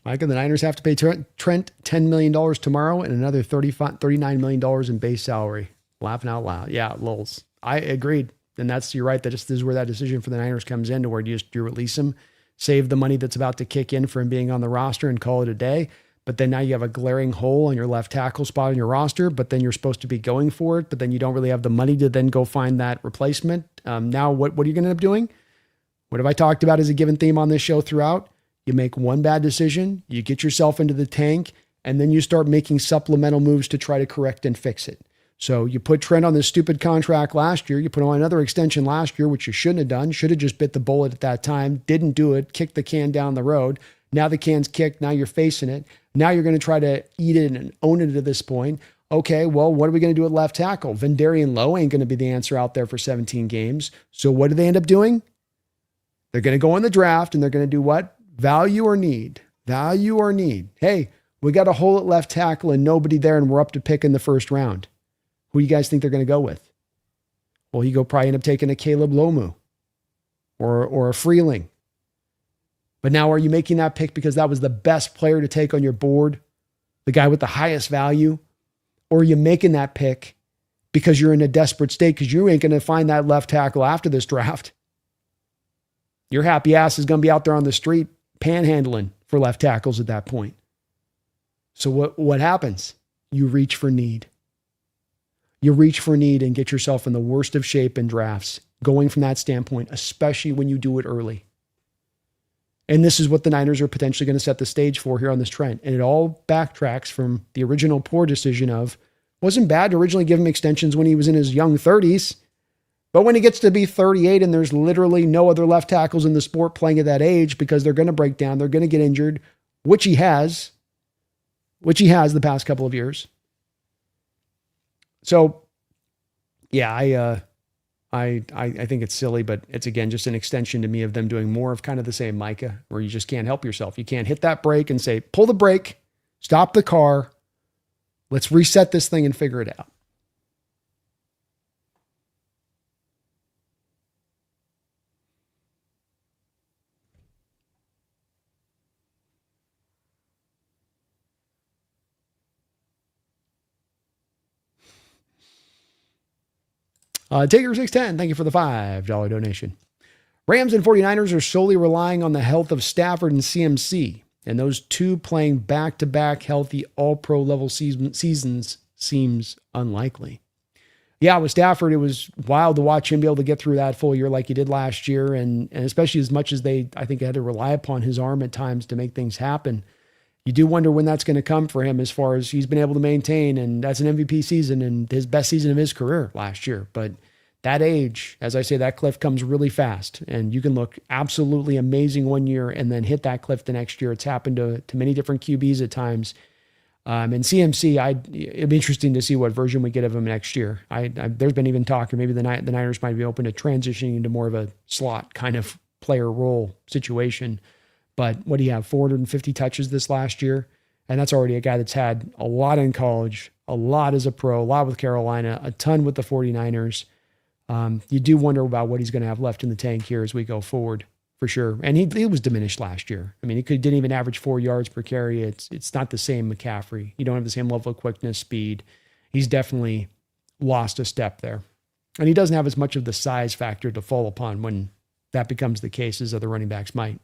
Micah, the Niners have to pay Trent $10 million tomorrow and another $39 million in base salary. Laughing out loud. Yeah, lols. I agreed. And you're right. That just is where that decision for the Niners comes in, to where you release him, save the money that's about to kick in for him being on the roster and call it a day. But then now you have a glaring hole on your left tackle spot on your roster, but then you're supposed to be going for it, but then you don't really have the money to then go find that replacement. Now what are you going to end up doing? What have I talked about as a given theme on this show throughout? You make one bad decision, you get yourself into the tank, and then you start making supplemental moves to try to correct and fix it. So you put Trent on this stupid contract last year. You put him on another extension last year, which you shouldn't have done. Should have just bit the bullet at that time. Didn't do it. Kicked the can down the road. Now the can's kicked. Now you're facing it. Now you're going to try to eat it and own it at this point. Okay, well, what are we going to do at left tackle? Vendarian Lowe ain't going to be the answer out there for 17 games. So what do they end up doing? They're going to go in the draft and they're going to do what? Value or need? Value or need? Hey, we got a hole at left tackle and nobody there and we're up to pick in the first round. Who do you guys think they're going to go with? Well, you go probably end up taking a Caleb Lomu or a Freeling. But now are you making that pick because that was the best player to take on your board, the guy with the highest value? Or are you making that pick because you're in a desperate state because you ain't going to find that left tackle after this draft? Your happy ass is going to be out there on the street panhandling for left tackles at that point. So what happens? You reach for need. You reach for need and get yourself in the worst of shape in drafts, going from that standpoint, especially when you do it early. And this is what the Niners are potentially going to set the stage for here on this trend. And it all backtracks from the original poor decision of, wasn't bad to originally give him extensions when he was in his young 30s. But when he gets to be 38 and there's literally no other left tackles in the sport playing at that age because they're going to break down, they're going to get injured, which he has the past couple of years. So, yeah, I think it's silly, but it's, again, just an extension to me of them doing more of kind of the same Micah, where you just can't help yourself. You can't hit that brake and say, pull the brake, stop the car, let's reset this thing and figure it out. Taker610, thank you for the $5 donation. Rams and 49ers are solely relying on the health of Stafford and CMC, and those two playing back-to-back healthy all-pro level seasons seems unlikely. Yeah, with Stafford, it was wild to watch him be able to get through that full year like he did last year, and especially as much as they, I think, had to rely upon his arm at times to make things happen. You do wonder when that's going to come for him as far as he's been able to maintain, and that's an MVP season and his best season of his career last year. But that age, as I say, that cliff comes really fast, and you can look absolutely amazing one year and then hit that cliff the next year. It's happened to many different QBs at times. And CMC, it'd be interesting to see what version we get of him next year. There's been even talk, or maybe the Niners might be open to transitioning into more of a slot kind of player role situation. But what do you have, 450 touches this last year? And that's already a guy that's had a lot in college, a lot as a pro, a lot with Carolina, a ton with the 49ers. You do wonder about what he's going to have left in the tank here as we go forward, for sure. And he was diminished last year. I mean, didn't even average 4 yards per carry. It's not the same McCaffrey. You don't have the same level of quickness, speed. He's definitely lost a step there. And he doesn't have as much of the size factor to fall upon when that becomes the case as other running backs might.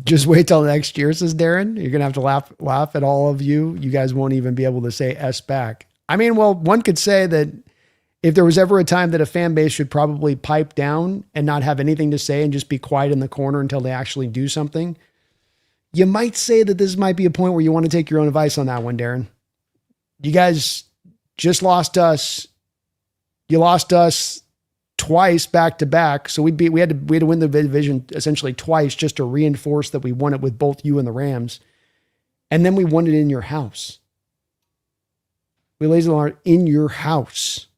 Just wait till next year, says Darren. You're going to have to laugh at all of you. You guys won't even be able to say S back. I mean, well, one could say that if there was ever a time that a fan base should probably pipe down and not have anything to say and just be quiet in the corner until they actually do something, you might say that this might be a point where you want to take your own advice on that one, Darren. You guys just lost us. You lost us twice back to back. So we had to win the division essentially twice just to reinforce that we won it with both you and the Rams. And then we won it in your house. We laid it in your house.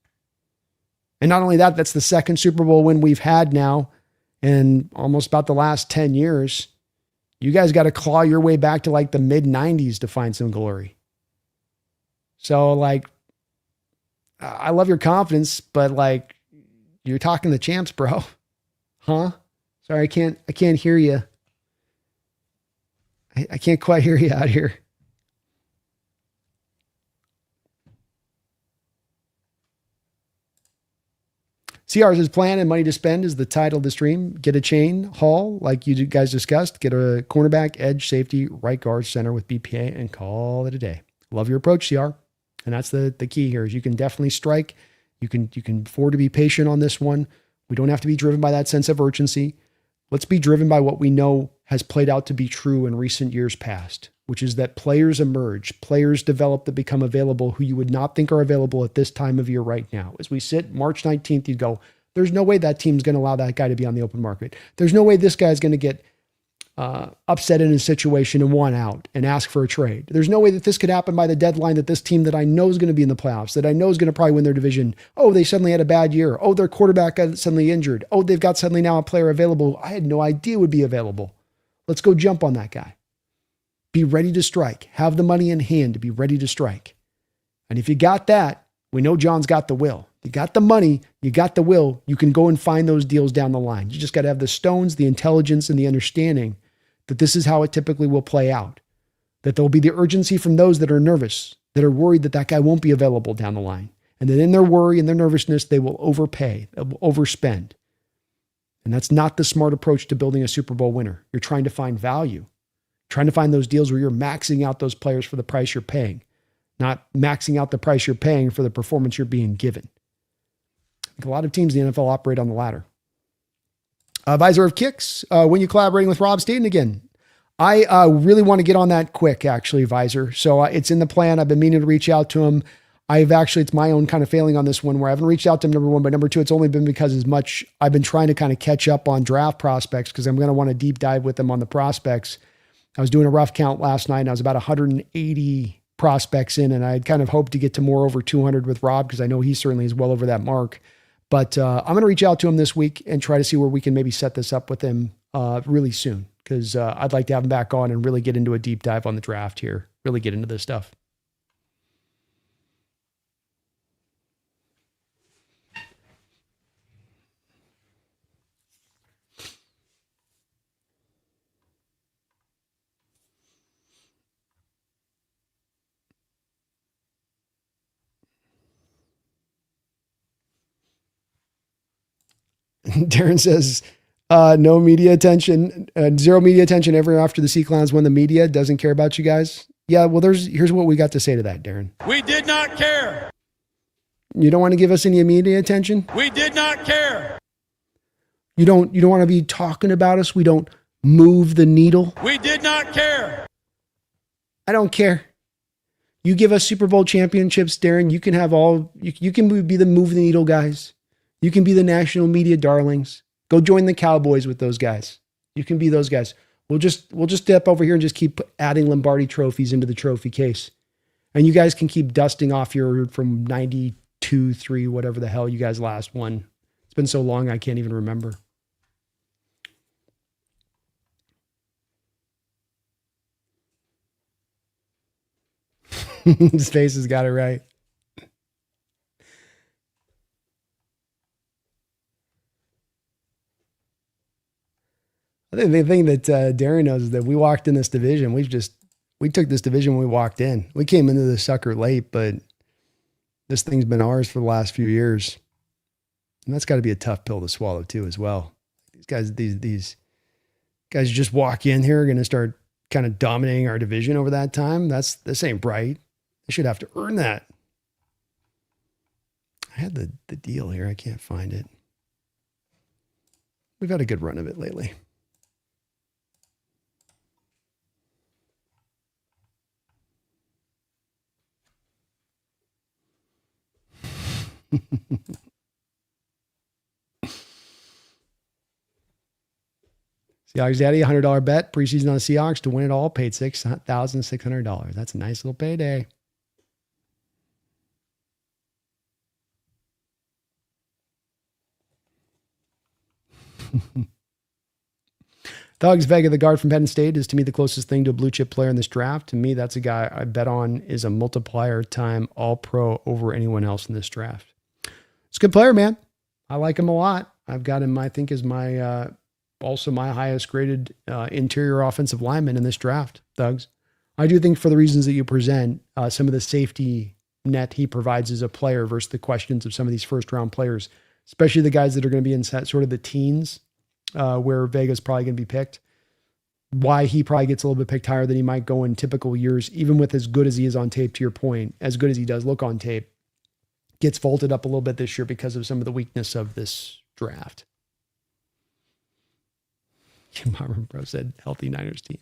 And not only that, that's the second Super Bowl win we've had now in almost about the last 10 years. You guys got to claw your way back to like the mid 90s to find some glory. So like, I love your confidence, but like, you're talking the champs, bro. Huh? Sorry, I can't hear you. I can't quite hear you out here. CR's plan and money to spend is the title of the stream. Get a chain haul like you guys discussed. Get a cornerback, edge, safety, right guard, center with BPA, and call it a day. Love your approach, CR. And that's the key here is you can definitely strike. You can afford to be patient on this one. We don't have to be driven by that sense of urgency. Let's be driven by what we know has played out to be true in recent years past, which is that players emerge, players develop that become available who you would not think are available at this time of year right now. As we sit March 19th, you'd go, there's no way that team's going to allow that guy to be on the open market. There's no way this guy's going to get upset in a situation and want out and ask for a trade. There's no way that this could happen by the deadline that this team that I know is going to be in the playoffs, that I know is going to probably win their division. Oh, they suddenly had a bad year. Oh, their quarterback got suddenly injured. Oh, they've got suddenly now a player available I had no idea would be available. Let's go jump on that guy. Be ready to strike. Have the money in hand to be ready to strike. And if you got that, we know John's got the will. You got the money, you got the will. You can go and find those deals down the line. You just got to have the stones, the intelligence, and the understanding that this is how it typically will play out, that there'll be the urgency from those that are nervous, that are worried that that guy won't be available down the line. And that in their worry and their nervousness, they will overpay, they will overspend. And that's not the smart approach to building a Super Bowl winner. You're trying to find value, trying to find those deals where you're maxing out those players for the price you're paying, not maxing out the price you're paying for the performance you're being given. I think a lot of teams in the NFL operate on the latter. Visor of Kicks, when you collaborating with Rob Staten again. I really want to get on that quick, actually, Visor. So it's in the plan. I've been meaning to reach out to him. It's my own kind of failing on this one where I haven't reached out to him, number one, but number two, it's only been because as much I've been trying to kind of catch up on draft prospects because I'm going to want to deep dive with them on the prospects. I was doing a rough count last night and I was about 180 prospects in, and I had kind of hoped to get to more over 200 with Rob because I know he certainly is well over that mark. But I'm going to reach out to him this week and try to see where we can maybe set this up with him really soon because I'd like to have him back on and really get into a deep dive on the draft here, really get into this stuff. Darren says, no media attention, zero media attention ever after the Sea Clowns won the media. Doesn't care about you guys. Yeah, well, here's what we got to say to that, Darren. We did not care. You don't want to give us any media attention? We did not care. You don't want to be talking about us? We don't move the needle? We did not care. I don't care. You give us Super Bowl championships, Darren. You can have you can be the move the needle guys. You can be the national media darlings. Go join the Cowboys with those guys. You can be those guys. We'll just step over here and just keep adding Lombardi trophies into the trophy case. And you guys can keep dusting off your from 92, 3, whatever the hell you guys last won. It's been so long I can't even remember. His face has got it right. I think the thing that Darren knows is that we walked in this division. We took this division when we walked in. We came into this sucker late, but this thing's been ours for the last few years. And that's got to be a tough pill to swallow too, as well. These guys just walk in here, are going to start kind of dominating our division over that time. This ain't bright. They should have to earn that. I had the deal here. I can't find it. We've had a good run of it lately. Seahawks Daddy, $100 bet preseason on the Seahawks to win it all, paid $6,600. That's a nice little payday. Thugs Vega, the guard from Penn State, is to me the closest thing to a blue chip player in this draft. To me, that's a guy I bet on is a multiplier time all-pro over anyone else in this draft. It's a good player, man. I like him a lot. I've got him, I think, as my also my highest graded interior offensive lineman in this draft, Thugs. I do think for the reasons that you present, some of the safety net he provides as a player versus the questions of some of these first-round players, especially the guys that are going to be in sort of the teens, where Vega's probably going to be picked. Why he probably gets a little bit picked higher than he might go in typical years, even with as good as he is on tape, to your point, as good as he does look on tape, gets vaulted up a little bit this year because of some of the weakness of this draft. Marvin Bro said, healthy Niners team.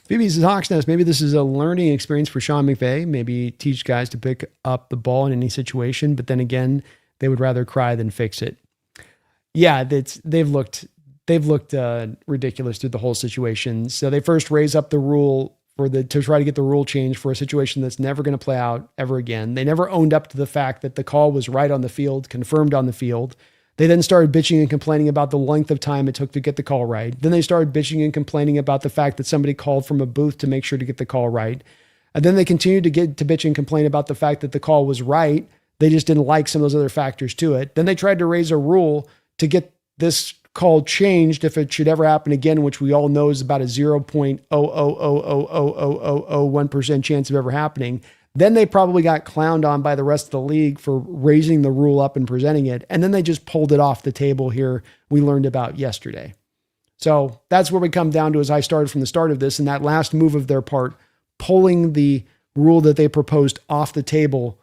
Phoebe says, Hawks Nest, maybe this is a learning experience for Sean McVay. Maybe teach guys to pick up the ball in any situation, but then again, they would rather cry than fix it. Yeah, they've looked ridiculous through the whole situation. So they first raise up the rule to try to get the rule changed for a situation that's never going to play out ever again. They never owned up to the fact that the call was right on the field, confirmed on the field. They then started bitching and complaining about the length of time it took to get the call right. Then they started bitching and complaining about the fact that somebody called from a booth to make sure to get the call right. And then they continued to get to bitch and complain about the fact that the call was right. They just didn't like some of those other factors to it. Then they tried to raise a rule to get this call changed if it should ever happen again, which we all know is about a 0.0000001% chance of ever happening. Then they probably got clowned on by the rest of the league for raising the rule up and presenting it. And then they just pulled it off the table here we learned about yesterday. So that's where we come down to as I started from the start of this, and that last move of their part, pulling the rule that they proposed off the table,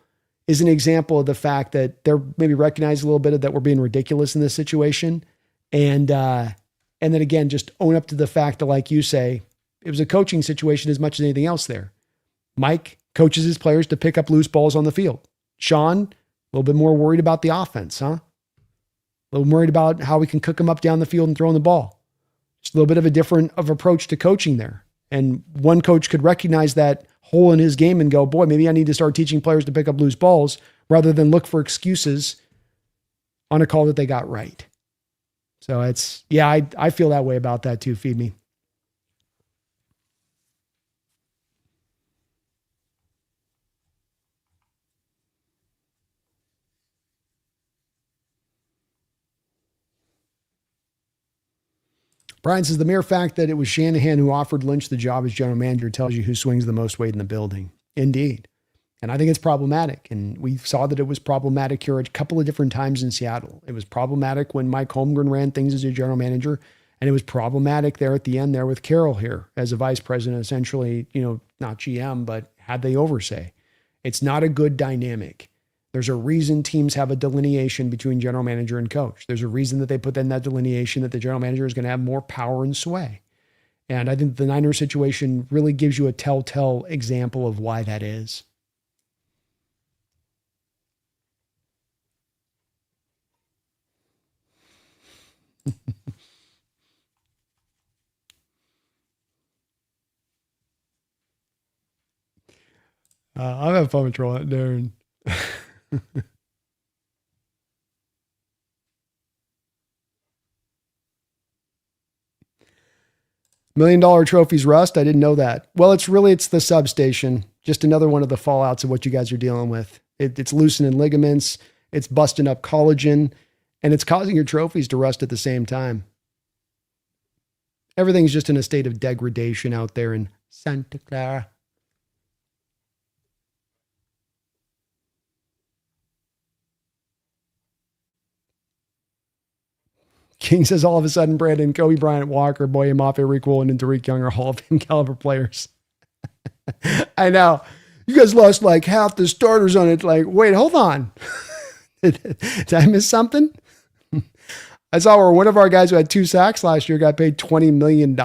is an example of the fact that they're maybe recognizing a little bit of that we're being ridiculous in this situation. And then again, just own up to the fact that, like you say, it was a coaching situation as much as anything else there. Mike coaches his players to pick up loose balls on the field. Sean, a little bit more worried about the offense, huh? A little worried about how we can cook them up down the field and throwing the ball. Just a little bit of a different approach to coaching there. And one coach could recognize that hole in his game and go, boy, maybe I need to start teaching players to pick up loose balls rather than look for excuses on a call that they got right. So it's, yeah, I feel that way about that too. Feed me. Brian says the mere fact that it was Shanahan who offered Lynch the job as general manager tells you who swings the most weight in the building. Indeed. And I think it's problematic. And we saw that it was problematic here a couple of different times in Seattle. It was problematic when Mike Holmgren ran things as a general manager. And it was problematic there at the end there with Carroll here as a vice president, essentially, not GM, but had the oversight. It's not a good dynamic. There's a reason teams have a delineation between general manager and coach. There's a reason that they put in that delineation that the general manager is going to have more power and sway. And I think the Niners situation really gives you a telltale example of why that is. I'm having fun with trolling, Darren. $1 million trophies rust. I didn't know that. Well, it's the substation. Just another one of the fallouts of what you guys are dealing with. It's loosening ligaments. It's busting up collagen, and it's causing your trophies to rust at the same time. Everything's just in a state of degradation out there in Santa Clara. King says all of a sudden, Brandon, Coby, Bryant, Walker, Boye Mafe, Rick Woolen, and Tariq Young are Hall of Fame caliber players. I know. You guys lost like half the starters on it. Like, wait, hold on. Did I miss something? I saw where one of our guys who had 2 sacks last year got paid $20 million.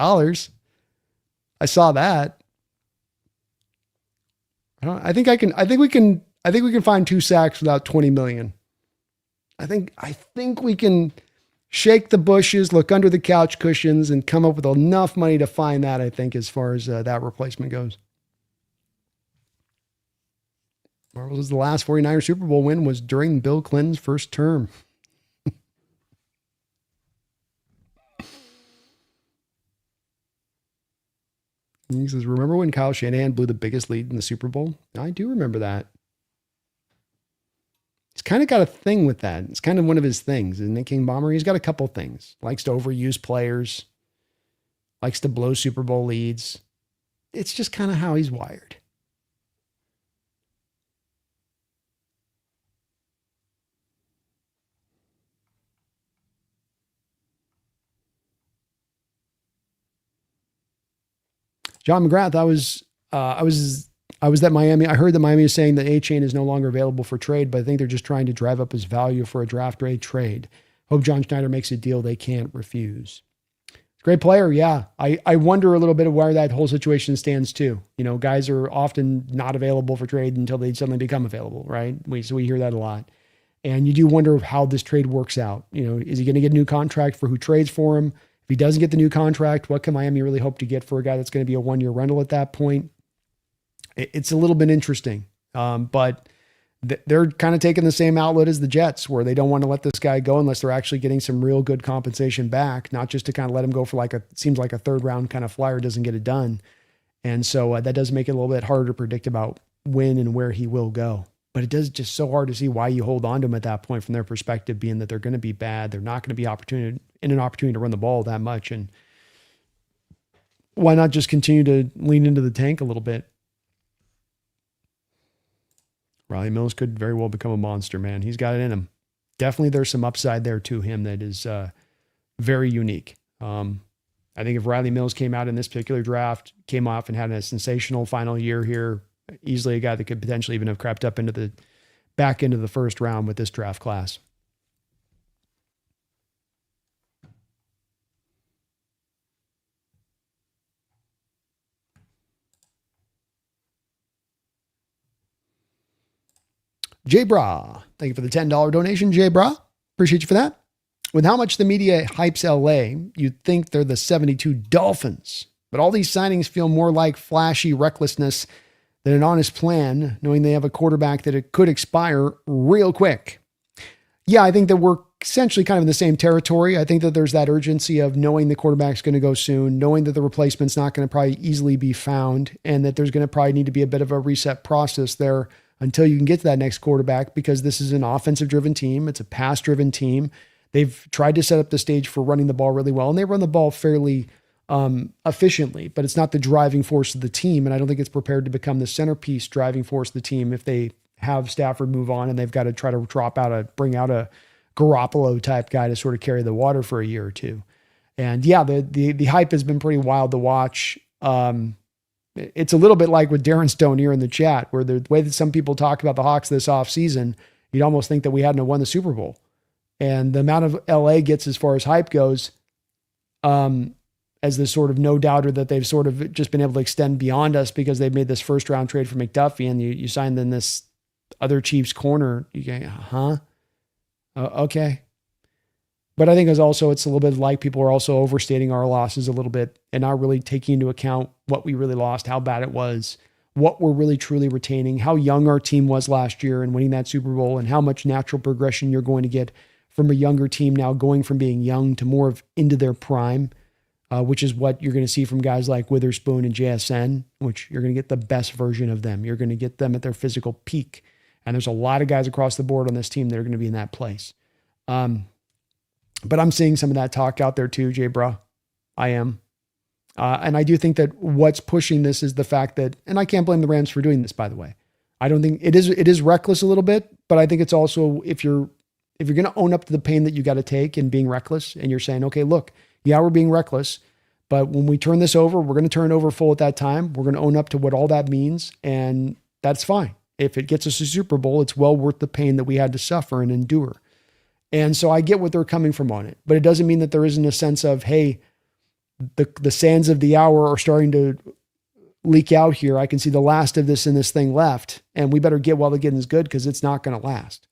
I saw that. I think we can find 2 sacks without 20 million. I think we can shake the bushes, look under the couch cushions, and come up with enough money to find that, I think, as far as that replacement goes. Marvel's the last 49er Super Bowl win was during Bill Clinton's first term. He says, remember when Kyle Shanahan blew the biggest lead in the Super Bowl? I do remember that. He's kind of got a thing with that. It's kind of one of his things, isn't it, King Bomber? He's got a couple things. Likes to overuse players. Likes to blow Super Bowl leads. It's just kind of how he's wired. John McGrath, I was at Miami. I heard that Miami is saying that A-Chain is no longer available for trade, but I think they're just trying to drive up his value for a draft day trade. Hope John Schneider makes a deal they can't refuse. Great player, yeah. I wonder a little bit of where that whole situation stands too. Guys are often not available for trade until they suddenly become available, right? So we hear that a lot. And you do wonder how this trade works out. Is he going to get a new contract for who trades for him? If he doesn't get the new contract, what can Miami really hope to get for a guy that's going to be a 1-year rental at that point? It's a little bit interesting. But they're kind of taking the same outlet as the Jets, where they don't want to let this guy go unless they're actually getting some real good compensation back, not just to kind of let him go for it seems like a 3rd round kind of flyer doesn't get it done. And so that does make it a little bit harder to predict about when and where he will go. But it does just so hard to see why you hold on to him at that point from their perspective, being that they're going to be bad. They're not going to be in an opportunity to run the ball that much. And why not just continue to lean into the tank a little bit? Riley Mills could very well become a monster, man. He's got it in him. Definitely there's some upside there to him that is very unique. I think if Riley Mills came out in this particular draft, came off and had a sensational final year here, easily a guy that could potentially even have crept up into the back into the 1st round with this draft class. Jay Bra, thank you for the $10 donation, Jay Bra. Appreciate you for that. With how much the media hypes LA, you'd think they're the 72 Dolphins. But all these signings feel more like flashy recklessness than an honest plan, knowing they have a quarterback that it could expire real quick. Yeah, I think that we're essentially kind of in the same territory. I think that there's that urgency of knowing the quarterback's going to go soon, knowing that the replacement's not going to probably easily be found, and that there's going to probably need to be a bit of a reset process there until you can get to that next quarterback, because this is an offensive-driven team. It's a pass-driven team. They've tried to set up the stage for running the ball really well, and they run the ball fairly efficiently, but it's not the driving force of the team. And I don't think it's prepared to become the centerpiece driving force of the team if they have Stafford move on and they've got to try to bring out a Garoppolo type guy to sort of carry the water for a year or two. And yeah, the hype has been pretty wild to watch. It's a little bit like with Darren Stone here in the chat, where the way that some people talk about the Hawks this offseason, you'd almost think that we hadn't won the Super Bowl. And the amount of LA gets as far as hype goes, as this sort of no doubter that they've sort of just been able to extend beyond us because they've made this 1st round trade for McDuffie, and you signed in this other Chiefs corner. You go, okay. But I think it's a little bit like people are also overstating our losses a little bit and not really taking into account what we really lost, how bad it was, what we're really truly retaining, how young our team was last year and winning that Super Bowl, and how much natural progression you're going to get from a younger team now going from being young to more of into their prime, which is what you're going to see from guys like Witherspoon and JSN, which you're going to get the best version of them. You're going to get them at their physical peak. And there's a lot of guys across the board on this team that are going to be in that place. But I'm seeing some of that talk out there too, Jay Bra. I am. And I do think that what's pushing this is the fact that, and I can't blame the Rams for doing this, by the way. I don't think it is reckless a little bit, but I think it's also, if you're going to own up to the pain that you got to take in being reckless, and you're saying, okay, look, yeah, we're being reckless, but when we turn this over, we're going to turn it over full at that time. We're going to own up to what all that means. And that's fine. If it gets us a Super Bowl, it's well worth the pain that we had to suffer and endure. And so I get what they're coming from on it, but it doesn't mean that there isn't a sense of, hey, the sands of the hour are starting to leak out here. I can see the last of this in this thing left, and we better get while the getting's good, because it's not going to last.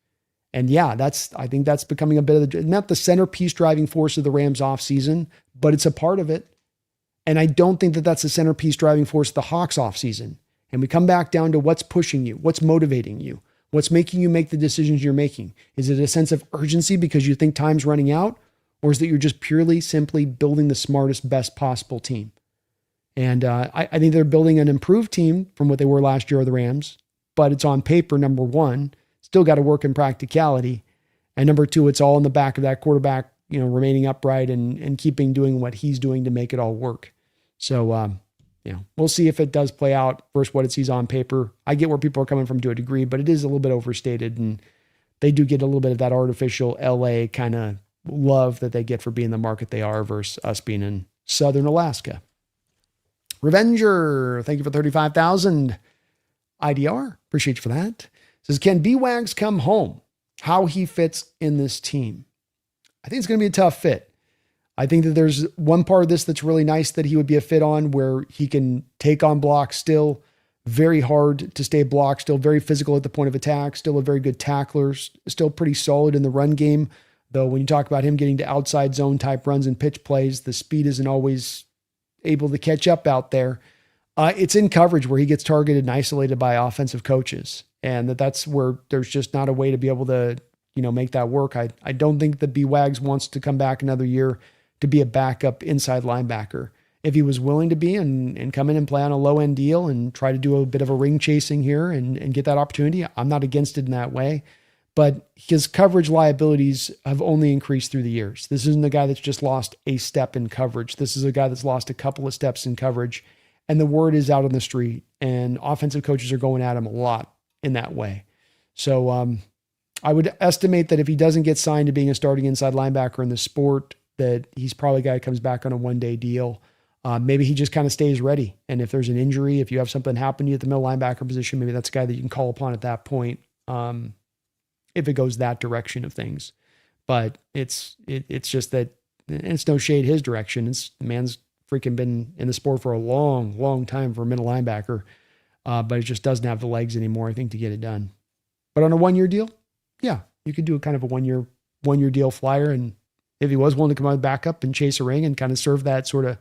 And yeah, I think that's becoming a bit of not the centerpiece driving force of the Rams off season, but it's a part of it. And I don't think that that's the centerpiece driving force of the Hawks off season. And we come back down to what's pushing you, what's motivating you, what's making you make the decisions you're making. Is it a sense of urgency because you think time's running out? Or is that you're just purely simply building the smartest, best possible team? And I think they're building an improved team from what they were last year, the Rams, but it's on paper, number one, still got to work in practicality. And number two, it's all in the back of that quarterback, remaining upright and doing what he's doing to make it all work. So, we'll see if it does play out versus what it sees on paper. I get where people are coming from to a degree, but it is a little bit overstated, and they do get a little bit of that artificial LA kind of love that they get for being the market they are versus us being in Southern Alaska. Revenger, thank you for 35,000. IDR, appreciate you for that. Says, can B-Wags come home? How he fits in this team? I think it's going to be a tough fit. I think that there's one part of this that's really nice that he would be a fit on, where he can take on blocks, still very hard to stay blocked, still very physical at the point of attack, still a very good tackler, still pretty solid in the run game, Though when you talk about him getting to outside zone type runs and pitch plays, the speed isn't always able to catch up out there. It's in coverage where he gets targeted and isolated by offensive coaches. And that's where there's just not a way to be able to, make that work. I don't think that B-Wags wants to come back another year to be a backup inside linebacker. If he was willing to be and come in and play on a low end deal and try to do a bit of a ring chasing here and get that opportunity, I'm not against it in that way. But his coverage liabilities have only increased through the years. This isn't a guy that's just lost a step in coverage. This is a guy that's lost a couple of steps in coverage. And the word is out on the street, and offensive coaches are going at him a lot in that way. So I would estimate that if he doesn't get signed to being a starting inside linebacker in the sport, that he's probably a guy who comes back on a one-day deal. Maybe he just kind of stays ready. And if there's an injury, if you have something happen to you at the middle linebacker position, maybe that's a guy that you can call upon at that point. If it goes that direction of things. But it's just that it's no shade his direction. The man's freaking been in the sport for a long, long time for a middle linebacker. But it just doesn't have the legs anymore, I think, to get it done. But on a one-year deal, yeah, you could do a kind of a one-year deal flyer. And if he was willing to come out back up and chase a ring and kind of serve that sort of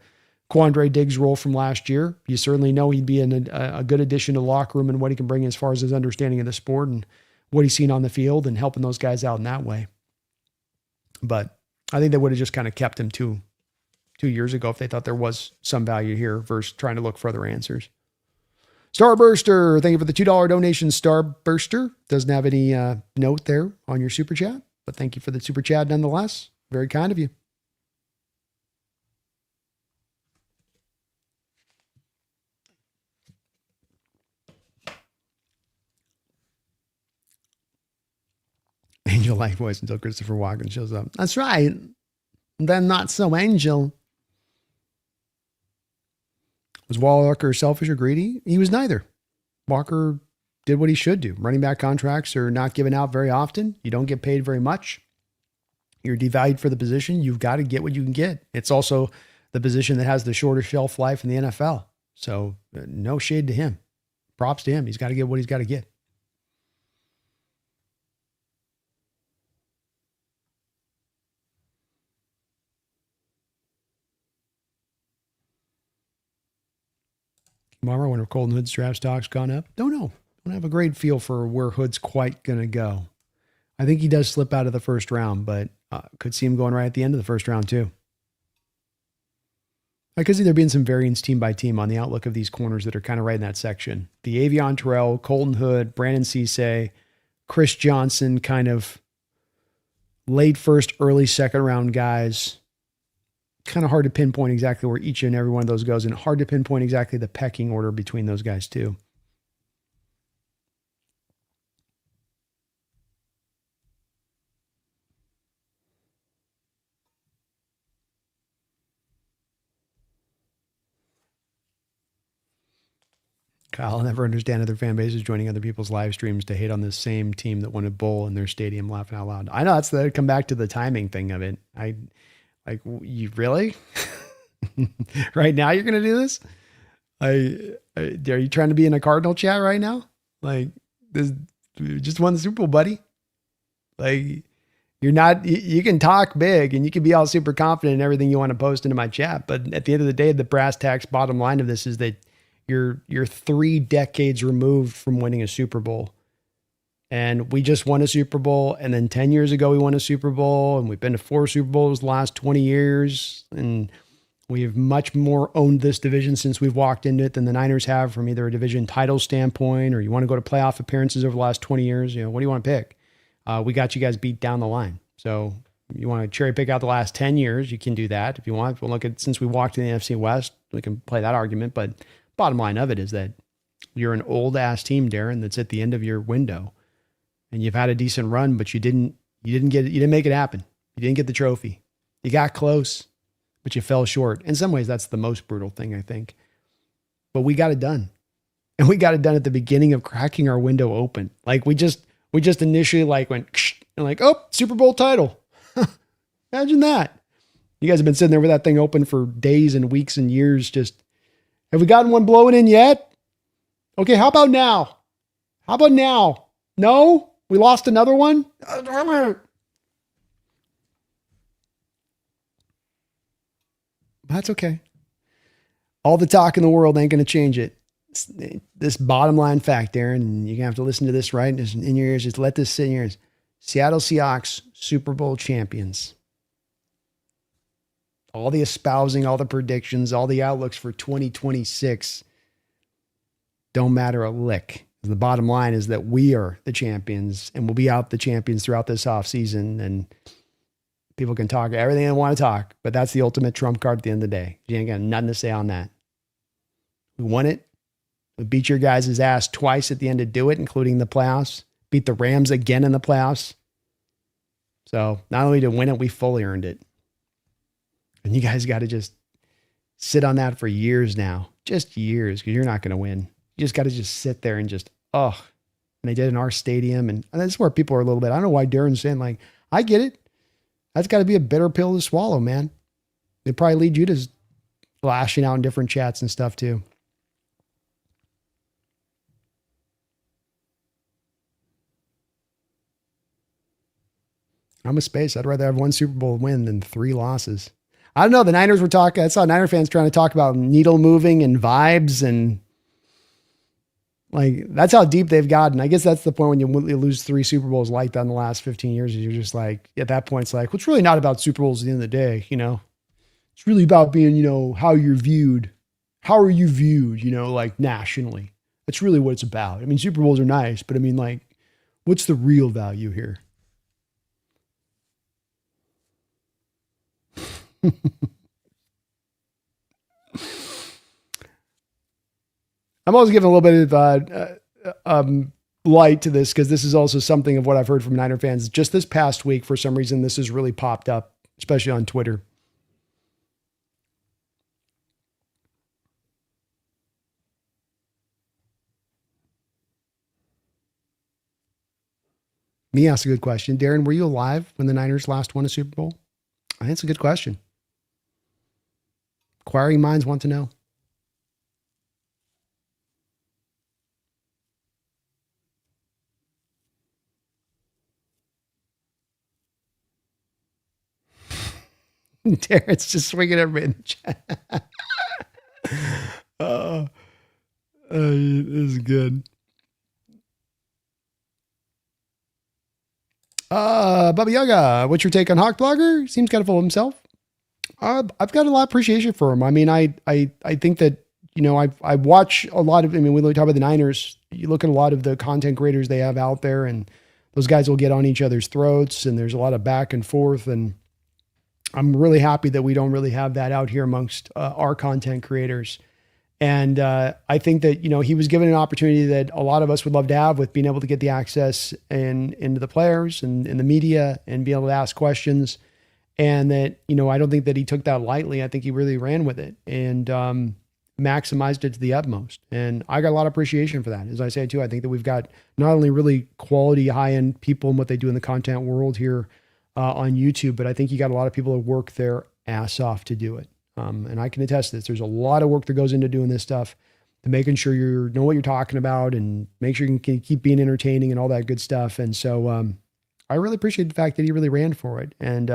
Quandre Diggs role from last year, you certainly know he'd be a good addition to the locker room and what he can bring as far as his understanding of the sport and what he's seen on the field and helping those guys out in that way. But I think they would have just kind of kept him 2 years ago if they thought there was some value here versus trying to look for other answers. Starburster, thank you for the $2 donation. Starburster doesn't have any note there on your super chat, but thank you for the super chat nonetheless. Very kind of you. Angel like voice until Christopher Walken shows up. That's right. Then not so angel. Was Walker selfish or greedy? He was neither. Walker did what he should do. Running back contracts are not given out very often. You don't get paid very much. You're devalued for the position. You've got to get what you can get. It's also the position that has the shortest shelf life in the NFL. So no shade to him. Props to him. He's got to get what he's got to get. Tomorrow, when if Colton Hood's draft stock's gone up, don't know. Don't have a great feel for where Hood's quite going to go. I think he does slip out of the first round, but could see him going right at the end of the first round too. I could see there being some variance team by team on the outlook of these corners that are kind of right in that section. The Avion Terrell, Colton Hood, Brandon Cisse, Chris Johnson, kind of late first, early second round guys. Kind of hard to pinpoint exactly where each and every one of those goes, and hard to pinpoint exactly the pecking order between those guys too. Kyle, I'll never understand other fan bases joining other people's live streams to hate on the same team that won a bowl in their stadium, laughing out loud. I know that's the come back to the timing thing of it. Like, you really? Right now you're going to do this? Are you trying to be in a Cardinal chat right now? Like, this just won the Super Bowl, buddy. Like, you're not, you can talk big and you can be all super confident in everything you want to post into my chat. But at the end of the day, the brass tacks bottom line of this is that you're 3 decades removed from winning a Super Bowl. And we just won a Super Bowl. And then 10 years ago, we won a Super Bowl. And we've been to 4 Super Bowls the last 20 years. And we've much more owned this division since we've walked into it than the Niners have from either a division title standpoint, or you want to go to playoff appearances over the last 20 years. What do you want to pick? We got you guys beat down the line. So you want to cherry pick out the last 10 years, you can do that. If you want, we'll look at, since we walked in the NFC West, we can play that argument. But bottom line of it is that you're an old ass team, Darren, that's at the end of your window. And you've had a decent run, but you didn't make it happen. You didn't get the trophy. You got close, but you fell short. In some ways, that's the most brutal thing, I think. But we got it done. And we got it done at the beginning of cracking our window open. Like we just initially went and oh, Super Bowl title. Imagine that. You guys have been sitting there with that thing open for days and weeks and years. Just, have we gotten one blowing in yet? Okay, how about now? How about now? No? We lost another one? That's okay. All the talk in the world ain't going to change it. This bottom line fact, Darren, and you're going to have to listen to this right in your ears. Just let this sit in your ears. Seattle Seahawks, Super Bowl champions. All the espousing, all the predictions, all the outlooks for 2026 don't matter a lick. The bottom line is that we are the champions and we'll be out the champions throughout this offseason. And people can talk everything they want to talk, but that's the ultimate trump card at the end of the day. You ain't got nothing to say on that. We won it. We beat your guys' ass twice at the end to do it, including the playoffs. Beat the Rams again in the playoffs. So not only did we win it, we fully earned it. And you guys got to just sit on that for years now. Just years, because you're not going to win. You just got to just sit there and just, and they did in our stadium. And that's where people are a little bit, I don't know why Darren's saying, like, I get it. That's got to be a bitter pill to swallow, man. They probably lead you to lashing out in different chats and stuff too. I'm a space. I'd rather have one Super Bowl win than 3 losses. I don't know. The Niners were talking. I saw Niner fans trying to talk about needle moving and vibes, and like that's how deep they've gotten. I guess that's the point when you lose 3 Super Bowls like that in the last 15 years. You're just like, at that point, it's like, well, it's really not about Super Bowls at the end of the day. You know, it's really about being, you know, how you're viewed. How are you viewed? You know, like nationally. That's really what it's about. I mean, Super Bowls are nice, but I mean, like, what's the real value here? I'm always giving a little bit of light to this because this is also something of what I've heard from Niner fans. Just this past week, for some reason, this has really popped up, especially on Twitter. Me asked a good question. Darren, were you alive when the Niners last won a Super Bowl? I think it's a good question. Inquiring minds want to know. Darren's just swinging everybody in the chat. This is good. Bubba Yaga, what's your take on Hawk Blogger? Seems kind of full of himself. I've got a lot of appreciation for him. I mean, I think that, you know, I watch a lot of, I mean, when we talk about the Niners, you look at a lot of the content creators they have out there, and those guys will get on each other's throats, and there's a lot of back and forth. And I'm really happy that we don't really have that out here amongst our content creators. And I think that, you know, he was given an opportunity that a lot of us would love to have, with being able to get the access into the players and in the media and be able to ask questions. And that, you know, I don't think that he took that lightly. I think he really ran with it and maximized it to the utmost. And I got a lot of appreciation for that. As I say too, I think that we've got not only really quality, high-end people and what they do in the content world here on YouTube, but I think you got a lot of people that work their ass off to do it. And I can attest to this. There's a lot of work that goes into doing this stuff, to making sure you know what you're talking about and make sure you can keep being entertaining and all that good stuff. And so I really appreciate the fact that he really ran for it. And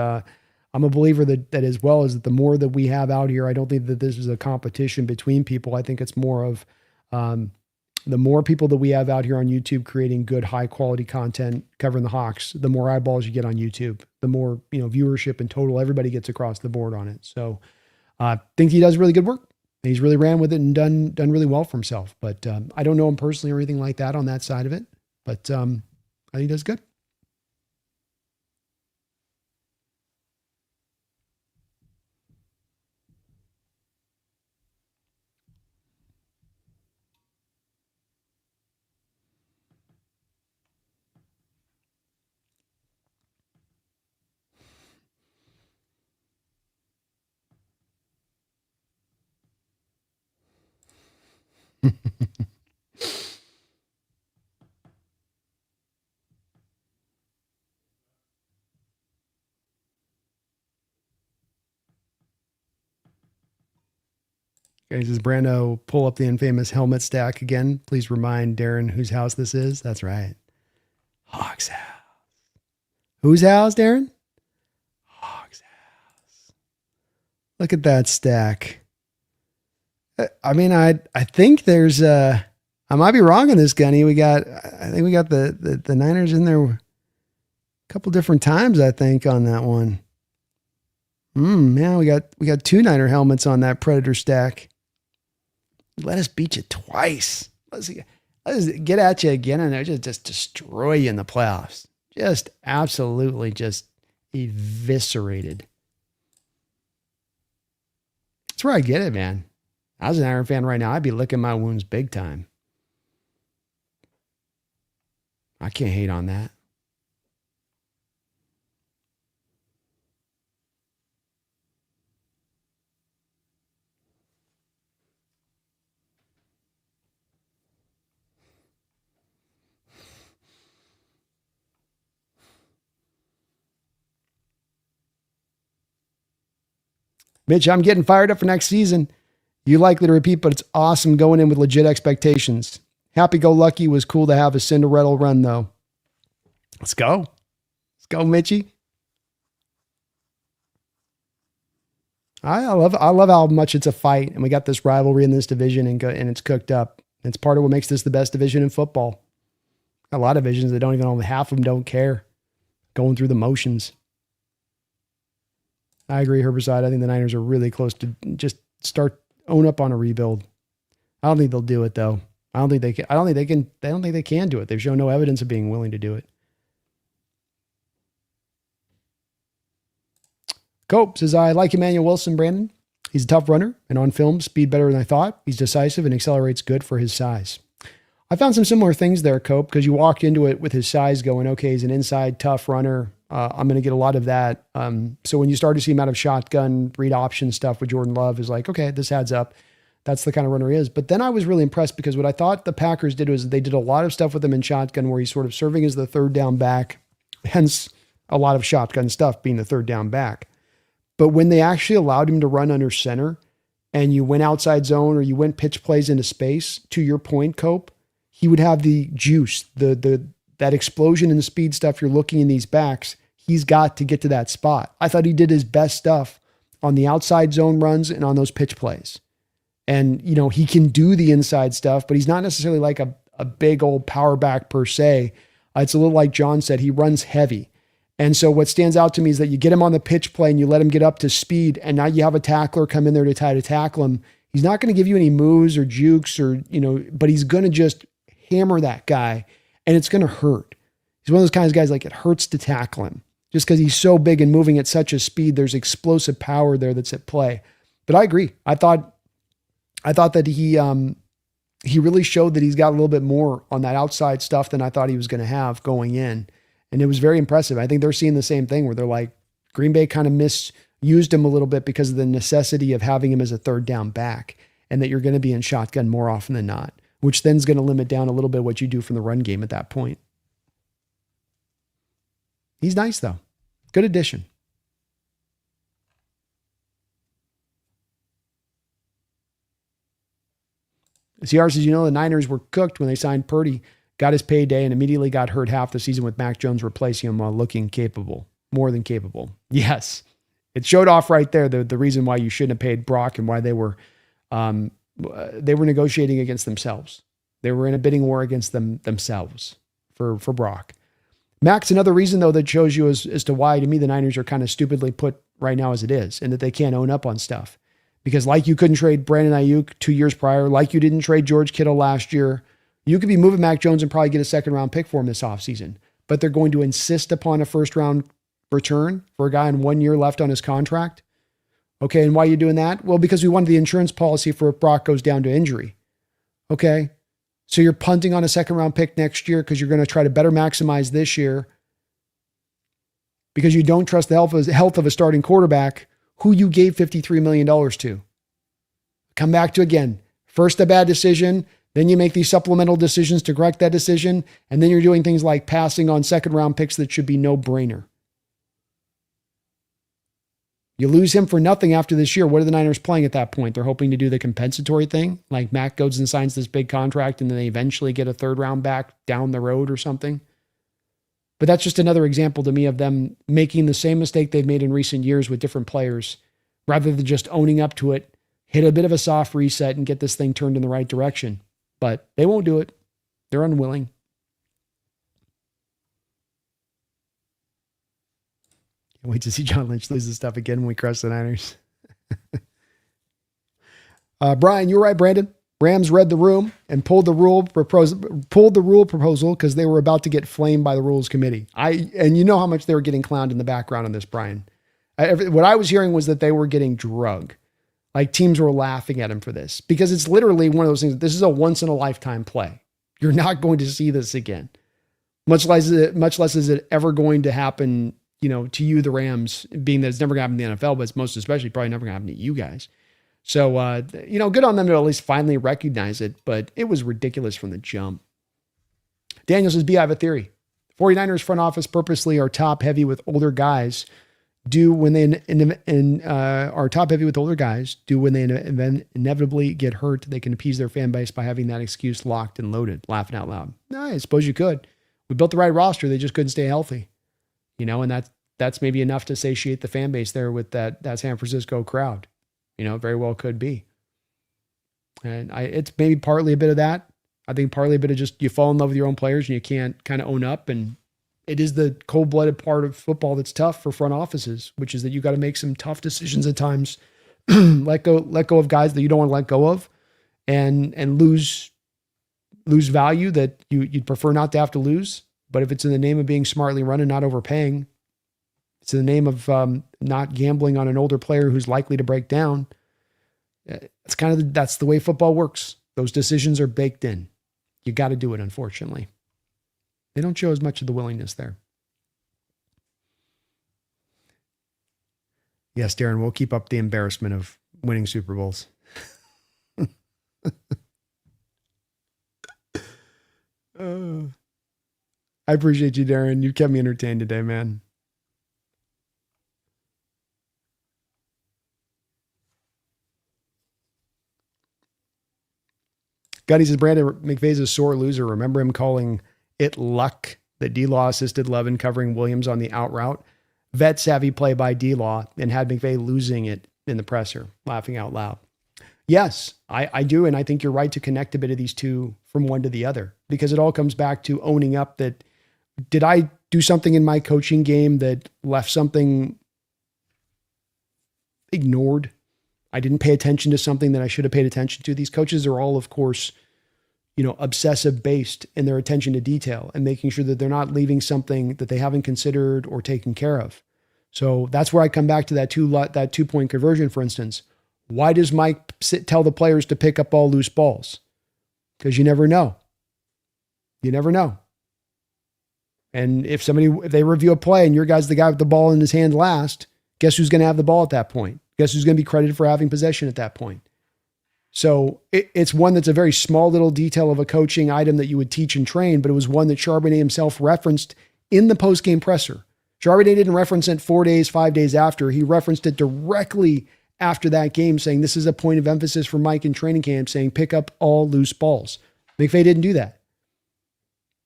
I'm a believer that as well, is that the more that we have out here, I don't think that this is a competition between people. I think it's more of the more people that we have out here on YouTube creating good, high quality content covering the Hawks, the more eyeballs you get on YouTube, the more, you know, viewership and total everybody gets across the board on it. So I think he does really good work. He's really ran with it and done really well for himself. But I don't know him personally or anything like that on that side of it. But I think he does good. Okay, says Brando, pull up the infamous helmet stack again. Please remind Darren whose house this is. That's right. Hawk's house. Whose house, Darren? Hawk's house. Look at that stack. I mean, I think there's I might be wrong on this, Gunny. I think we got the Niners in there a couple different times, I think, on that one. Man, we got 2 Niner helmets on that Predator stack. Let us beat you twice. Let's get at you again and just destroy you in the playoffs. Just absolutely just eviscerated. That's where I get it, man. I was an Iron fan right now, I'd be licking my wounds big time. I can't hate on that. Mitch, I'm getting fired up for next season. You likely to repeat, but it's awesome going in with legit expectations. Happy-go-lucky was cool to have a Cinderella run, though. Let's go. Let's go, Mitchie. I love how much it's a fight, and we got this rivalry in this division, and it's cooked up. It's part of what makes this the best division in football. A lot of divisions that don't even own, half of them don't care. Going through the motions. I agree, Herbicide. I think the Niners are really close to just own up on a rebuild. I don't think they'll do it, though. I don't think they can do it. They've shown no evidence of being willing to do it. Cope says, I like Emanuel Wilson, Brandon. He's a tough runner and on film, speed better than I thought. He's decisive and accelerates good for his size. I found some similar things there, Cope, because you walk into it with his size going, okay, he's an inside tough runner. I'm going to get a lot of that. So when you start to see him out of shotgun, read option stuff with Jordan Love is like, okay, this adds up. That's the kind of runner he is. But then I was really impressed because what I thought the Packers did was they did a lot of stuff with him in shotgun where he's sort of serving as the third down back, hence a lot of shotgun stuff being the third down back. But when they actually allowed him to run under center and you went outside zone or you went pitch plays into space, to your point, Cope, he would have the juice, that explosion in the speed stuff you're looking in these backs. He's got to get to that spot. I thought he did his best stuff on the outside zone runs and on those pitch plays. And, he can do the inside stuff, but he's not necessarily like a big old power back per se. It's a little like John said, he runs heavy. And so what stands out to me is that you get him on the pitch play and you let him get up to speed, and now you have a tackler come in there to try to tackle him. He's not going to give you any moves or jukes or, but he's going to just hammer that guy, and it's going to hurt. He's one of those kinds of guys like it hurts to tackle him. Just because he's so big and moving at such a speed, there's explosive power there that's at play. But I agree. I thought that he really showed that he's got a little bit more on that outside stuff than I thought he was going to have going in. And it was very impressive. I think they're seeing the same thing where they're like, Green Bay kind of misused him a little bit because of the necessity of having him as a third down back, and that you're going to be in shotgun more often than not, which then is going to limit down a little bit what you do from the run game at that point. He's nice, though. Good addition. CR says, the Niners were cooked when they signed Purdy, got his payday, and immediately got hurt half the season with Mac Jones replacing him while looking capable. More than capable. Yes. It showed off right there the reason why you shouldn't have paid Brock and why they were negotiating against themselves. They were in a bidding war against themselves for Brock. Mac's another reason, though, that shows you as to why, to me, the Niners are kind of stupidly put right now as it is, and that they can't own up on stuff. Because like you couldn't trade Brandon Ayuk 2 years prior, like you didn't trade George Kittle last year, you could be moving Mac Jones and probably get a second-round pick for him this offseason. But they're going to insist upon a first-round return for a guy in 1 year left on his contract. Okay, and why are you doing that? Well, because we wanted the insurance policy for if Brock goes down to injury. Okay, so you're punting on a second-round pick next year because you're going to try to better maximize this year because you don't trust the health of a starting quarterback who you gave $53 million to. Come back to, again, first a bad decision, then you make these supplemental decisions to correct that decision, and then you're doing things like passing on second-round picks that should be no-brainer. You lose him for nothing after this year. What are the Niners playing at that point? They're hoping to do the compensatory thing, like Mac goes and signs this big contract and then they eventually get a third round back down the road or something. But that's just another example to me of them making the same mistake they've made in recent years with different players, rather than just owning up to it, hit a bit of a soft reset and get this thing turned in the right direction. But they won't do it. They're unwilling. Can't wait to see John Lynch lose this stuff again when we crush the Niners. Brian, you're right, Brandon. Rams read the room and pulled the rule proposal because they were about to get flamed by the rules committee. And you know how much they were getting clowned in the background on this, Brian. What I was hearing was that they were getting drug. Like teams were laughing at him for this because it's literally one of those things. This is a once in a lifetime play. You're not going to see this again. Much less is it ever going to happen, to you, the Rams, being that it's never going to happen in the NFL, but it's most especially probably never going to happen to you guys. So, good on them to at least finally recognize it, but it was ridiculous from the jump. Daniel says, B, I have a theory. 49ers front office purposely are top heavy with older guys when they inevitably get hurt. They can appease their fan base by having that excuse locked and loaded, laughing out loud. No, I suppose you could. We built the right roster. They just couldn't stay healthy, and that's maybe enough to satiate the fan base there with that San Francisco crowd. Very well could be. And it's maybe partly a bit of that. I think partly a bit of just you fall in love with your own players and you can't kind of own up. And it is the cold-blooded part of football that's tough for front offices, which is that you got to make some tough decisions at times. let go of guys that you don't want to let go of, and lose value that you'd prefer not to have to lose. But if it's in the name of being smartly run and not overpaying, it's in the name of not gambling on an older player who's likely to break down. That's the way football works. Those decisions are baked in. You got to do it, unfortunately. They don't show as much of the willingness there. Yes, Darren, we'll keep up the embarrassment of winning Super Bowls. I appreciate you, Darren. You kept me entertained today, man. Gunny says, Brandon McVay's a sore loser. Remember him calling it luck that D-Law assisted Levin covering Williams on the out route? Vet savvy play by D-Law and had McVay losing it in the presser, laughing out loud. Yes, I do. And I think you're right to connect a bit of these two from one to the other, because it all comes back to owning up that, did I do something in my coaching game that left something ignored? I didn't pay attention to something that I should have paid attention to. These coaches are all, of course, obsessive based in their attention to detail and making sure that they're not leaving something that they haven't considered or taken care of. So that's where I come back to that 2-point conversion, for instance. Why does Mike tell the players to pick up all loose balls? Because you never know. You never know. And if they review a play and your guy's the guy with the ball in his hand last, guess who's going to have the ball at that point? Guess who's going to be credited for having possession at that point? So it's one that's a very small little detail of a coaching item that you would teach and train, but it was one that Charbonnet himself referenced in the post-game presser. Charbonnet didn't reference it 4 days, 5 days after. He referenced it directly after that game, saying this is a point of emphasis for Mike in training camp, saying pick up all loose balls. McVay didn't do that.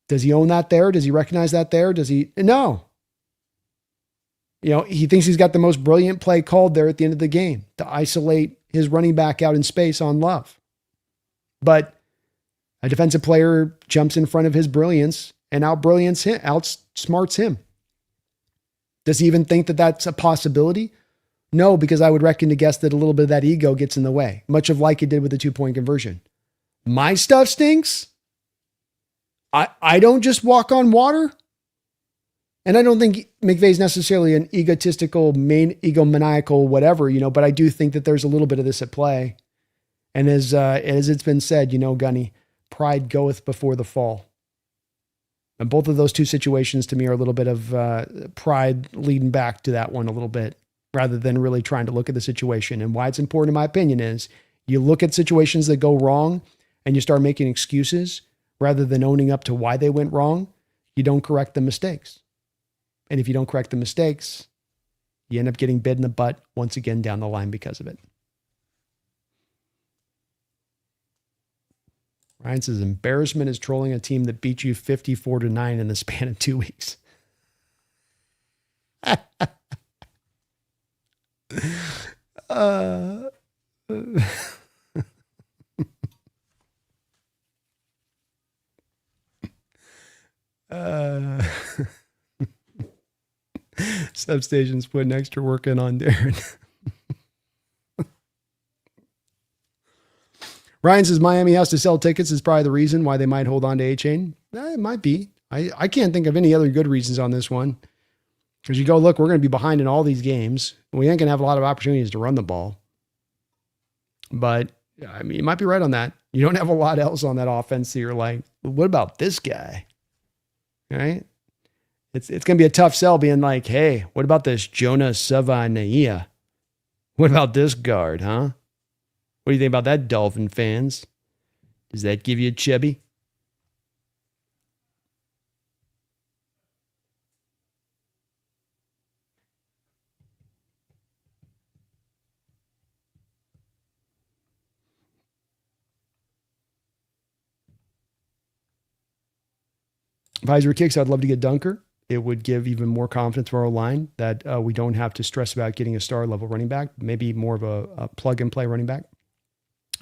Does he own that there? Does he recognize that there? Does he? No. He thinks he's got the most brilliant play called there at the end of the game to isolate his running back out in space on Love. But a defensive player jumps in front of his brilliance and outsmarts him. Does he even think that that's a possibility? No, because I would reckon to guess that a little bit of that ego gets in the way, much of like it did with the 2-point conversion. My stuff stinks. I don't just walk on water. And I don't think McVay's necessarily an egotistical, egomaniacal, whatever, but I do think that there's a little bit of this at play. And as it's been said, Gunny, pride goeth before the fall. And both of those two situations to me are a little bit of pride leading back to that one a little bit, rather than really trying to look at the situation. And why it's important, in my opinion, is you look at situations that go wrong and you start making excuses rather than owning up to why they went wrong. You don't correct the mistakes. And if you don't correct the mistakes, you end up getting bit in the butt once again down the line because of it. Ryan says, embarrassment is trolling a team that beat you 54-9 in the span of 2 weeks. Uh, uh, Substation's putting extra work in on Darren. Ryan says Miami has to sell tickets is probably the reason why they might hold on to A-Chain. It might be. I can't think of any other good reasons on this one. Because you go, look, we're going to be behind in all these games. We ain't going to have a lot of opportunities to run the ball. But, I mean, you might be right on that. You don't have a lot else on that offense that you're like, what about this guy? Right? It's going to be a tough sell being like, hey, what about this Jonah Savaiinaea? What about this guard, huh? What do you think about that, Dolphin fans? Does that give you a chubby? Visor kicks, I'd love to get Dunker. It would give even more confidence to our line that we don't have to stress about getting a star level running back, maybe more of a plug and play running back.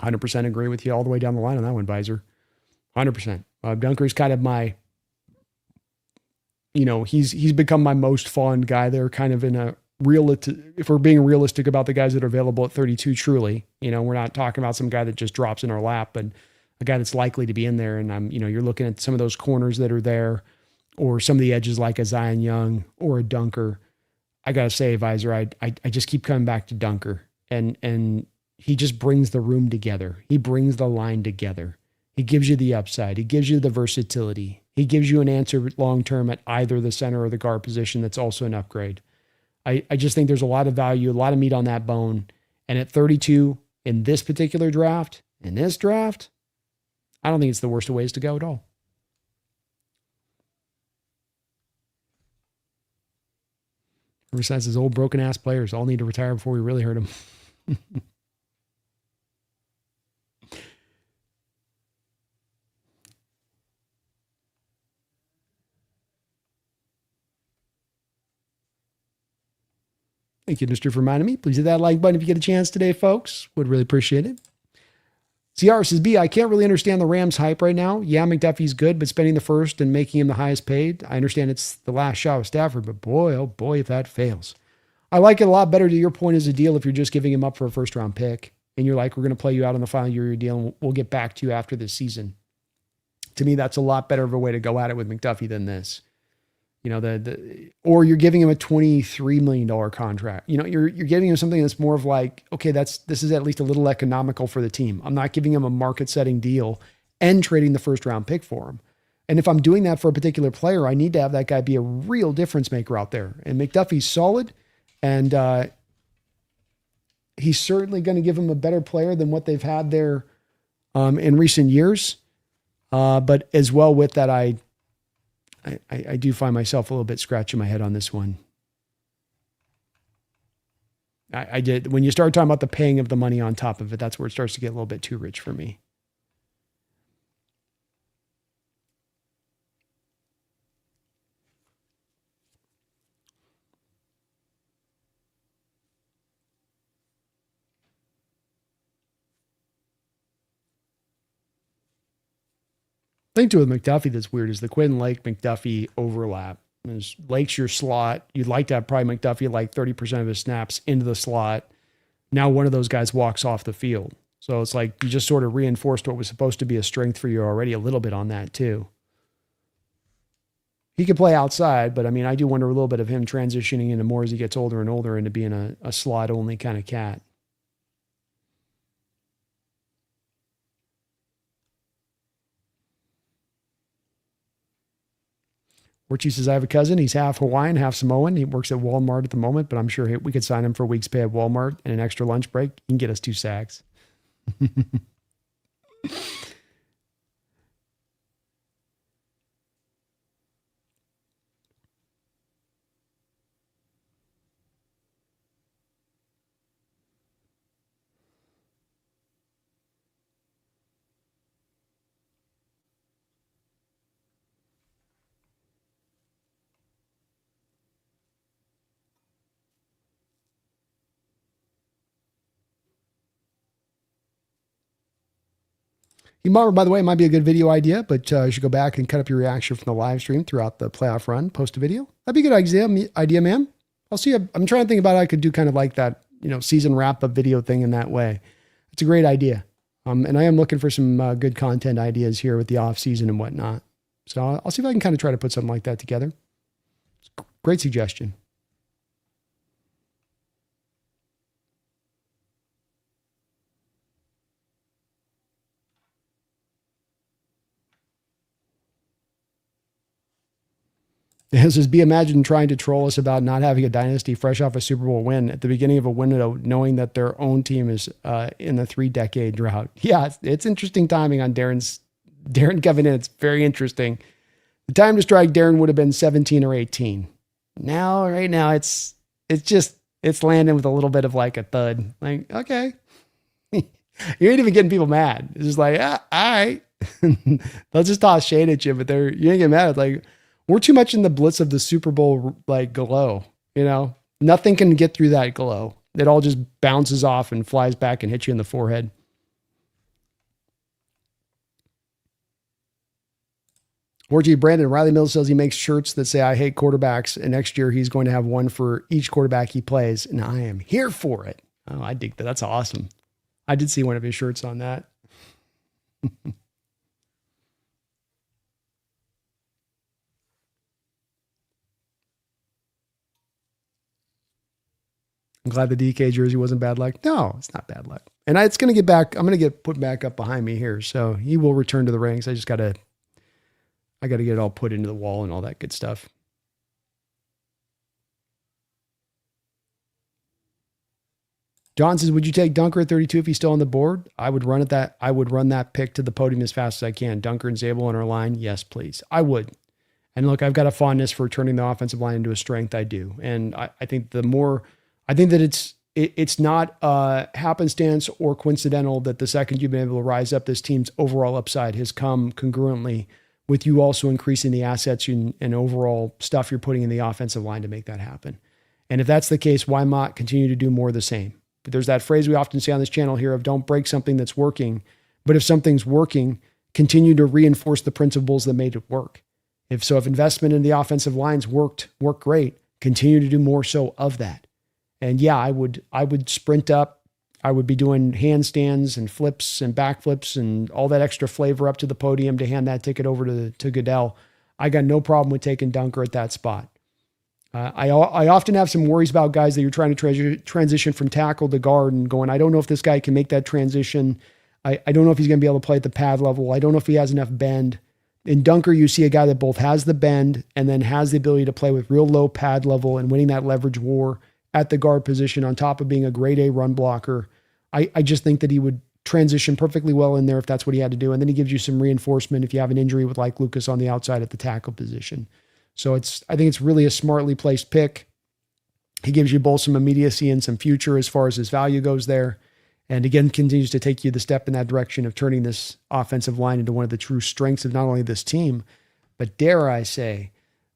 100% agree with you all the way down the line on that one, Visor. 100%. Dunker's kind of my, he's become my most fond guy there, kind of in a if we're being realistic about the guys that are available at 32, truly, we're not talking about some guy that just drops in our lap, but a guy that's likely to be in there. And you're looking at some of those corners that are there, or some of the edges like a Zion Young or a Dunker. I got to say, Visor, I just keep coming back to Dunker. And he just brings the room together. He brings the line together. He gives you the upside. He gives you the versatility. He gives you an answer long-term at either the center or the guard position that's also an upgrade. I just think there's a lot of value, a lot of meat on that bone. And at 32 in this particular draft, I don't think it's the worst of ways to go at all. Besides, his old broken-ass players all need to retire before we really hurt them. Thank you, Mr. for reminding me. Please hit that like button if you get a chance today, folks. Would really appreciate it. CR says, B, I can't really understand the Rams hype right now. Yeah, McDuffie's good, but spending the first and making him the highest paid. I understand it's the last shot with Stafford, but boy, oh boy, if that fails. I like it a lot better to your point as a deal if you're just giving him up for a first round pick and you're like, we're going to play you out on the final year of your deal and we'll get back to you after this season. To me, that's a lot better of a way to go at it with McDuffie than this. Or you're giving him a $23 million contract. You're giving him something that's more of like, okay, this is at least a little economical for the team. I'm not giving him a market setting deal and trading the first round pick for him. And if I'm doing that for a particular player, I need to have that guy be a real difference maker out there. And McDuffie's solid, and he's certainly going to give him a better player than what they've had there in recent years. But as well with that, I do find myself a little bit scratching my head on this one. I did. When you start talking about the paying of the money on top of it, that's where it starts to get a little bit too rich for me. Thing too with McDuffie that's weird is the Quinn Lake McDuffie overlap. Lake's your slot. You'd like to have probably McDuffie like 30% of his snaps into the slot. Now one of those guys walks off the field. So it's like you just sort of reinforced what was supposed to be a strength for you already a little bit on that too. He could play outside, but I mean, I do wonder a little bit of him transitioning into more as he gets older and older into being a slot only kind of cat. Orchie says, I have a cousin. He's half Hawaiian, half Samoan. He works at Walmart at the moment, but I'm sure we could sign him for a week's pay at Walmart and an extra lunch break. He can get us 2 sacks. By the way, it might be a good video idea, but you should go back and cut up your reaction from the live stream throughout the playoff run, post a video. That'd be a good idea, man. I'll see. I'm trying to think about how I could do kind of like that, season wrap up video thing in that way. It's a great idea. And I am looking for some good content ideas here with the off season and whatnot. So I'll see if I can kind of try to put something like that together. It's a great suggestion. This is imagine trying to troll us about not having a dynasty fresh off a Super Bowl win at the beginning of a window, knowing that their own team is in the 3-decade drought. Yeah, it's interesting timing on Darren coming in. It's very interesting. The time to strike Darren would have been 17 or 18. Right now, it's landing with a little bit of like a thud. Like, okay. You ain't even getting people mad. It's just like, all right. They'll just toss shade at you, but you ain't get mad. It's like, we're too much in the blitz of the Super Bowl, like glow, nothing can get through that glow. It all just bounces off and flies back and hits you in the forehead. Orgy Brandon Riley Mills says he makes shirts that say, I hate quarterbacks. And next year he's going to have one for each quarterback he plays. And I am here for it. Oh, I dig that. That's awesome. I did see one of his shirts on that. I'm glad the DK jersey wasn't bad luck. No, it's not bad luck. And it's going to get back. I'm going to get put back up behind me here. So he will return to the rings. I got to get it all put into the wall and all that good stuff. John says, would you take Dunker at 32 if he's still on the board? I would run that pick to the podium as fast as I can. Dunker and Zabel on our line. Yes, please. I would. And look, I've got a fondness for turning the offensive line into a strength. I do. And I think that it's not happenstance or coincidental that the second you've been able to rise up, this team's overall upside has come congruently with you also increasing the assets and overall stuff you're putting in the offensive line to make that happen. And if that's the case, why not continue to do more of the same? But there's that phrase we often say on this channel here of don't break something that's working. But if something's working, continue to reinforce the principles that made it work. If investment in the offensive lines worked great, continue to do more so of that. And yeah, I would sprint up. I would be doing handstands and flips and backflips and all that extra flavor up to the podium to hand that ticket over to Goodell. I got no problem with taking Dunker at that spot. I often have some worries about guys that you're trying to transition from tackle to guard and going, I don't know if this guy can make that transition. I don't know if he's going to be able to play at the pad level. I don't know if he has enough bend. In Dunker, you see a guy that both has the bend and then has the ability to play with real low pad level and winning that leverage war at the guard position on top of being a grade A run blocker. I just think that he would transition perfectly well in there if that's what he had to do. And then he gives you some reinforcement if you have an injury with like Lucas on the outside at the tackle position. So I think it's really a smartly placed pick. He gives you both some immediacy and some future as far as his value goes there. And again, continues to take you the step in that direction of turning this offensive line into one of the true strengths of not only this team, but dare I say,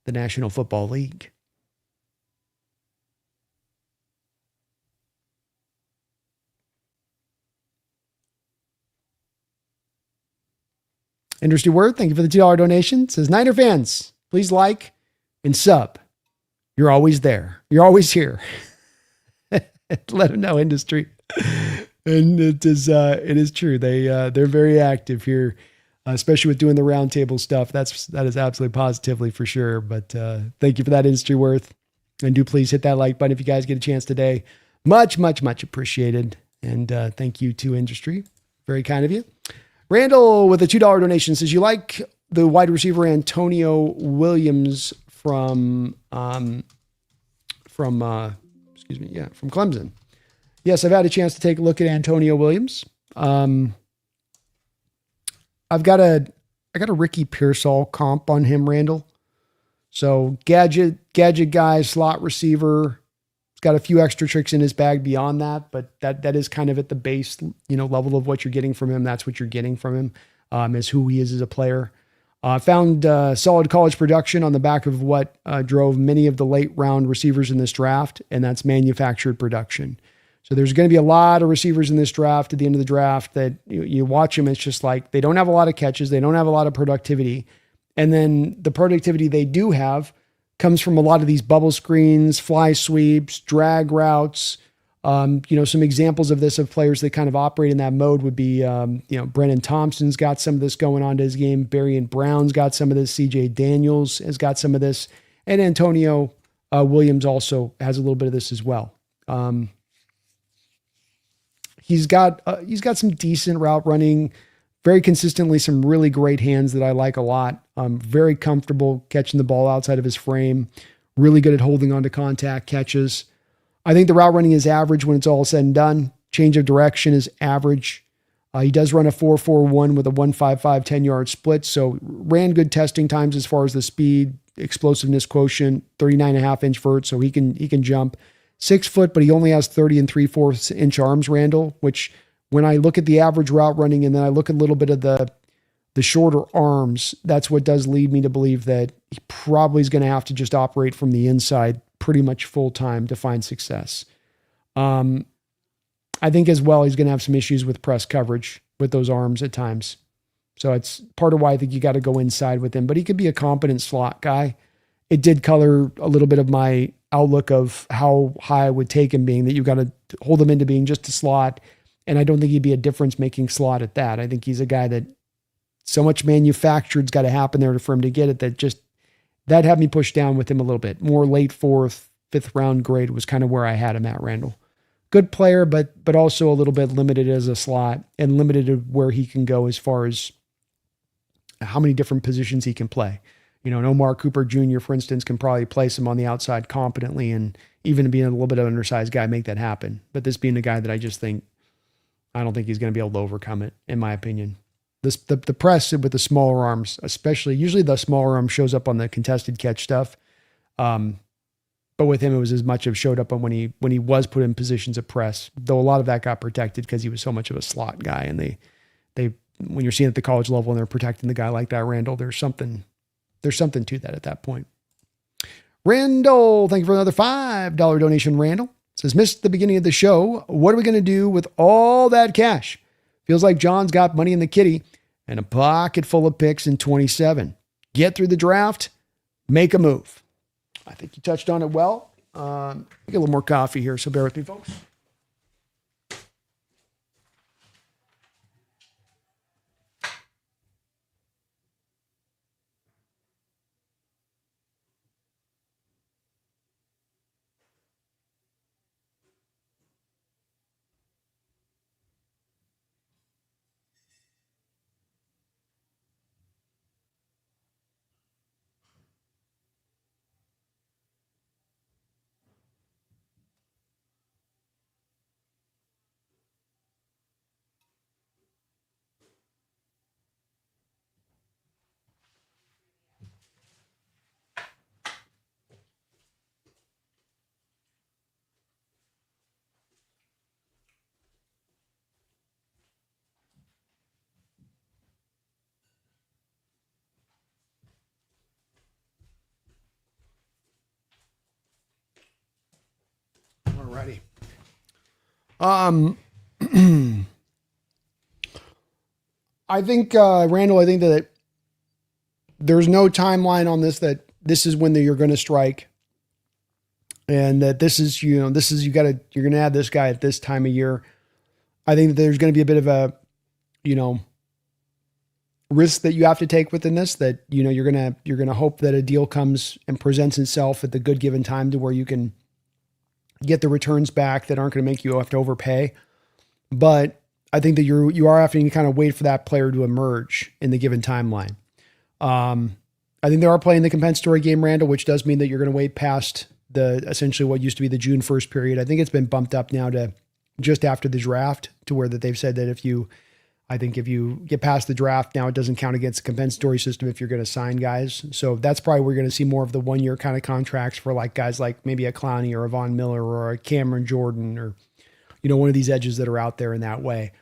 the National Football League. Industry Word, thank you for the $2 donation. It says, Niner fans, please like and sub. You're always there. You're always here. Let them know, Industry. And it is true. They're very active here, especially with doing the roundtable stuff. That is absolutely positively for sure. But thank you for that, Industry Worth. And do please hit that like button if you guys get a chance today. Much, much, much appreciated. And thank you to Industry. Very kind of you. Randall with a $2 donation says, you like the wide receiver Antonio Williams from Clemson. Yes, I've had a chance to take a look at Antonio Williams. I've got a Ricky Pearsall comp on him, Randall. So gadget guy, slot receiver. He's got a few extra tricks in his bag beyond that, but that is kind of at the base, level of what you're getting from him. That's what you're getting from him, is who he is as a player. Found solid college production on the back of what drove many of the late round receivers in this draft, and that's manufactured production. So there's going to be a lot of receivers in this draft at the end of the draft that you watch them. It's just like they don't have a lot of catches. They don't have a lot of productivity. And then the productivity they do have comes from a lot of these bubble screens, fly sweeps, drag routes. Some examples of this of players that kind of operate in that mode would be, Brennan Thompson's got some of this going on to his game. Barry and Brown's got some of this. CJ Daniels has got some of this. And Antonio Williams also has a little bit of this as well. He's got some decent route running, very consistently, some really great hands that I like a lot. Very comfortable catching the ball outside of his frame, really good at holding on to contact catches. I think the route running is average when it's all said and done. Change of direction is average. He does run a 4.41 with a 1.55 10-yard split. So ran good testing times as far as the speed, explosiveness quotient, 39.5-inch vert. So he can jump 6 foot, but he only has 30 3/4 inch arms, Randall, which when I look at the average route running and then I look at a little bit of the shorter arms, that's what does lead me to believe that he probably is going to have to just operate from the inside pretty much full time to find success. I think as well, he's going to have some issues with press coverage with those arms at times. So it's part of why I think you got to go inside with him, but he could be a competent slot guy. It did color a little bit of my outlook of how high I would take him, being that you got to hold him into being just a slot. And I don't think he'd be a difference making slot at that. I think he's a guy that so much manufactured's got to happen there for him to get it that had me pushed down with him a little bit. More late 4th, 5th round grade was kind of where I had him at, Randall. Good player, but also a little bit limited as a slot and limited to where he can go as far as how many different positions he can play. An Omar Cooper Jr., for instance, can probably place him on the outside competently, and even being a little bit of an undersized guy, make that happen. But this being a guy that I don't think he's going to be able to overcome it, in my opinion. The press with the smaller arms, especially, usually the smaller arm shows up on the contested catch stuff. But with him, it was as much of showed up on when he was put in positions of press, though a lot of that got protected because he was so much of a slot guy. And they when you're seeing at the college level and they're protecting the guy like that, Randall, there's something to that at that point. Randall, thank you for another $5 donation, Randall. Says, missed the beginning of the show. What are we going to do with all that cash? Feels like John's got money in the kitty and a pocket full of picks in 27. Get through the draft, make a move. I think you touched on it well. Get a little more coffee here, so bear with me, folks. Alrighty. I think, Randall, I think that there's no timeline on this, that this is when you're going to strike. And that you're going to add this guy at this time of year. I think that there's going to be a bit of a, risk that you have to take within this, that, you're going to hope that a deal comes and presents itself at the good given time to where you can get the returns back that aren't going to make you have to overpay. But I think that you are having to kind of wait for that player to emerge in the given timeline. I think they are playing the compensatory game, Randall, which does mean that you're going to wait past essentially what used to be the June 1st period. I think it's been bumped up now to just after the draft, to where that they've said that if you get past the draft now, it doesn't count against the compensatory system if you're going to sign guys. So that's probably where you're going to see more of the 1 year kind of contracts for like guys like maybe a Clowney or a Von Miller or a Cameron Jordan, or, one of these edges that are out there in that way.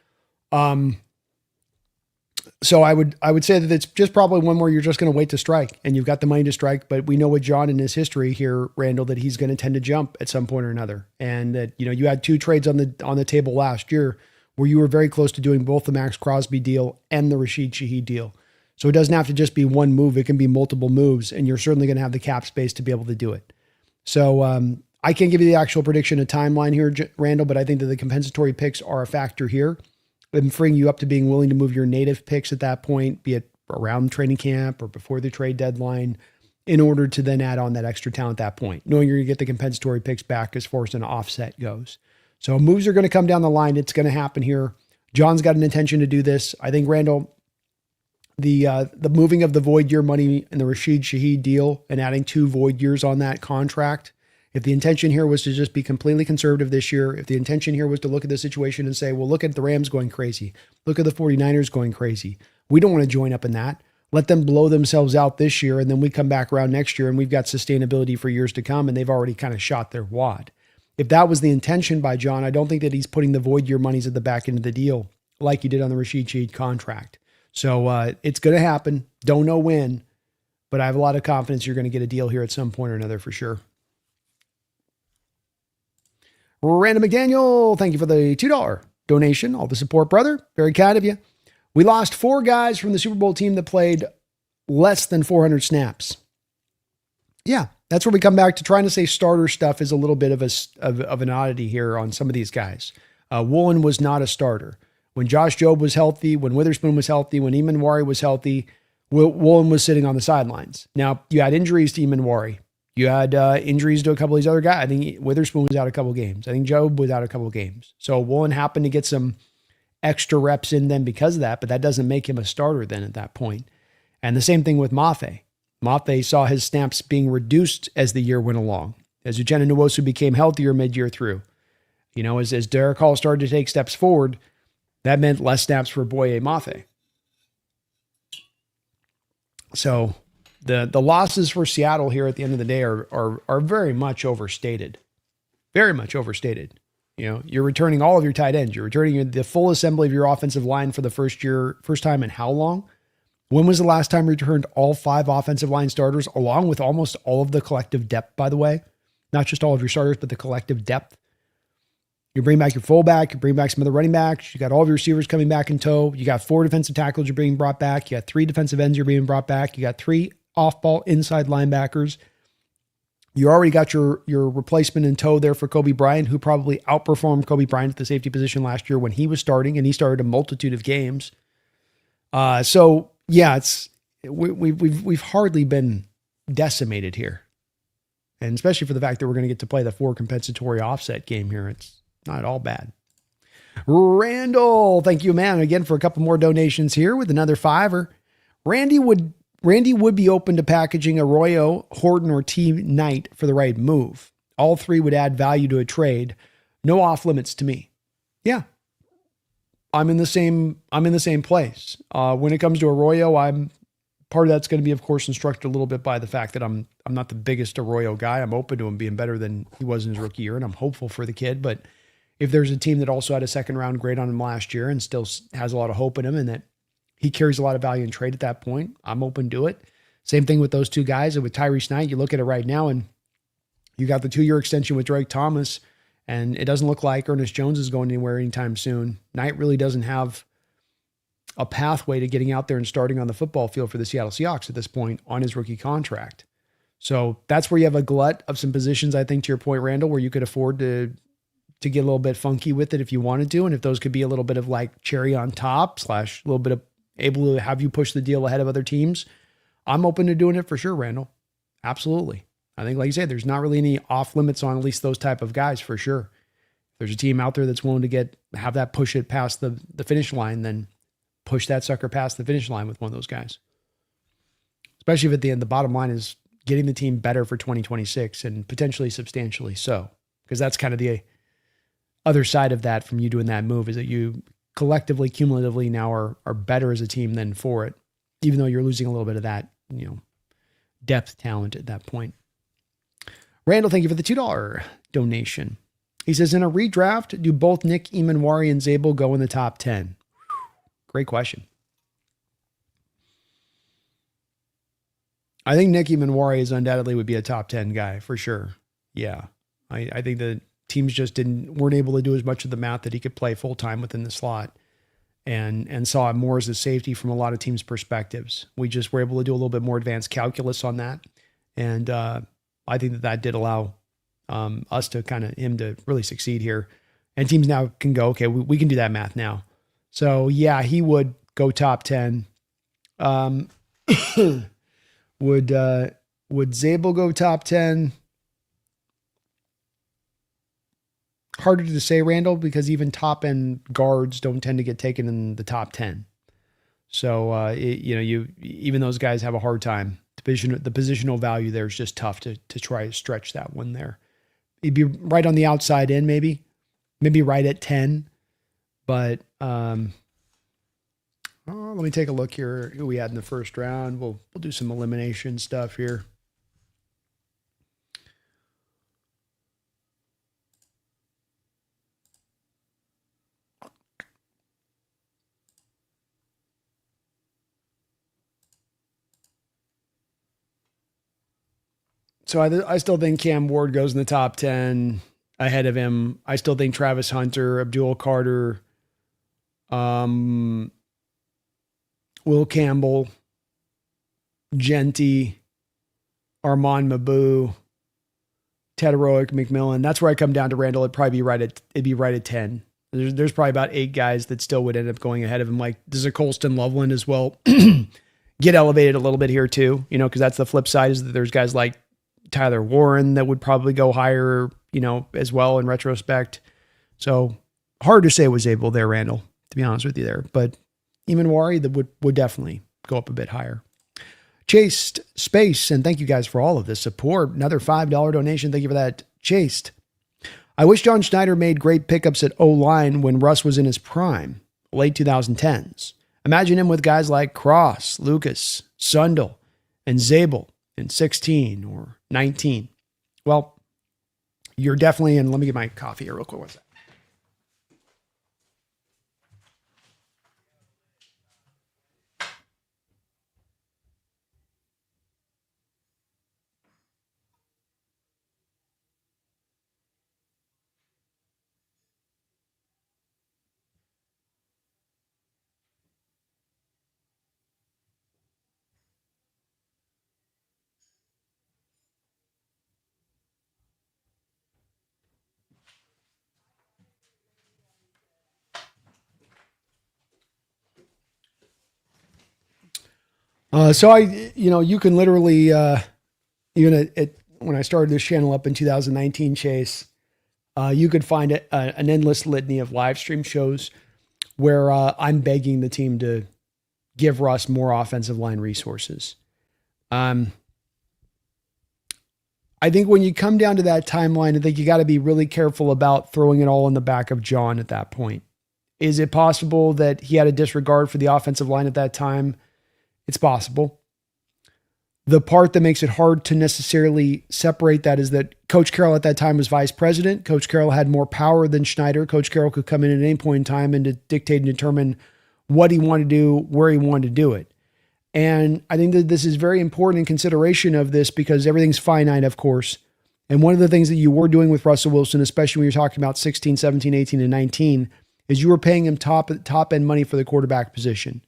So I would say that it's just probably one where you're just going to wait to strike, and you've got the money to strike. But we know with John in his history here, Randall, that he's going to tend to jump at some point or another. And that, you had 2 trades on the table last year where you were very close to doing both the Max Crosby deal and the Rashid Shaheed deal. So it doesn't have to just be one move. It can be multiple moves, and you're certainly going to have the cap space to be able to do it. So I can't give you the actual prediction, a timeline here, Randall, but I think that the compensatory picks are a factor here. And freeing you up to being willing to move your native picks at that point, be it around training camp or before the trade deadline, in order to then add on that extra talent at that point, knowing you're going to get the compensatory picks back as far as an offset goes. So moves are going to come down the line. It's going to happen here. John's got an intention to do this. I think, Randall, the moving of the void year money in the Rashid Shaheed deal and adding 2 void years on that contract, if the intention here was to just be completely conservative this year, if the intention here was to look at the situation and say, well, look at the Rams going crazy, look at the 49ers going crazy, we don't want to join up in that. Let them blow themselves out this year, and then we come back around next year and we've got sustainability for years to come, and they've already kind of shot their wad. If that was the intention by John, I don't think that he's putting the void year monies at the back end of the deal like he did on the Rashid Shaheed contract. So it's going to happen. Don't know when, but I have a lot of confidence you're going to get a deal here at some point or another for sure. Randall McDaniel, thank you for the $2 donation. All the support, brother. Very kind of you. We lost 4 guys from the Super Bowl team that played less than 400 snaps. Yeah, that's where we come back to trying to say starter stuff is a little bit of an oddity here on some of these guys. Woolen was not a starter. When Josh Jobe was healthy, when Witherspoon was healthy, when Emanuel was healthy, Woolen was sitting on the sidelines. Now, you had injuries to Emanuel. You had injuries to a couple of these other guys. I think Witherspoon was out a couple of games. I think Jobe was out a couple of games. So Woolen happened to get some extra reps in then because of that, but that doesn't make him a starter then at that point. And the same thing with Mafe. Mafe saw his snaps being reduced as the year went along, as Uchenna Nwosu became healthier mid-year through. As Derek Hall started to take steps forward, that meant less snaps for Boye Mafe. So the losses for Seattle here at the end of the day are very much overstated. Very much overstated. You're returning all of your tight ends. You're returning the full assembly of your offensive line for the first time in how long? When was the last time you returned all 5 offensive line starters, along with almost all of the collective depth, by the way? Not just all of your starters, but the collective depth. You bring back your fullback, you bring back some of the running backs, you got all of your receivers coming back in tow, you got 4 defensive tackles you're being brought back, you got 3 defensive ends you're being brought back, you got 3 off-ball inside linebackers. You already got your replacement in tow there for Coby Bryant, who probably outperformed Coby Bryant at the safety position last year when he was starting, and he started a multitude of games. So yeah, we've hardly been decimated here, and especially for the fact that we're going to get to play the 4 compensatory offset game here, it's not all bad. Randall, thank you, man, again for a couple more donations here with another $5. Randy would be open to packaging Arroyo, Horton, or T. Knight for the right move. All 3 would add value to a trade. No off limits to me. Yeah. I'm in the same place. When it comes to Arroyo, part of that's going to be, of course, instructed a little bit by the fact that I'm not the biggest Arroyo guy. I'm open to him being better than he was in his rookie year, and I'm hopeful for the kid. But if there's a team that also had a 2nd round grade on him last year and still has a lot of hope in him and that he carries a lot of value in trade at that point, I'm open to it. Same thing with those 2 guys. And with Tyrese Knight, you look at it right now and you got the 2-year extension with Drake Thomas, and it doesn't look like Ernest Jones is going anywhere anytime soon. Knight really doesn't have a pathway to getting out there and starting on the football field for the Seattle Seahawks at this point on his rookie contract. So that's where you have a glut of some positions, I think, to your point, Randall, where you could afford to get a little bit funky with it if you wanted to. And if those could be a little bit of like cherry on top / a little bit of able to have you push the deal ahead of other teams, I'm open to doing it for sure, Randall. Absolutely. I think, like you said, there's not really any off limits on at least those type of guys for sure. If there's a team out there that's willing to have that push it past the finish line, then push that sucker past the finish line with one of those guys. Especially if at the end, the bottom line is getting the team better for 2026 and potentially substantially so. Because that's kind of the other side of that from you doing that move, is that you collectively, cumulatively now are better as a team than for it, even though you're losing a little bit of that, depth talent at that point. Randall, thank you for the $2 donation. He says, in a redraft, do both Nick Emanuel and Zabel go in the top 10? Great question. I think Nicky Manwari is undoubtedly would be a top 10 guy for sure. Yeah. I think the teams just weren't able to do as much of the math that he could play full time within the slot and saw him more as a safety from a lot of teams' perspectives. We just were able to do a little bit more advanced calculus on that. And I think that did allow us to him to really succeed here. And teams now can go, okay, we can do that math now. So yeah, he would go top 10. Would Zabel go top 10? Harder to say, Randall, because even top end guards don't tend to get taken in the top 10. So even those guys have a hard time. The positional value there is just tough to try to stretch that one there. He'd be right on the outside in, maybe right at 10. But let me take a look here who we had in the first round. We'll do some elimination stuff here. So I still think Cam Ward goes in the top 10 ahead of him. I still think Travis Hunter, Abdul Carter, Will Campbell, Genty, Armand Mabu, Tedoroic, McMillan. That's where I come down to Randall. It'd be right at 10. There's probably about 8 guys that still would end up going ahead of him. Like, does a Colston Loveland as well get elevated a little bit here too? Because that's the flip side, is that there's guys like Tyler Warren that would probably go higher, as well in retrospect. So hard to say was able there, Randall, to be honest with you there. But Imanwari that would definitely go up a bit higher. Chased Space, and thank you guys for all of this support. Another $5 donation. Thank you for that, Chased. I wish John Schneider made great pickups at O-line when Russ was in his prime, late 2010s. Imagine him with guys like Cross, Lucas, Sundel, and Zabel in 16 or 19. Well, you're definitely in. Let me get my coffee here real quick. What's that? So you can literally, even when I started this channel up in 2019, Chase, you could find an endless litany of live stream shows where I'm begging the team to give Russ more offensive line resources. I think when you come down to that timeline, I think you got to be really careful about throwing it all in the back of John at that point. Is it possible that he had a disregard for the offensive line at that time? It's possible. The part that makes it hard to necessarily separate that is that Coach Carroll at that time was vice president. Coach Carroll had more power than Schneider. Coach Carroll could come in at any point in time and to dictate and determine what he wanted to do, where he wanted to do it. And I think that this is very important in consideration of this because everything's finite, of course. And one of the things that you were doing with Russell Wilson, especially when you're talking about 16, 17, 18, and 19, is you were paying him top end money for the quarterback position.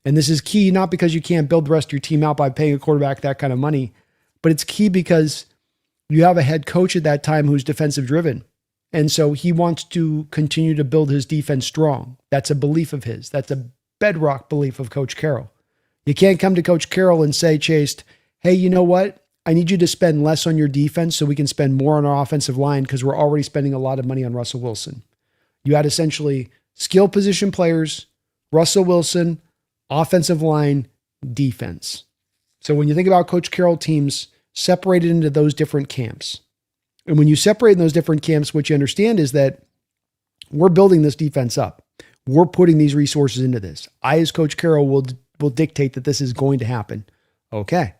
And this is key, not because you can't build the rest of your team out by paying a quarterback that kind of money, but it's key because you have a head coach at that time who's defensive driven. And so he wants to continue to build his defense strong. That's a belief of his. That's a bedrock belief of Coach Carroll. You can't come to Coach Carroll and say, Chase, hey, you know what? I need you to spend less on your defense so we can spend more on our offensive line because we're already spending a lot of money on Russell Wilson. You had essentially skill position players, Russell Wilson, offensive line, defense. So when you think about Coach Carroll teams separated into those different camps, and when you separate in those different camps, what you understand is that we're building this defense up. We're putting these resources into this. I, as Coach Carroll, will dictate that this is going to happen. Okay.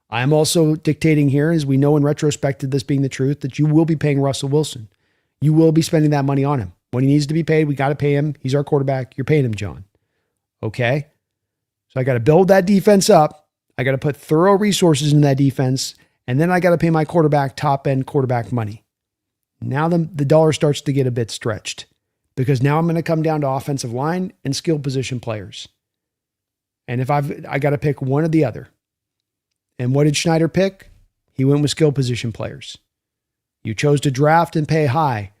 I'm also dictating here, as we know in retrospect to this being the truth, that you will be paying Russell Wilson. You will be spending that money on him. When he needs to be paid, we got to pay him. He's our quarterback. You're paying him, John. Okay. So I got to build that defense up. I got to put thorough resources in that defense, and then I got to pay my quarterback top-end quarterback money. Now the dollar starts to get a bit stretched because now I'm going to come down to offensive line and skill position players. And if I got to pick one or the other. And what did Schneider pick? He went with skill position players. You chose to draft and pay high.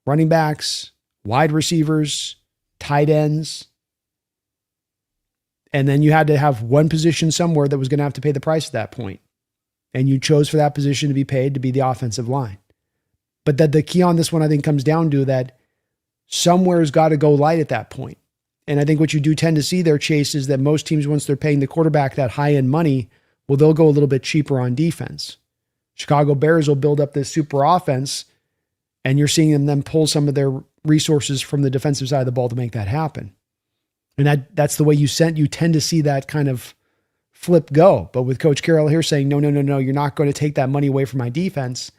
Running backs, wide receivers, tight ends. And then you had to have one position somewhere that was going to have to pay the price at that point. And you chose for that position to be paid to be the offensive line. But that the key on this one, I think, comes down to that somewhere's got to go light at that point. And I think what you do tend to see there, Chase, is that most teams, once they're paying the quarterback that high-end money, well, they'll go a little bit cheaper on defense. Chicago Bears will build up this super offense, and you're seeing them then pull some of their resources from the defensive side of the ball to make that happen. And that's the way you tend to see that kind of flip go. But with Coach Carroll here saying, no, you're not going to take that money away from my defense,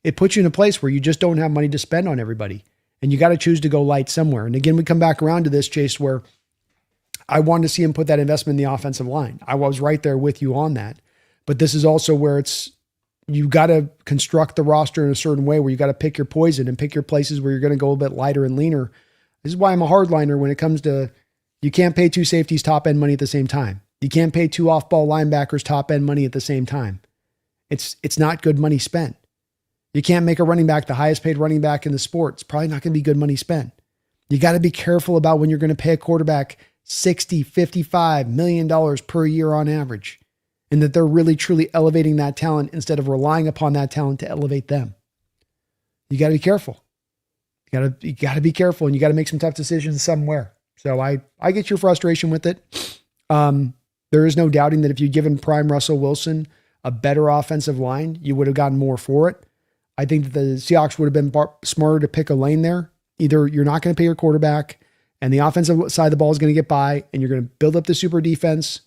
it puts you in a place where you just don't have money to spend on everybody. And you got to choose to go light somewhere. And again, we come back around to this, Chase, where I wanted to see him put that investment in the offensive line. I was right there with you on that. But this is also where you got to construct the roster in a certain way where you got to pick your poison and pick your places where you're going to go a bit lighter and leaner. This is why I'm a hardliner when it comes to, you can't pay two safeties top-end money at the same time. You can't pay two off-ball linebackers top-end money at the same time. It's not good money spent. You can't make a running back the highest paid running back in the sport. It's probably not going to be good money spent. You got to be careful about when you're going to pay a quarterback $60, $55 million per year on average, and that they're really truly elevating that talent instead of relying upon that talent to elevate them. You got to be careful. You got to be careful, and you got to make some tough decisions somewhere. So I get your frustration with it. There is no doubting that if you'd given prime Russell Wilson a better offensive line, you would have gotten more for it. I think that the Seahawks would have been smarter to pick a lane there. Either you're not going to pay your quarterback and the offensive side of the ball is going to get by and you're going to build up the super defense,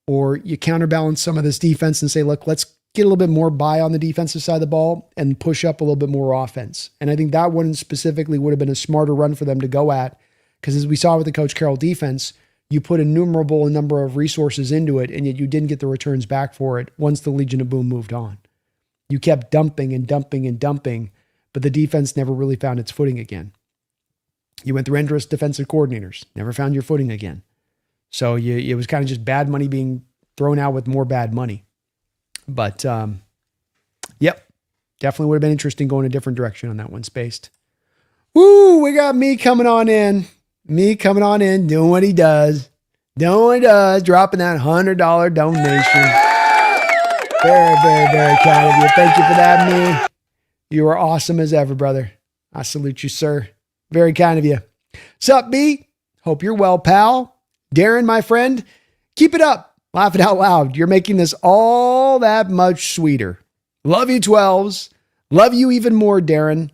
or you counterbalance some of this defense and say, look, let's get a little bit more buy on the defensive side of the ball and push up a little bit more offense. And I think that one specifically would have been a smarter run for them to go at, because as we saw with the Coach Carroll defense, you put innumerable number of resources into it, and yet you didn't get the returns back for it once the Legion of Boom moved on. You kept dumping and dumping and dumping, but the defense never really found its footing again. You went through endless defensive coordinators, never found your footing again. So it was kind of just bad money being thrown out with more bad money. But, yep, definitely would have been interesting going a different direction on that one, Spaced. Woo, we got me coming on in, doing what he does, dropping that $100 donation. Very, very, very kind of you. Thank you for that, me. You are awesome as ever, brother. I salute you, sir. Very kind of you. Sup, B? Hope you're well, pal. Darren, my friend, keep it up. Laugh it out loud. You're making this all that much sweeter. Love you, 12s. Love you even more, Darren.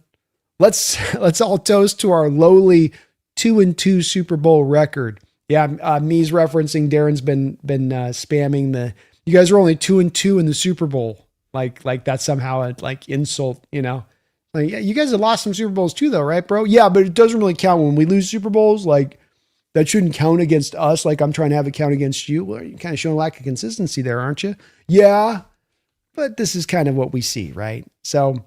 Let's all toast to our lowly 2-2 Super Bowl record. Yeah, me's referencing Darren's been spamming you guys are only 2-2 in the Super Bowl. Like that's somehow a insult, you know? Like, yeah, you guys have lost some Super Bowls too, though, right, bro? Yeah, but it doesn't really count when we lose Super Bowls. Like, that shouldn't count against us. Like, I'm trying to have it count against you. Well, you're kind of showing lack of consistency there, aren't you? Yeah, but this is kind of what we see, right? So,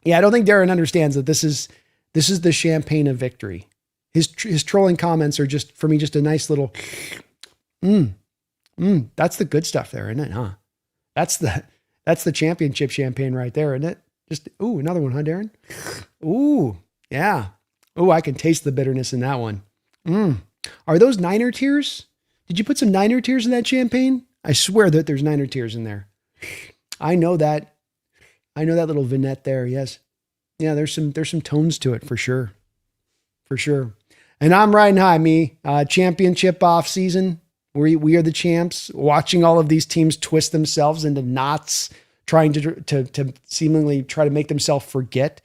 yeah, I don't think Darren understands that this is the champagne of victory. His trolling comments are just, for me, just a nice little, that's the good stuff there, isn't it, huh? That's the championship champagne right there, isn't it? Just, ooh, another one, huh, Darren? Ooh, yeah. Ooh, I can taste the bitterness in that one. Are those Niner tears? Did you put some Niner tears in that champagne? I swear that there's Niner tears in there. I know that little vignette there. Yes. Yeah, there's some tones to it for sure. For sure. And I'm riding high, me. Championship off season. We are the champs. Watching all of these teams twist themselves into knots, trying to seemingly try to make themselves forget.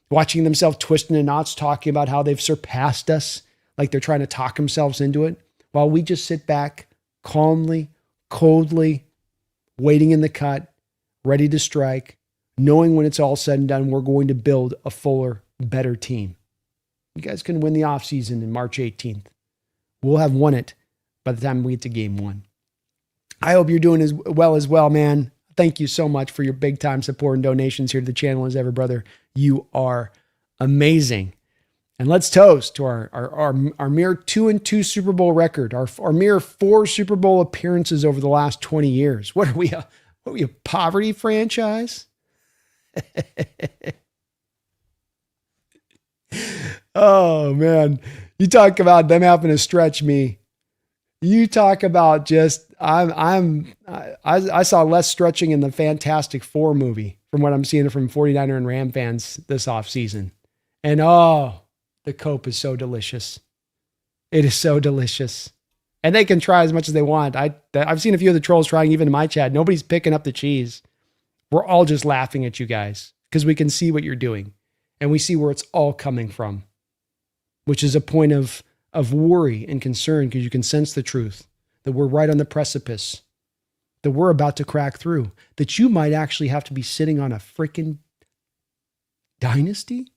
Watching themselves twist into knots, talking about how they've surpassed us, like they're trying to talk themselves into it, while we just sit back calmly, coldly, waiting in the cut, ready to strike, knowing when it's all said and done, we're going to build a fuller, better team. You guys can win the offseason in March 18th. We'll have won it by the time we get to game one. I hope you're doing as well, man. Thank you so much for your big time support and donations here to the channel as ever, brother. You are amazing. And let's toast to our mere 2-2 Super Bowl record, our mere 4 Super Bowl appearances over the last 20 years. What are we, a poverty franchise? Oh man, you talk about them having to stretch me. You talk about just I saw less stretching in the Fantastic Four movie from what I'm seeing from 49er and Ram fans this offseason. And the Cope is so delicious. It is so delicious. And they can try as much as they want. I've seen a few of the trolls trying even in my chat. Nobody's picking up the cheese. We're all just laughing at you guys because we can see what you're doing. And we see where it's all coming from, which is a point of worry and concern because you can sense the truth, that we're right on the precipice, that we're about to crack through, that you might actually have to be sitting on a freaking dynasty.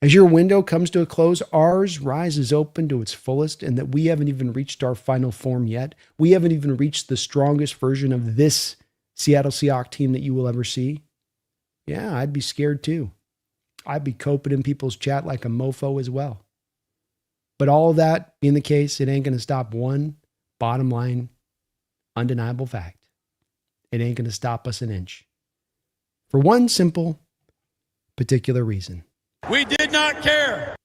As your window comes to a close, ours rises open to its fullest, and that we haven't even reached our final form yet. We haven't even reached the strongest version of this Seattle Seahawks team that you will ever see. Yeah, I'd be scared too. I'd be coping in people's chat like a mofo as well. But all of that being the case, it ain't going to stop one bottom line, undeniable fact. It ain't going to stop us an inch. For one simple, particular reason. We did not care.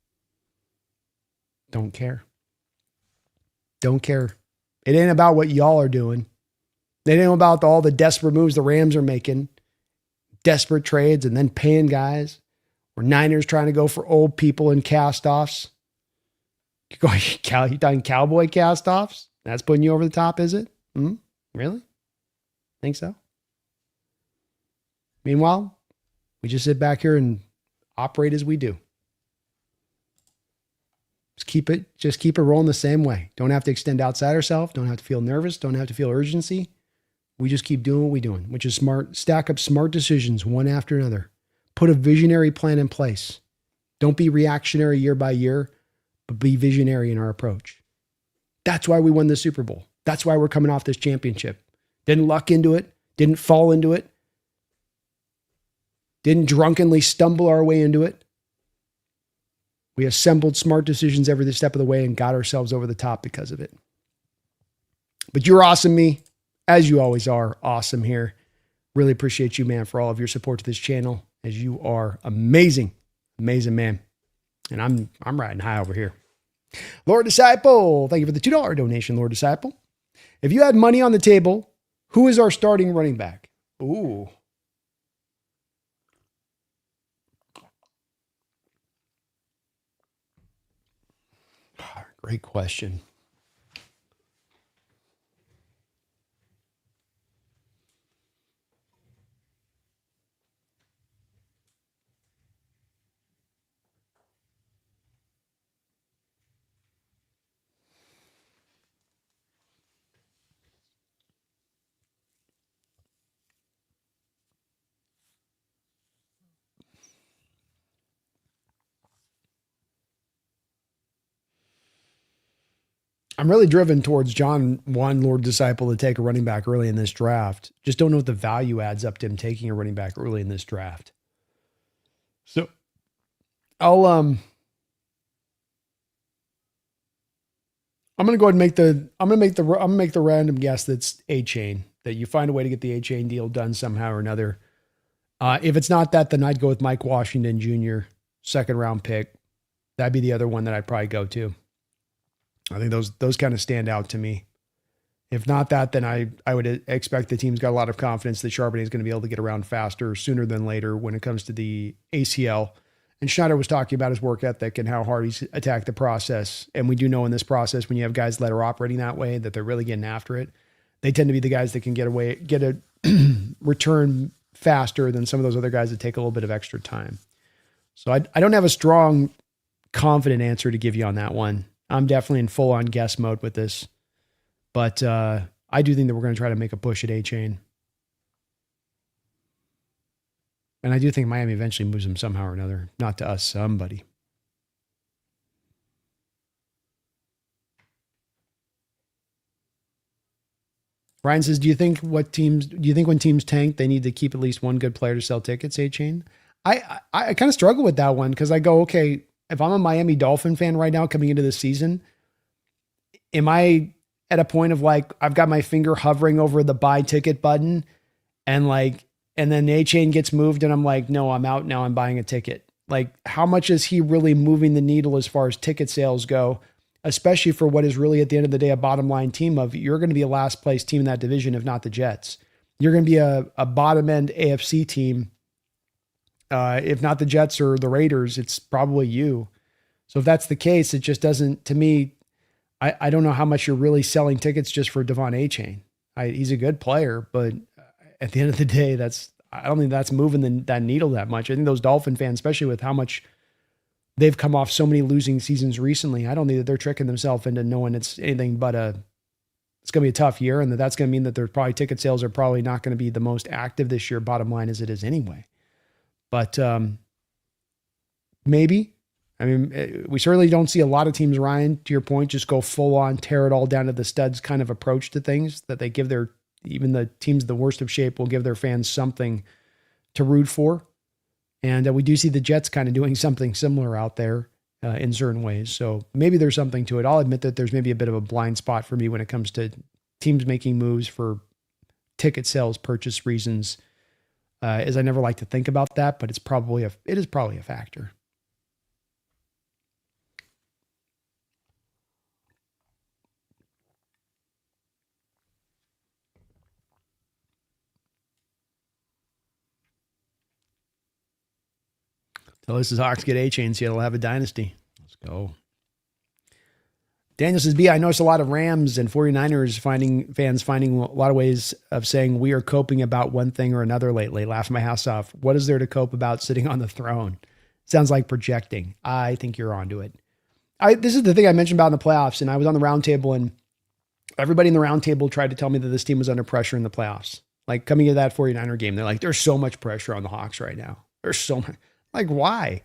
Don't care. Don't care. It ain't about what y'all are doing. It ain't about all the desperate moves the Rams are making. Desperate trades and then paying guys. Or Niners trying to go for old people and cast-offs. You done cowboy cast-offs? That's putting you over the top, is it? Really? Think so? Meanwhile, we just sit back here and operate as we do. Just keep it rolling the same way. Don't have to extend outside ourselves. Don't have to feel nervous. Don't have to feel urgency. We just keep doing what we're doing, which is smart. Stack up smart decisions one after another. Put a visionary plan in place. Don't be reactionary year by year, but be visionary in our approach. That's why we won the Super Bowl. That's why we're coming off this championship. Didn't luck into it. Didn't fall into it. Didn't drunkenly stumble our way into it. We assembled smart decisions every step of the way and got ourselves over the top because of it. But you're awesome, me, as you always are. Awesome here. Really appreciate you, man, for all of your support to this channel, as you are amazing, amazing, man. And I'm riding high over here. Lord Disciple, thank you for the $2 donation, Lord Disciple. If you had money on the table, who is our starting running back? Ooh. Great question. I'm really driven towards John 1, Lord Disciple, to take a running back early in this draft. Just don't know what the value adds up to him taking a running back early in this draft. So I'm going to go ahead and make the random guess that's A-Chain, that you find a way to get the A-Chain deal done somehow or another. If it's not that, then I'd go with Mike Washington Jr., second round pick. That'd be the other one that I'd probably go to. I think those kind of stand out to me. If not that, then I would expect the team's got a lot of confidence that Charbonnet is going to be able to get around faster sooner than later when it comes to the ACL. And Schneider was talking about his work ethic and how hard he's attacked the process. And we do know in this process, when you have guys that are operating that way, that they're really getting after it. They tend to be the guys that can get a return faster than some of those other guys that take a little bit of extra time. So I don't have a strong, confident answer to give you on that one. I'm definitely in full-on guess mode with this. But I do think that we're going to try to make a push at A-Chain. And I do think Miami eventually moves him somehow or another. Not to us, somebody. Ryan says, do you think when teams tank, they need to keep at least one good player to sell tickets, A-Chain? I kind of struggle with that one because I go, okay, if I'm a Miami Dolphin fan right now coming into this season, am I at a point of like, I've got my finger hovering over the buy ticket button and then A-Chain gets moved and I'm like, no, I'm out now. I'm buying a ticket. Like, how much is he really moving the needle as far as ticket sales go, especially for what is really at the end of the day, a bottom line team of you're going to be a last place team in that division, if not the Jets. You're going to be a bottom end AFC team. If not the Jets or the Raiders, it's probably you. So if that's the case, it just doesn't, to me, I don't know how much you're really selling tickets just for Devon A-Chain. He's a good player, but at the end of the day, I don't think that's moving that needle that much. I think those Dolphin fans, especially with how much they've come off so many losing seasons recently, I don't think that they're tricking themselves into knowing it's anything but it's going to be a tough year, and that's going to mean that their probably ticket sales are probably not going to be the most active this year, bottom line, as it is anyway. But maybe. I mean, we certainly don't see a lot of teams, Ryan, to your point, just go full on, tear it all down to the studs kind of approach to things, that they give even the teams the worst of shape will give their fans something to root for. And we do see the Jets kind of doing something similar out there in certain ways. So maybe there's something to it. I'll admit that there's maybe a bit of a blind spot for me when it comes to teams making moves for ticket sales, purchase reasons, as I never like to think about that, but it is probably a factor. So this is Hawks get A-Chain, Seattle have a dynasty. Let's go. Daniel says, B, I noticed a lot of Rams and 49ers fans finding a lot of ways of saying we are coping about one thing or another lately. Laughing my ass off. What is there to cope about sitting on the throne? Sounds like projecting. I think you're onto it. This is the thing I mentioned about in the playoffs, and I was on the round table, and everybody in the round table tried to tell me that this team was under pressure in the playoffs. Like coming into that 49er game, they're like, there's so much pressure on the Hawks right now. There's so much. Like, why?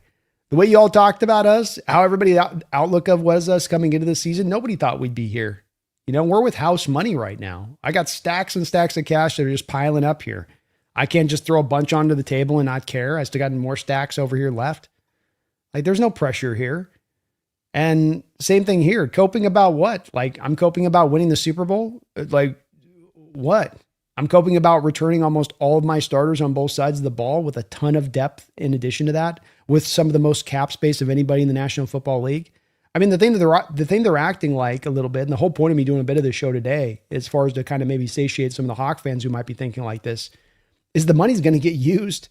The way you all talked about us, how everybody's outlook of was us coming into the season, nobody thought we'd be here. You know, we're with house money right now. I got stacks and stacks of cash that are just piling up here. I can't just throw a bunch onto the table and not care. I still got more stacks over here left. Like, there's no pressure here. And same thing here. Coping about what? Like, I'm coping about winning the Super Bowl? Like, what? I'm coping about returning almost all of my starters on both sides of the ball with a ton of depth in addition to that, with some of the most cap space of anybody in the National Football League. I mean, the thing they're acting like a little bit, and the whole point of me doing a bit of this show today, as far as to kind of maybe satiate some of the Hawk fans who might be thinking like this, is the money's going to get used.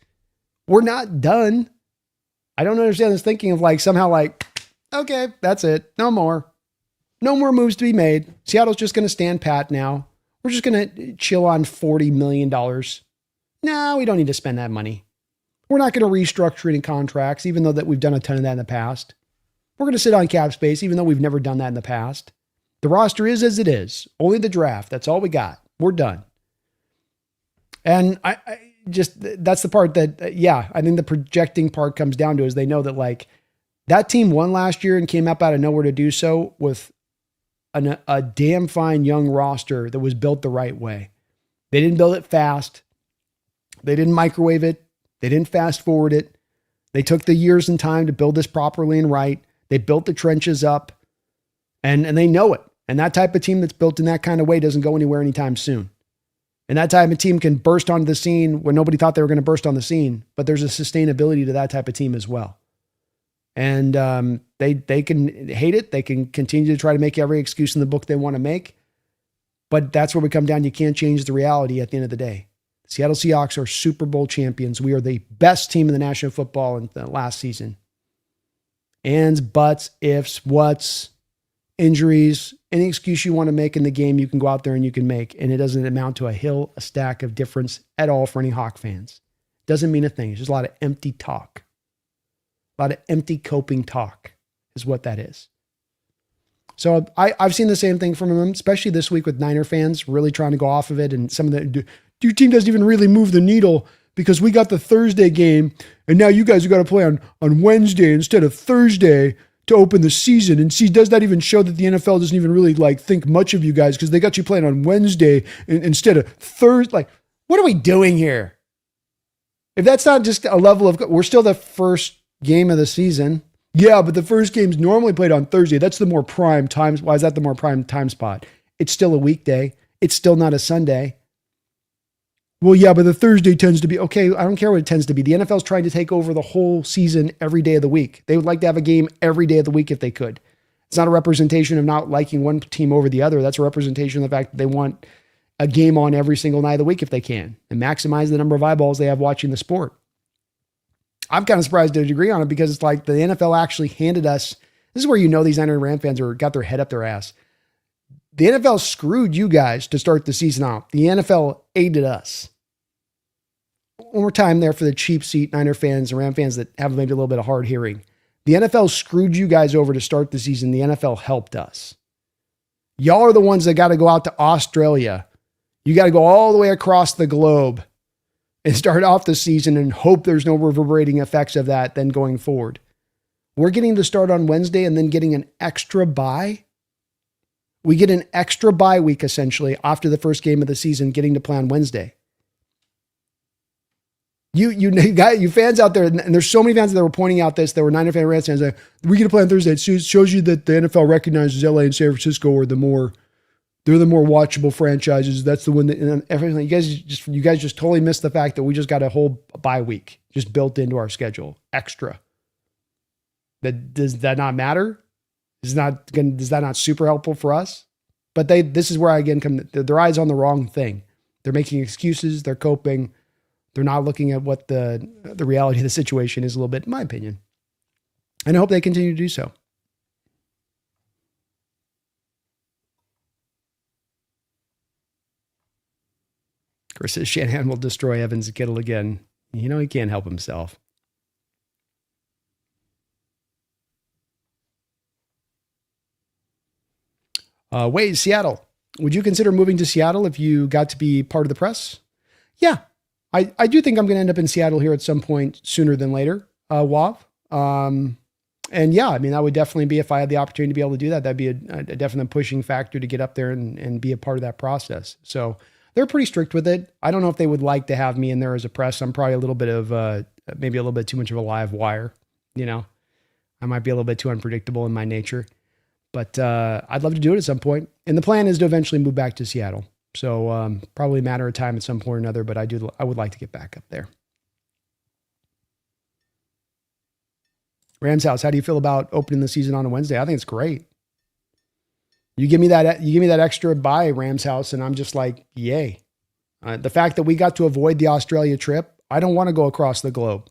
We're not done. I don't understand this thinking of like somehow like, okay, that's it. No more moves to be made. Seattle's just going to stand pat now. We're just going to chill on $40 million. No, we don't need to spend that money. We're not going to restructure any contracts, even though that we've done a ton of that in the past. We're going to sit on cap space, even though we've never done that in the past. The roster is as it is. Only the draft. That's all we got. We're done. And I just, that's the part that, I think the projecting part comes down to is they know that like that team won last year and came up out of nowhere to do so with a damn fine young roster that was built the right way. They didn't build it fast. They didn't microwave it. They didn't fast forward it. They took the years and time to build this properly and right. They built the trenches up and they know it. And that type of team that's built in that kind of way doesn't go anywhere anytime soon. And that type of team can burst onto the scene when nobody thought they were going to burst on the scene, but there's a sustainability to that type of team as well. And they can hate it. They can continue to try to make every excuse in the book they want to make. But that's where we come down. You can't change the reality at the end of the day. The Seattle Seahawks are Super Bowl champions. We are the best team in the National Football in the last season. Ands, buts, ifs, whats, injuries, any excuse you want to make in the game, you can go out there and you can make. And it doesn't amount to a stack of difference at all for any Hawk fans. Doesn't mean a thing. It's just a lot of empty talk. A lot of empty coping talk is what that is. So I've seen the same thing from them, especially this week with Niner fans really trying to go off of it. And some of your team doesn't even really move the needle because we got the Thursday game and now you guys have got to play on Wednesday instead of Thursday to open the season. And see, does that even show that the NFL doesn't even really like think much of you guys because they got you playing on Wednesday instead of Thursday? Like, what are we doing here? If that's not just a level of, we're still the first game of the season. Yeah, but the first game's normally played on Thursday. That's the more prime time. Why is that the more prime time spot? It's still a weekday. It's still not a Sunday. Well, yeah, but the Thursday tends to be, okay, I don't care what it tends to be. The NFL's trying to take over the whole season every day of the week. They would like to have a game every day of the week if they could. It's not a representation of not liking one team over the other. That's a representation of the fact that they want a game on every single night of the week if they can and maximize the number of eyeballs they have watching the sport. I'm kind of surprised to a degree on it because it's like the NFL actually handed us, this is where you know these Niner and Ram fans got their head up their ass. The NFL screwed you guys to start the season out. The NFL aided us. One more time there for the cheap seat Niner fans and Ram fans that have maybe a little bit of hard hearing. The NFL screwed you guys over to start the season. The NFL helped us. Y'all are the ones that got to go out to Australia. You got to go all the way across the globe and start off the season and hope there's no reverberating effects of that then going forward. We're getting to start on Wednesday and then getting an extra bye. We get an extra bye week essentially after the first game of the season, getting to play on Wednesday. You fans out there, and there's so many fans that were pointing out this, that were Niner fan Rams fans, like, we get to play on Thursday. It shows you that the NFL recognizes LA and San Francisco are they're the more watchable franchises. That's the one that, and everything. You guys just totally missed the fact that we just got a whole bye week just built into our schedule, extra. Does that not matter? Is that not super helpful for us? But this is where I again come. Their eyes on the wrong thing. They're making excuses. They're coping. They're not looking at what the reality of the situation is a little bit, in my opinion. And I hope they continue to do so. Chris says Shanahan will destroy Evans and Kittle again. You know, he can't help himself. Wade, Seattle. Would you consider moving to Seattle if you got to be part of the press? Yeah, I do think I'm going to end up in Seattle here at some point sooner than later, Wav. And yeah, I mean, that would definitely be, if I had the opportunity to be able to do that, that'd be a definite pushing factor to get up there and be a part of that process. So they're pretty strict with it. I don't know if they would like to have me in there as a press. I'm probably a little bit of, maybe a little bit too much of a live wire. You know, I might be a little bit too unpredictable in my nature, but I'd love to do it at some point. And the plan is to eventually move back to Seattle. So probably a matter of time at some point or another, but I would like to get back up there. Rams House, how do you feel about opening the season on a Wednesday? I think it's great. You give me that extra bye, Rams House, and I'm just like, yay. The fact that we got to avoid the Australia trip, I don't want to go across the globe.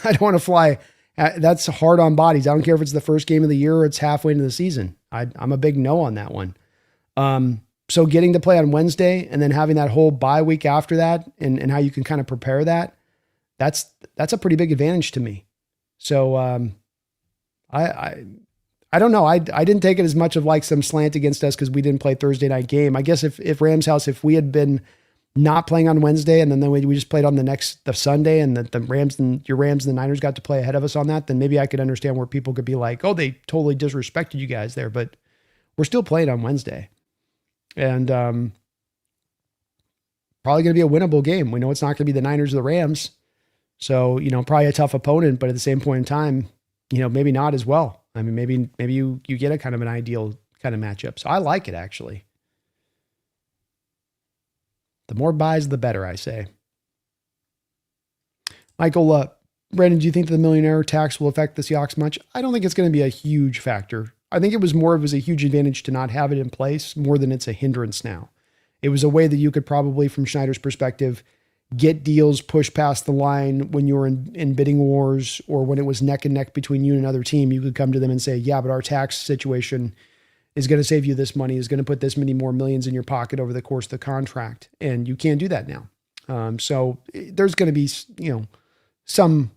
I don't want to fly. That's hard on bodies. I don't care if it's the first game of the year or it's halfway into the season. I'm a big no on that one. So getting to play on Wednesday and then having that whole bye week after that and how you can kind of prepare that's a pretty big advantage to me. So I don't know. I didn't take it as much of like some slant against us because we didn't play Thursday night game. I guess if Rams House, if we had been not playing on Wednesday and then we just played on the Sunday and the Rams and your Rams and the Niners got to play ahead of us on that, then maybe I could understand where people could be like, oh, they totally disrespected you guys there, but we're still playing on Wednesday. And probably going to be a winnable game. We know it's not going to be the Niners or the Rams. So, you know, probably a tough opponent, but at the same point in time, you know, maybe not as well. I mean, maybe you get a kind of an ideal kind of matchup. So I like it, actually. The more buys, the better, I say. Michael, Brandon, do you think the millionaire tax will affect the Seahawks much? I don't think it's going to be a huge factor. I think it was a huge advantage to not have it in place more than it's a hindrance now. It was a way that you could probably, from Schneider's perspective, get deals pushed past the line when you were in bidding wars or when it was neck and neck between you and another team. You could come to them and say, yeah, but our tax situation is going to save you this money, is going to put this many more millions in your pocket over the course of the contract. And you can't do that now. So there's going to be, you know, some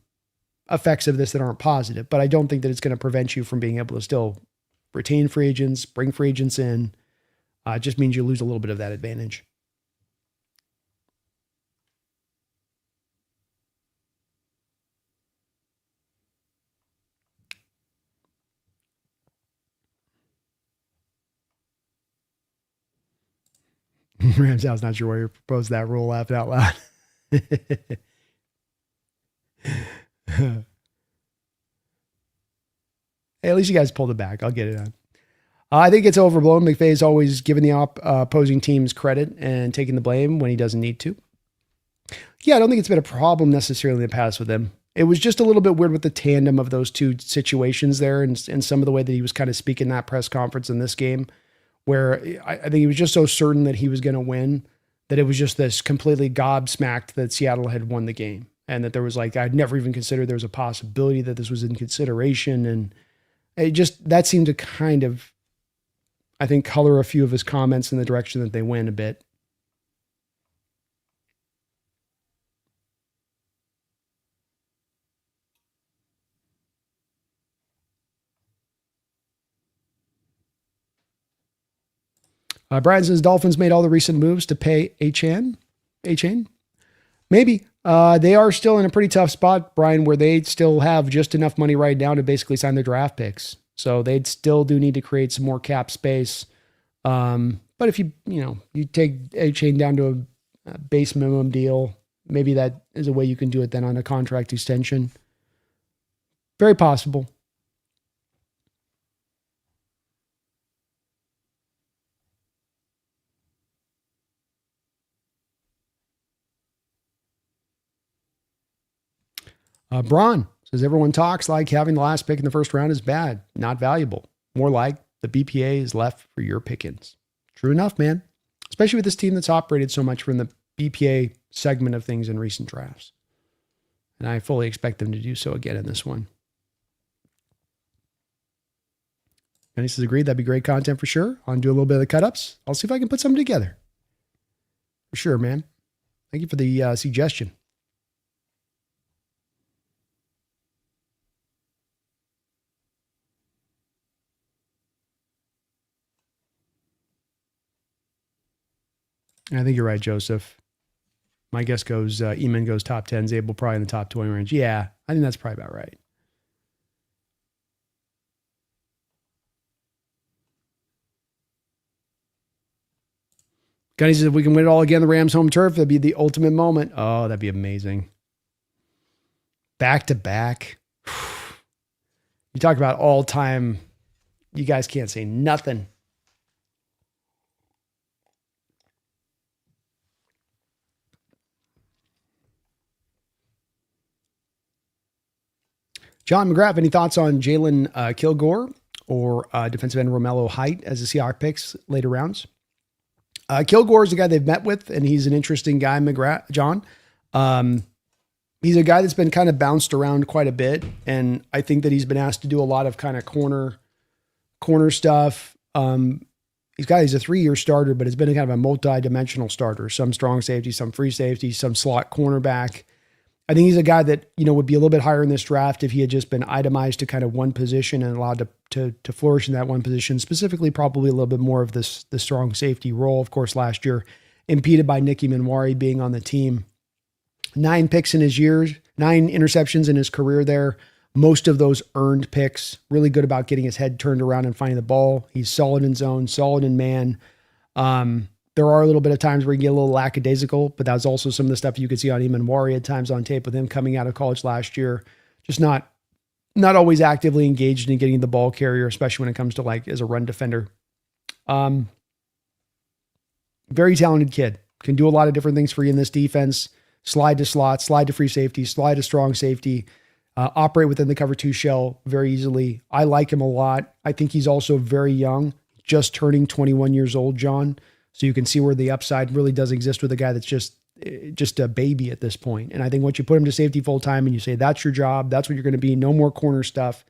effects of this that aren't positive, but I don't think that it's going to prevent you from being able to still retain free agents, bring free agents in. It just means you lose a little bit of that advantage. Rams, I was not sure why you proposed that rule. Laughed out loud. Hey, at least you guys pulled it back. I'll get it on. I think it's overblown. McVay's always giving the opposing teams credit and taking the blame when he doesn't need to. Yeah, I don't think it's been a problem necessarily in the past with him. It was just a little bit weird with the tandem of those two situations there and some of the way that he was kind of speaking that press conference in this game, where I think he was just so certain that he was going to win that it was just this completely gobsmacked that Seattle had won the game. And that there was like, I'd never even considered there was a possibility that this was in consideration. And it just, that seemed to kind of, I think, color a few of his comments in the direction that they went a bit. Bryant says Dolphins made all the recent moves to pay A-Chain. Maybe. They are still in a pretty tough spot, Brian, where they still have just enough money right now to basically sign their draft picks. So they still do need to create some more cap space. But if you take A-Chain down to a base minimum deal, maybe that is a way you can do it then on a contract extension. Very possible. Braun says everyone talks like having the last pick in the first round is bad, not valuable. More like the BPA is left for your pickings. True enough, man. Especially with this team that's operated so much from the BPA segment of things in recent drafts. And I fully expect them to do so again in this one. And he says, agreed, that'd be great content for sure. I'll do a little bit of the cut-ups. I'll see if I can put something together. For sure, man. Thank you for the suggestion. I think you're right, Joseph. My guess goes, Eman goes top 10, Zabel probably in the top 20 range. Yeah, I think that's probably about right. Gunny says, if we can win it all again, the Rams home turf, that'd be the ultimate moment. Oh, that'd be amazing. Back to back. You talk about all time. You guys can't say nothing. John McGrath, any thoughts on Jalen Kilgore or defensive end Romello Height as the Seahawks picks later rounds? Kilgore is the guy they've met with, and he's an interesting guy, McGrath, John. He's a guy that's been kind of bounced around quite a bit, and I think that he's been asked to do a lot of kind of corner stuff. He's a 3-year starter, but it's been a kind of a multi-dimensional starter. Some strong safety, some free safety, some slot cornerback. I think he's a guy that, would be a little bit higher in this draft if he had just been itemized to kind of one position and allowed to flourish in that one position, specifically probably a little bit more of the strong safety role. Of course, last year impeded by Nicky Manwari being on the team. 9 picks in his years, 9 interceptions in his career there. Most of those earned picks, really good about getting his head turned around and finding the ball. He's solid in zone, solid in man. There are a little bit of times where you get a little lackadaisical, but that was also some of the stuff you could see on Emanwari at times on tape with him coming out of college last year. Just not always actively engaged in getting the ball carrier, especially when it comes to as a run defender. Very talented kid. Can do a lot of different things for you in this defense. Slide to slot, slide to free safety, slide to strong safety, operate within the cover 2 shell very easily. I like him a lot. I think he's also very young, just turning 21 years old, John. So you can see where the upside really does exist with a guy that's just a baby at this point. And I think once you put him to safety full time and you say, that's your job, that's what you're going to be, no more corner stuff.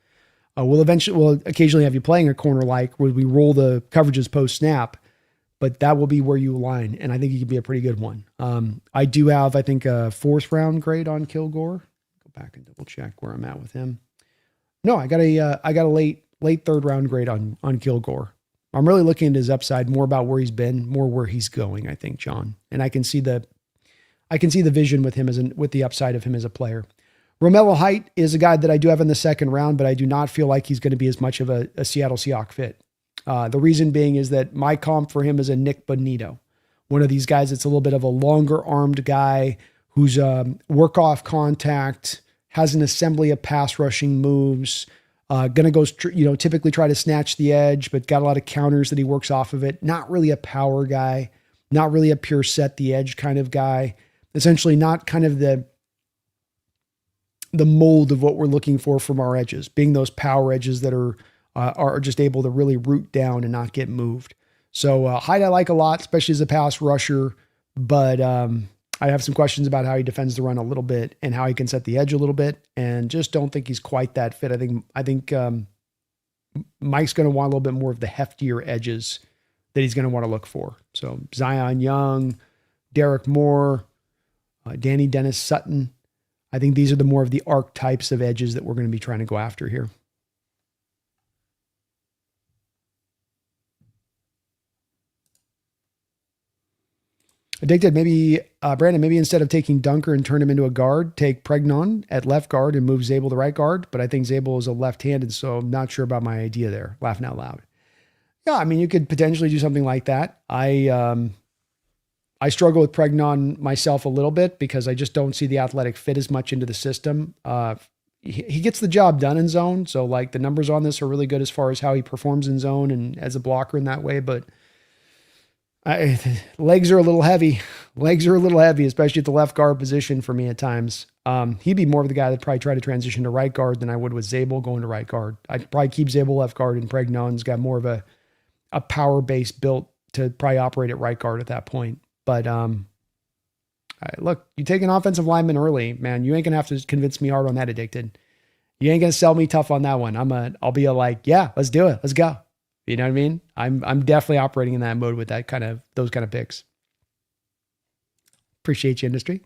We'll occasionally have you playing a corner where we roll the coverages post snap, but that will be where you align. And I think he could be a pretty good one. I do have, I think, a 4th round grade on Kilgore. Go back and double check where I'm at with him. No, I got a late 3rd round grade on Kilgore. I'm really looking at his upside, more about where he's been, more where he's going, I think, John. And I can see the vision with him with the upside of him as a player. Romello Height is a guy that I do have in the 2nd round, but I do not feel like he's going to be as much of a Seattle Seahawks fit. The reason being is that my comp for him is a Nick Bonito. one of these guys that's a little bit of a longer armed guy who's work off contact, has an assembly of pass rushing moves, going to go, typically try to snatch the edge, but got a lot of counters that he works off of it. Not really a power guy, not really a pure set the edge kind of guy. Essentially not kind of the mold of what we're looking for from our edges, being those power edges that are just able to really root down and not get moved. So Hyde I like a lot, especially as a pass rusher, but I have some questions about how he defends the run a little bit and how he can set the edge a little bit, and just don't think he's quite that fit. I think Mike's going to want a little bit more of the heftier edges that he's going to want to look for. So Zion Young, Derek Moore, Danny Dennis Sutton. I think these are the more of the archetypes of edges that we're going to be trying to go after here. Addicted, maybe, Brandon, maybe instead of taking Dunker and turn him into a guard, take Pregnon at left guard and move Zabel to right guard. But I think Zabel is a left-handed, so I'm not sure about my idea there. Laughing out loud. Yeah, I mean, you could potentially do something like that. I struggle with Pregnon myself a little bit because I just don't see the athletic fit as much into the system. He gets the job done in zone, so like the numbers on this are really good as far as how he performs in zone and as a blocker in that way, but legs are a little heavy. Legs are a little heavy, especially at the left guard position for me at times. He'd be more of the guy that probably try to transition to right guard than I would with Zabel going to right guard. I'd probably keep Zabel left guard, and Pregnon's got more of a power base built to probably operate at right guard at that point. But look, you take an offensive lineman early, man, you ain't gonna have to convince me hard on that, Addicted. You ain't gonna sell me tough on that one. I'll be like, yeah, let's do it. Let's go. You know what I mean? I'm definitely operating in that mode with those kind of picks. Appreciate you, industry.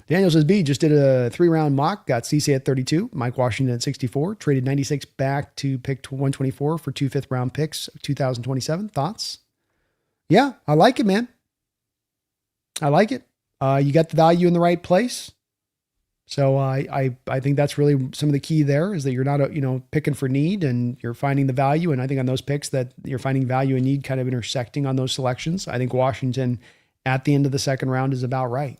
Daniel says, B just did a 3-round mock, got Cisse at 32, Mike Washington at 64, traded 96 back to pick 124 for 2 fifth-round picks of 2027. Thoughts? Yeah, I like it, man. I like it. You got the value in the right place. So I think that's really some of the key there is that you're not, picking for need and you're finding the value. And I think on those picks that you're finding value and need kind of intersecting on those selections. I think Washington at the end of the second round is about right.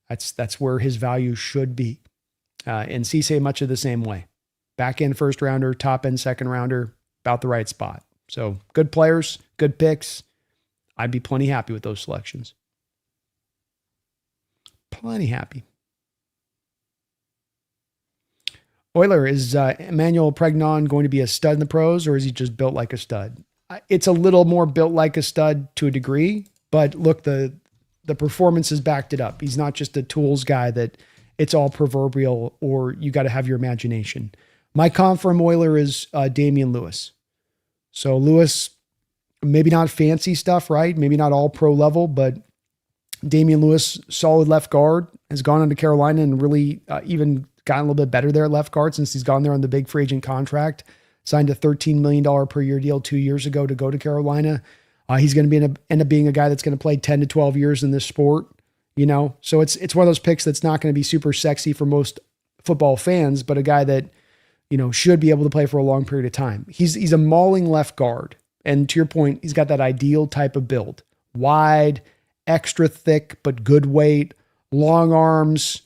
That's where his value should be. And Cisse much of the same way. Back end first rounder, top end second rounder, about the right spot. So good players, good picks. I'd be plenty happy with those selections. Plenty happy. Euler, is Emanuel Pregnon going to be a stud in the pros, or is he just built like a stud? It's a little more built like a stud to a degree, but look, the performance has backed it up. He's not just a tools guy that it's all proverbial or you got to have your imagination. My comp from Euler is Damian Lewis. So Lewis, maybe not fancy stuff, right? Maybe not all pro level, but Damian Lewis, solid left guard, has gone on to Carolina and really even gotten a little bit better there at left guard since he's gone there on the big free agent contract, signed a $13 million per year deal 2 years ago to go to Carolina. He's going to end up being a guy that's going to play 10 to 12 years in this sport, So it's one of those picks that's not going to be super sexy for most football fans, but a guy that, should be able to play for a long period of time. He's a mauling left guard. And to your point, he's got that ideal type of build. Wide, extra thick, but good weight, long arms,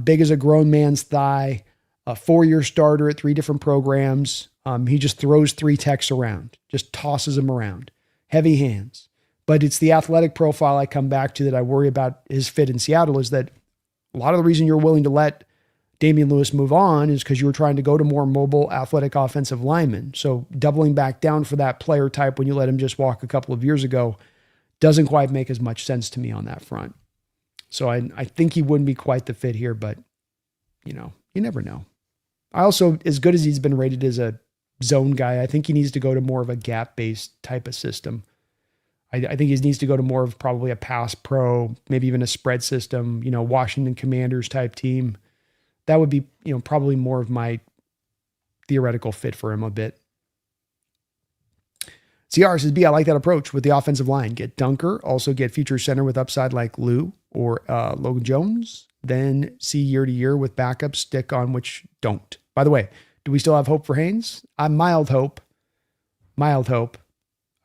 big as a grown man's thigh, a 4-year starter at 3 different programs. He just throws 3 techs around, just tosses them around. Heavy hands. But it's the athletic profile I come back to that I worry about his fit in Seattle is that a lot of the reason you're willing to let Damian Lewis move on is because you were trying to go to more mobile, athletic offensive linemen. So doubling back down for that player type when you let him just walk a couple of years ago doesn't quite make as much sense to me on that front. So I think he wouldn't be quite the fit here, but, you never know. I also, as good as he's been rated as a zone guy, I think he needs to go to more of a gap-based type of system. I think he needs to go to more of probably a pass pro, maybe even a spread system, Washington Commanders type team. That would be, probably more of my theoretical fit for him a bit. CR says, B, I like that approach with the offensive line. Get Dunker, also get future center with upside like Lou or Logan Jones, then see year to year with backups, stick on which don't. By the way, do we still have hope for Haynes? I'm mild hope. mild hope.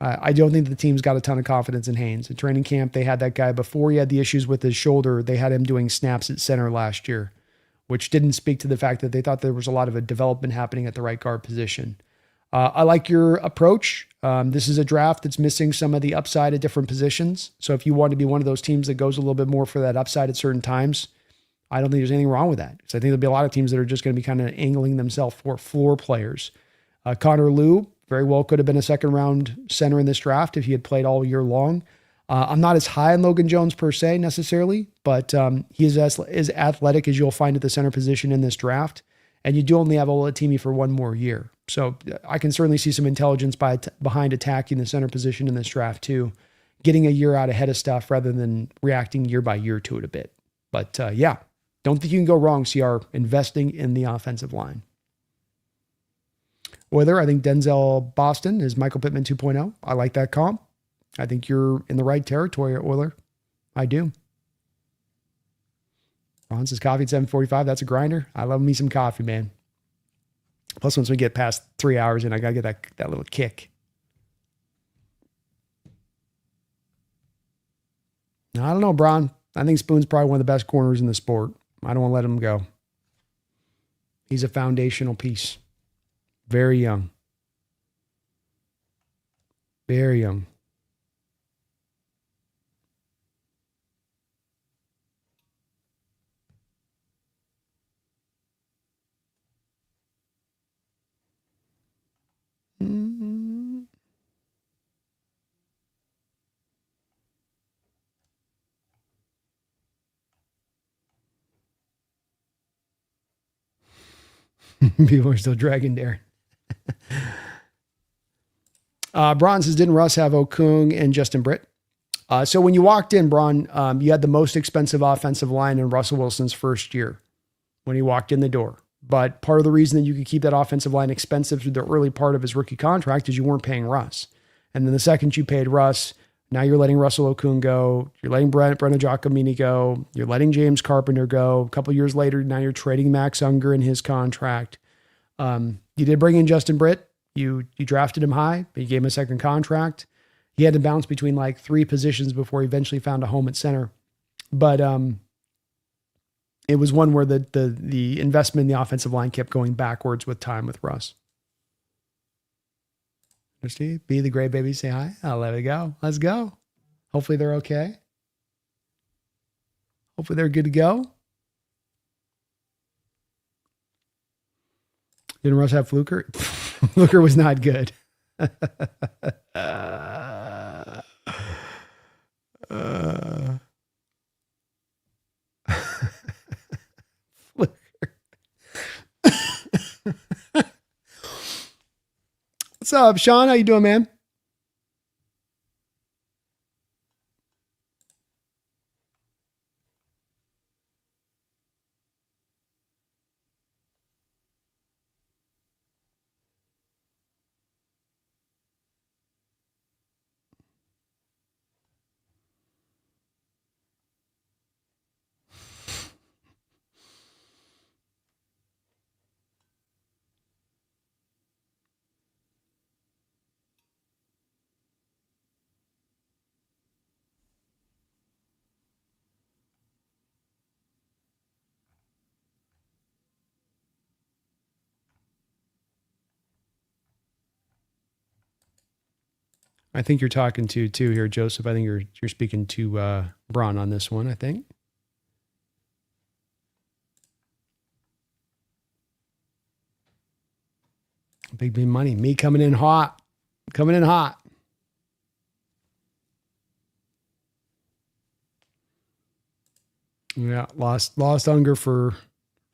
I don't think the team's got a ton of confidence in Haynes. In training camp, they had that guy before he had the issues with his shoulder. They had him doing snaps at center last year, which didn't speak to the fact that they thought there was a lot of a development happening at the right guard position. I like your approach. This is a draft that's missing some of the upside at different positions. So if you want to be one of those teams that goes a little bit more for that upside at certain times, I don't think there's anything wrong with that. Because I think there'll be a lot of teams that are just going to be kind of angling themselves for floor players. Connor Lew very well could have been a second round center in this draft if he had played all year long. I'm not as high on Logan Jones per se necessarily, but he is as athletic as you'll find at the center position in this draft. And you do only have Olatimi for one more year. So I can certainly see some intelligence behind attacking the center position in this draft too, getting a year out ahead of stuff rather than reacting year by year to it a bit. But yeah, don't think you can go wrong, CR, investing in the offensive line. Oiler, I think Denzel Boston is Michael Pittman 2.0. I like that comp. I think you're in the right territory, Oiler. I do. Ron says coffee at 7:45. That's a grinder. I love me some coffee, man. Plus, once we get past 3 hours in, I got to get that little kick. Now, I don't know, Bron. I think Spoon's probably one of the best corners in the sport. I don't want to let him go. He's a foundational piece. Very young. Very young. People are still dragging Darren. Braun says, didn't Russ have Okung and Justin Britt? So when you walked in, Braun, you had the most expensive offensive line in Russell Wilson's first year when he walked in the door. But part of the reason that you could keep that offensive line expensive through the early part of his rookie contract is you weren't paying Russ. And then the second you paid Russ, now you're letting Russell Okung go. You're letting Brennan Giacomini go. You're letting James Carpenter go. A couple years later, now you're trading Max Unger in his contract. You did bring in Justin Britt. You drafted him high, but you gave him a second contract. He had to bounce between like three positions before he eventually found a home at center. But it was one where the investment in the offensive line kept going backwards with time with Russ. Steve, be the great baby, say hi. I'll let it go. Let's go. Hopefully they're okay. Hopefully they're good to go. Didn't Russ have Fluker? Fluker was not good. What's up, Sean? How you doing, man? I think you're talking to too here, Joseph. I think you're speaking to Braun on this one, I think. Big money. Me coming in hot. Coming in hot. Yeah, lost Unger for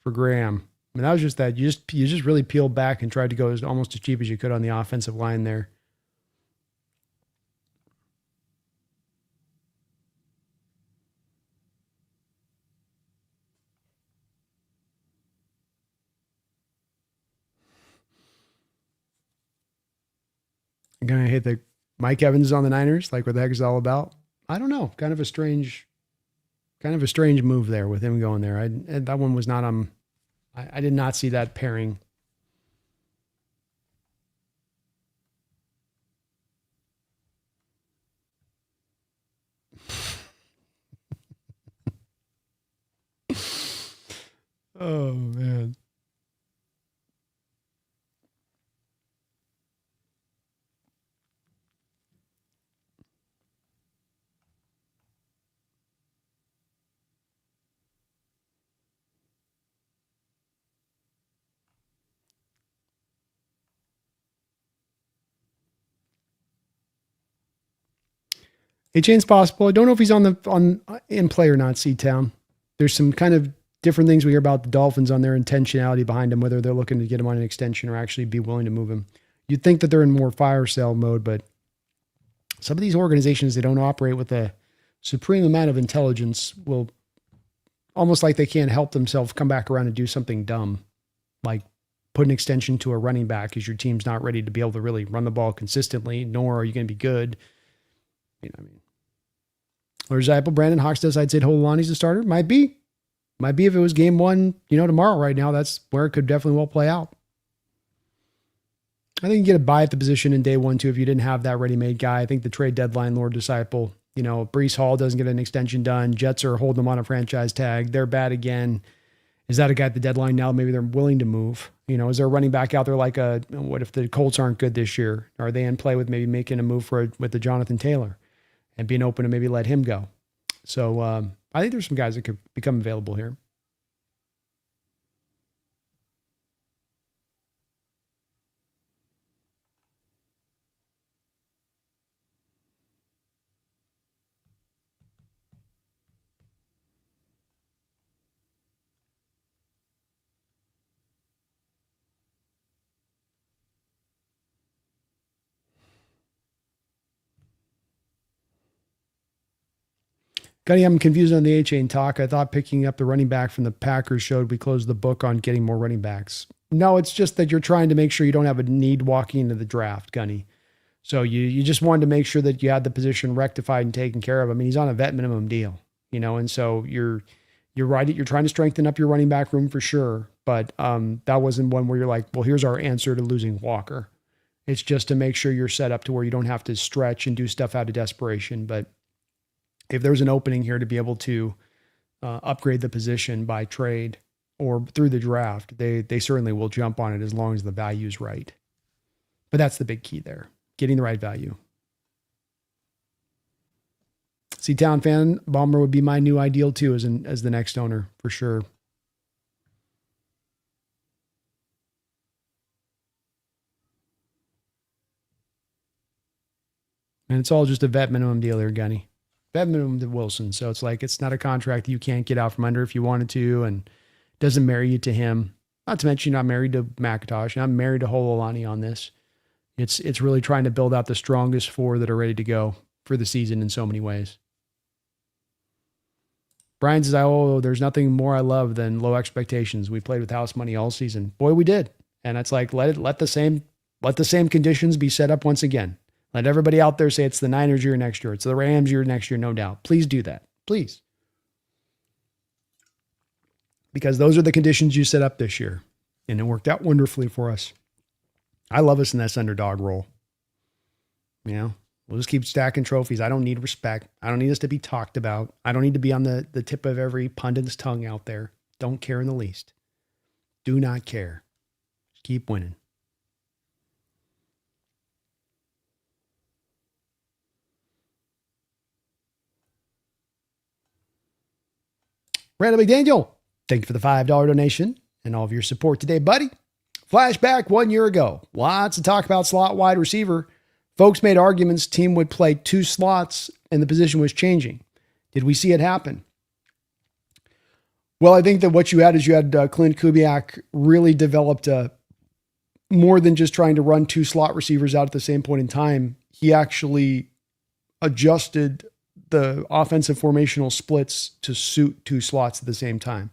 Graham. I mean, that was just that. You just really peeled back and tried to go almost as cheap as you could on the offensive line there. I'm going to hit the Mike Evans is on the Niners. Like, what the heck is it all about? I don't know. Kind of a strange move there with him going there. That one was not I did not see that pairing. Oh, man. A chain's possible. I don't know if he's in play or not, C-Town. There's some kind of different things we hear about the Dolphins on their intentionality behind him, whether they're looking to get him on an extension or actually be willing to move him. You'd think that they're in more fire sale mode, but some of these organizations, they don't operate with a supreme amount of intelligence, will almost like they can't help themselves come back around and do something dumb, like put an extension to a running back because your team's not ready to be able to really run the ball consistently, nor are you going to be good. You know what I mean? For example, Brandon Hawks does, I'd say Hololani's a starter. Might be if it was game one, tomorrow right now, that's where it could definitely well play out. I think you get a buy at the position in day 1, 2 if you didn't have that ready-made guy. I think the trade deadline, Lord Disciple, Breece Hall doesn't get an extension done. Jets are holding him on a franchise tag. They're bad again. Is that a guy at the deadline now? Maybe they're willing to move. Is there a running back out there like what if the Colts aren't good this year? Are they in play with maybe making a move with the Jonathan Taylor and being open to maybe let him go? So I think there's some guys that could become available here. Gunny, I'm confused on the A-Chain talk. I thought picking up the running back from the Packers showed we closed the book on getting more running backs. No, it's just that you're trying to make sure you don't have a need walking into the draft, Gunny. So you just wanted to make sure that you had the position rectified and taken care of. I mean, he's on a vet minimum deal, and so you're right. You're trying to strengthen up your running back room for sure. But that wasn't one where you're like, well, here's our answer to losing Walker. It's just to make sure you're set up to where you don't have to stretch and do stuff out of desperation. But if there's an opening here to be able to upgrade the position by trade or through the draft, they certainly will jump on it as long as the value is right. But that's the big key there, getting the right value. C-Town fan, Bomber would be my new ideal too as the next owner for sure. And it's all just a vet minimum deal there, Gunny. Vet minimum to Wilson. So it's not a contract that you can't get out from under if you wanted to, and doesn't marry you to him. Not to mention you're not married to McIntosh. You're not married to Hololani on this. It's really trying to build out the strongest 4 that are ready to go for the season in so many ways. Brian says, there's nothing more I love than low expectations. We played with house money all season. Boy, we did. And it's like, let the same conditions be set up once again. Let everybody out there say it's the Niners year next year. It's the Rams year next year, no doubt. Please do that. Please. Because those are the conditions you set up this year. And it worked out wonderfully for us. I love us in this underdog role. We'll just keep stacking trophies. I don't need respect. I don't need us to be talked about. I don't need to be on the tip of every pundit's tongue out there. Don't care in the least. Do not care. Just keep winning. Randall McDaniel, thank you for the $5 donation and all of your support today, buddy. Flashback 1 year ago. Lots of talk about slot wide receiver. Folks made arguments team would play 2 slots and the position was changing. Did we see it happen? Well, I think that what you had is Clint Kubiak really developed more than just trying to run 2 slot receivers out at the same point in time. He actually adjusted the offensive formational splits to suit 2 slots at the same time,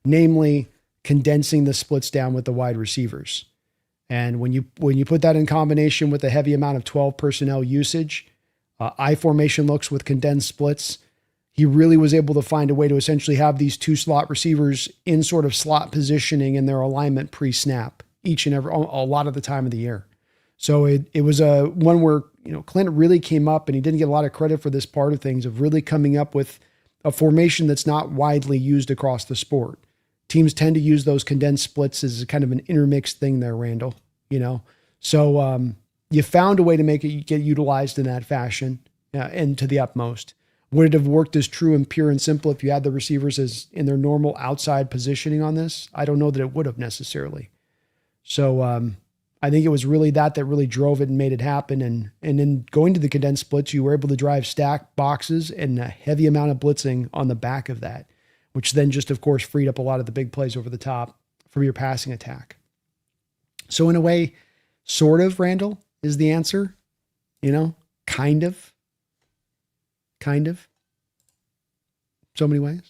namely condensing the splits down with the wide receivers. And when you put that in combination with a heavy amount of 12 personnel usage, I formation looks with condensed splits, he really was able to find a way to essentially have these 2 slot receivers in sort of slot positioning in their alignment pre-snap a lot of the time of the year. So it was a one where, Clint really came up, and he didn't get a lot of credit for this part of things, of really coming up with a formation that's not widely used across the sport. teams tend to use those condensed splits as kind of an intermixed thing there, Randall, So you found a way to make it get utilized in that fashion and to the utmost. Would it have worked as true and pure and simple if you had the receivers as in their normal outside positioning on this? I don't know that it would have necessarily. So I think it was really that really drove it and made it happen. And in going to the condensed splits, you were able to drive stack boxes and a heavy amount of blitzing on the back of that, which then just, of course, freed up a lot of the big plays over the top for your passing attack. So in a way, sort of, Randall, is the answer. Kind of. So many ways.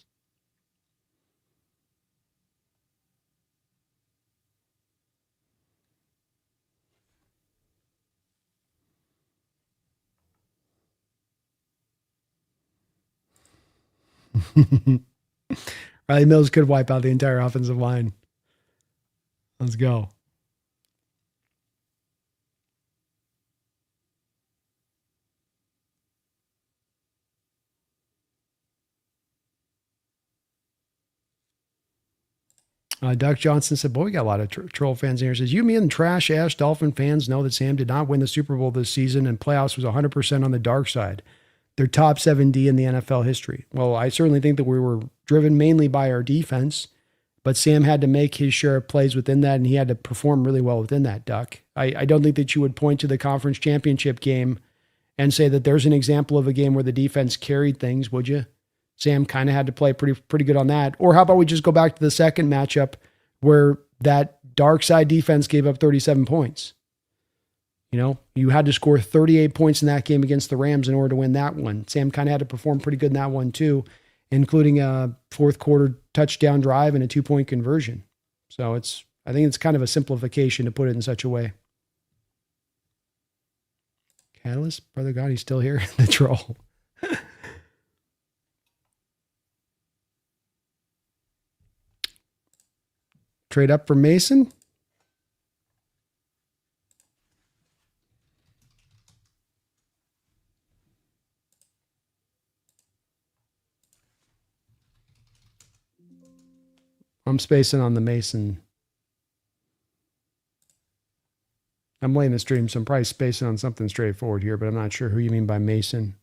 Riley Mills could wipe out the entire offensive line. Let's go. Doug Johnson said, boy, we got a lot of troll fans in here. Says, you, me, and trash ass Dolphin fans know that Sam did not win the Super Bowl this season and playoffs was 100% on the dark side. They're top 7D in the NFL history. Well, I certainly think that we were driven mainly by our defense, but Sam had to make his share of plays within that, and he had to perform really well within that, Duck. I don't think that you would point to the conference championship game and say that there's an example of a game where the defense carried things, would you? Sam kind of had to play pretty good on that. Or how about we just go back to the second matchup where that dark side defense gave up 37 points? You had to score 38 points in that game against the Rams in order to win that one. Sam kind of had to perform pretty good in that one too, including a fourth quarter touchdown drive and a 2-point conversion. So I think it's kind of a simplification to put it in such a way. Catalyst, brother God, he's still here. The troll. Trade up for Mason. I'm spacing on the Mason. I'm laying the stream, so I'm probably spacing on something straightforward here, but I'm not sure who you mean by Mason.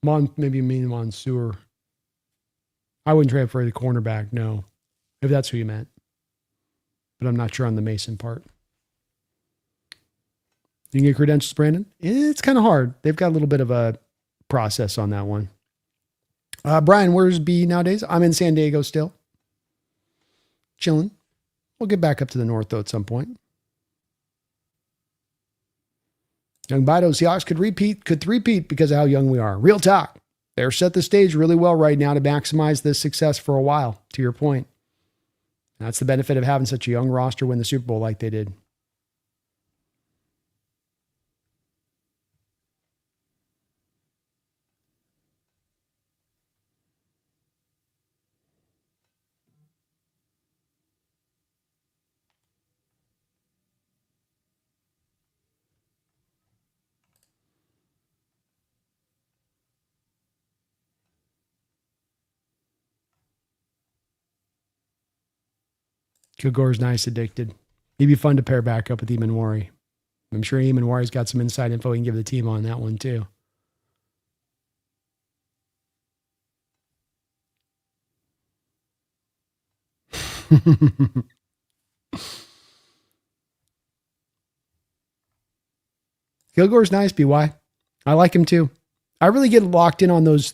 Maybe you mean Mansour. I wouldn't trade for the cornerback, no, if that's who you meant. But I'm not sure on the Mason part. You can get credentials, Brandon? It's kind of hard. They've got a little bit of a process on that one. Brian, where's B nowadays? I'm in San Diego still. Chilling. We'll get back up to the north, though, at some point. Young Bido, Seahawks could repeat because of how young we are. Real talk. They're set the stage really well right now to maximize this success for a while, to your point. That's the benefit of having such a young roster win the Super Bowl like they did. Kilgore's nice, addicted. He'd be fun to pair back up with Emanuel. I'm sure Emanuel's got some inside info he can give the team on that one too. Kilgore's nice, BY. I like him too. I really get locked in on those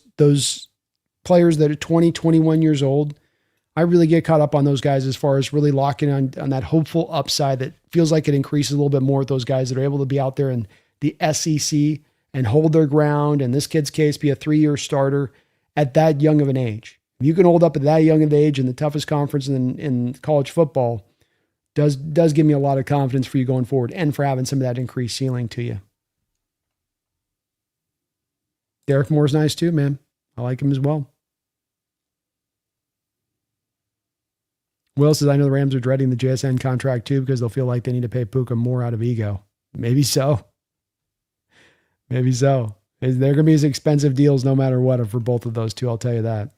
players that are 20, 21 years old. I really get caught up on those guys as far as really locking on that hopeful upside that feels like it increases a little bit more with those guys that are able to be out there in the SEC and hold their ground. In this kid's case, be a 3-year starter at that young of an age. If you can hold up at that young of an age in the toughest conference in college football, does give me a lot of confidence for you going forward and for having some of that increased ceiling to you. Derek Moore's nice too, man. I like him as well. Will says, I know the Rams are dreading the JSN contract too because they'll feel like they need to pay Puka more out of ego. Maybe so. Maybe so. They're going to be as expensive deals no matter what for both of those two. I'll tell you that.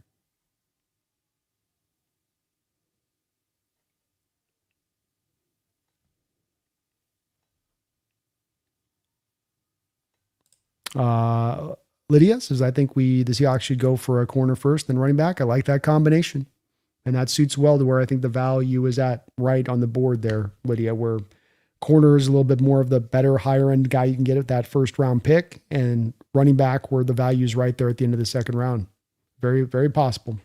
Lydia says, I think the Seahawks should go for a corner first, then running back. I like that combination. And that suits well to where I think the value is at right on the board there, Lydia, where corner is a little bit more of the better, higher end guy you can get at that first round pick, and running back where the value is right there at the end of the second round. Very, very possible.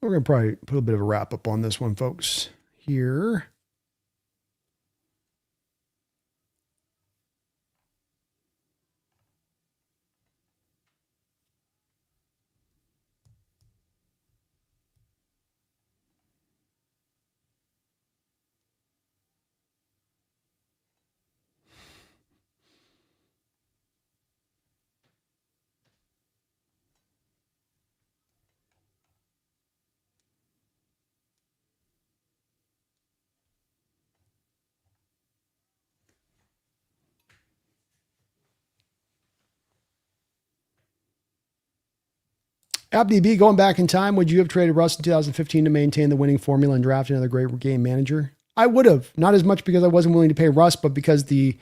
We're going to probably put a bit of a wrap up on this one, folks, here. AppDB, going back in time, would you have traded Russ in 2015 to maintain the winning formula and draft another great game manager? I would have. Not as much because I wasn't willing to pay Russ, but because the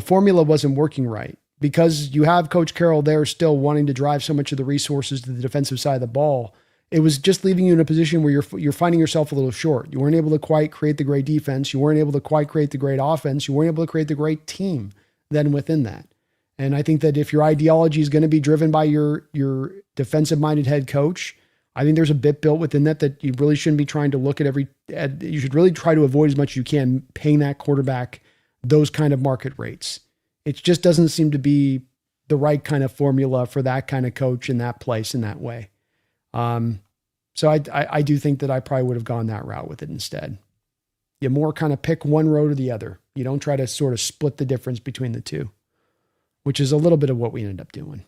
formula wasn't working right. Because you have Coach Carroll there still wanting to drive so much of the resources to the defensive side of the ball, it was just leaving you in a position where you're finding yourself a little short. You weren't able to quite create the great defense. You weren't able to quite create the great offense. You weren't able to create the great team then within that. And I think that if your ideology is going to be driven by your defensive-minded head coach, I think there's a bit built within that you really shouldn't be trying to look at you should really try to avoid as much as you can paying that quarterback those kind of market rates. It just doesn't seem to be the right kind of formula for that kind of coach in that place in that way. So I do think that I probably would have gone that route with it instead. You more kind of pick one road or the other. You don't try to sort of split the difference between the two, which is a little bit of what we ended up doing.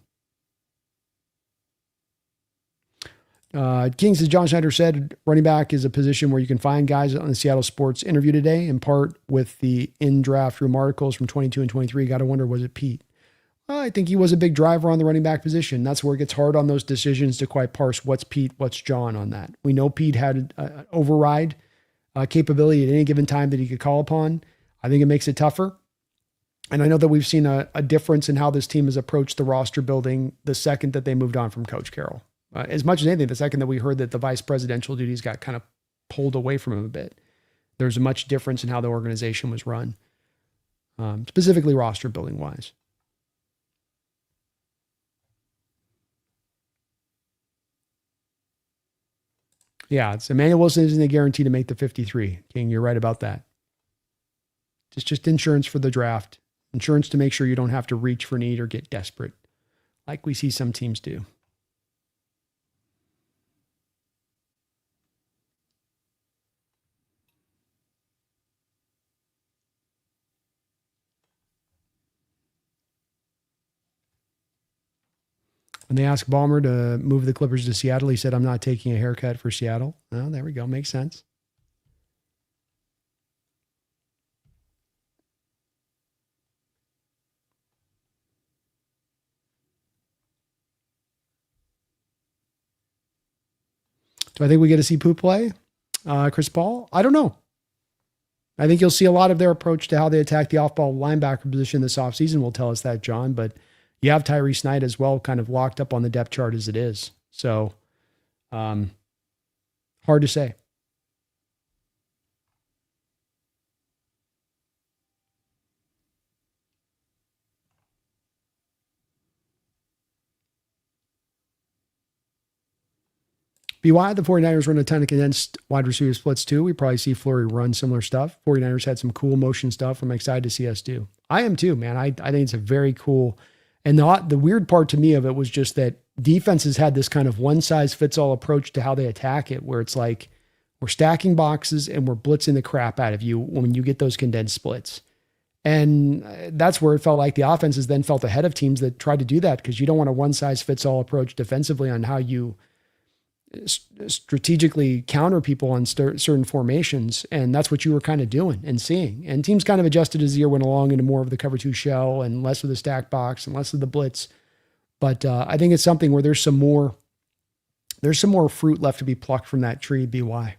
Kings, as John Schneider said, running back is a position where you can find guys on the Seattle Sports interview today, in part with the in-draft room articles from 22 and 23. Got to wonder, was it Pete? Well, I think he was a big driver on the running back position. That's where it gets hard on those decisions to quite parse what's Pete, what's John on that. We know Pete had an override capability at any given time that he could call upon. I think it makes it tougher. And I know that we've seen a difference in how this team has approached the roster building the second that they moved on from Coach Carroll. As much as anything, the second that we heard that the vice presidential duties got kind of pulled away from him a bit, there's a much difference in how the organization was run, specifically roster building wise. Yeah, it's Emanuel Wilson isn't a guarantee to make the 53. King, you're right about that. It's just insurance for the draft. Insurance to make sure you don't have to reach for need or get desperate like we see some teams do. When they asked Ballmer to move the Clippers to Seattle, he said, I'm not taking a haircut for Seattle. Oh, there we go. Makes sense. Do I think we get to see Pooh play? Chris Paul? I don't know. I think you'll see a lot of their approach to how they attack the off-ball linebacker position this offseason will tell us that, John, but you have Tyrese Knight as well, kind of locked up on the depth chart as it is. So, hard to say. BY, the 49ers run a ton of condensed wide receiver splits too. We probably see Fleury run similar stuff. 49ers had some cool motion stuff. I'm excited to see us do. I am too, man. I think it's a very cool. And the weird part to me of it was just that defenses had this kind of one-size-fits-all approach to how they attack it, where it's like, We're stacking boxes and we're blitzing the crap out of you when you get those condensed splits. And that's where it felt like the offenses then felt ahead of teams that tried to do that, because you don't want a one-size-fits-all approach defensively on how you strategically counter people on certain formations. And that's what you were kind of doing and seeing. And teams kind of adjusted as the year went along into more of the cover two shell and less of the stack box and less of the blitz. But I think it's something where there's some more fruit left to be plucked from that tree, BY.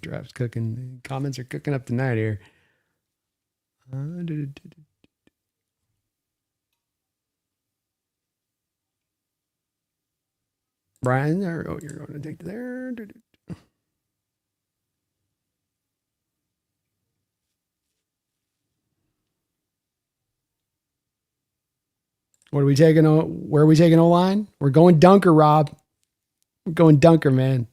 Draft's cooking. Comments are cooking up tonight here. Brian, you're going to take there. What are we taking? Where are we taking O-line? We're going dunker, Rob. We're going dunker, man.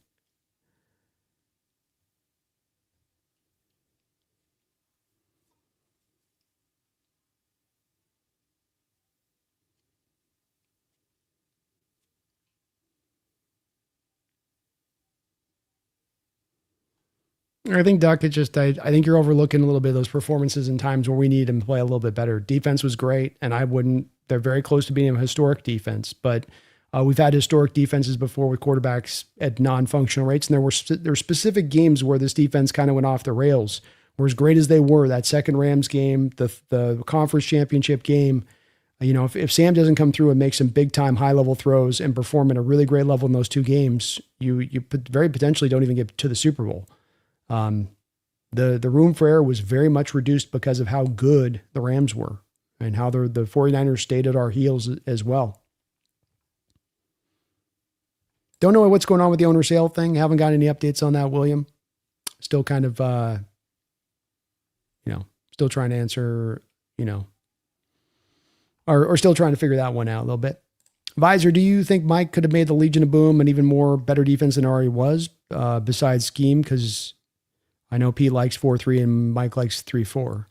I think, Duck, it's just, I think you're overlooking a little bit of those performances in times where we need him to play a little bit better. Defense was great, and they're very close to being a historic defense, but we've had historic defenses before with quarterbacks at non-functional rates, and there were specific games where this defense kind of went off the rails. Where as great as they were, that second Rams game, the conference championship game, if Sam doesn't come through and make some big-time high-level throws and perform at a really great level in those two games, you very potentially don't even get to the Super Bowl. The room for error was very much reduced because of how good the Rams were and how the 49ers stayed at our heels as well. Don't know what's going on with the owner sale thing. Haven't got any updates on that, William. Still kind of, still trying to answer, or still trying to figure that one out a little bit. Visor, do you think Mike could have made the Legion of Boom an even more better defense than it already was, besides scheme? Because I know Pete likes 4-3 and Mike likes 3-4.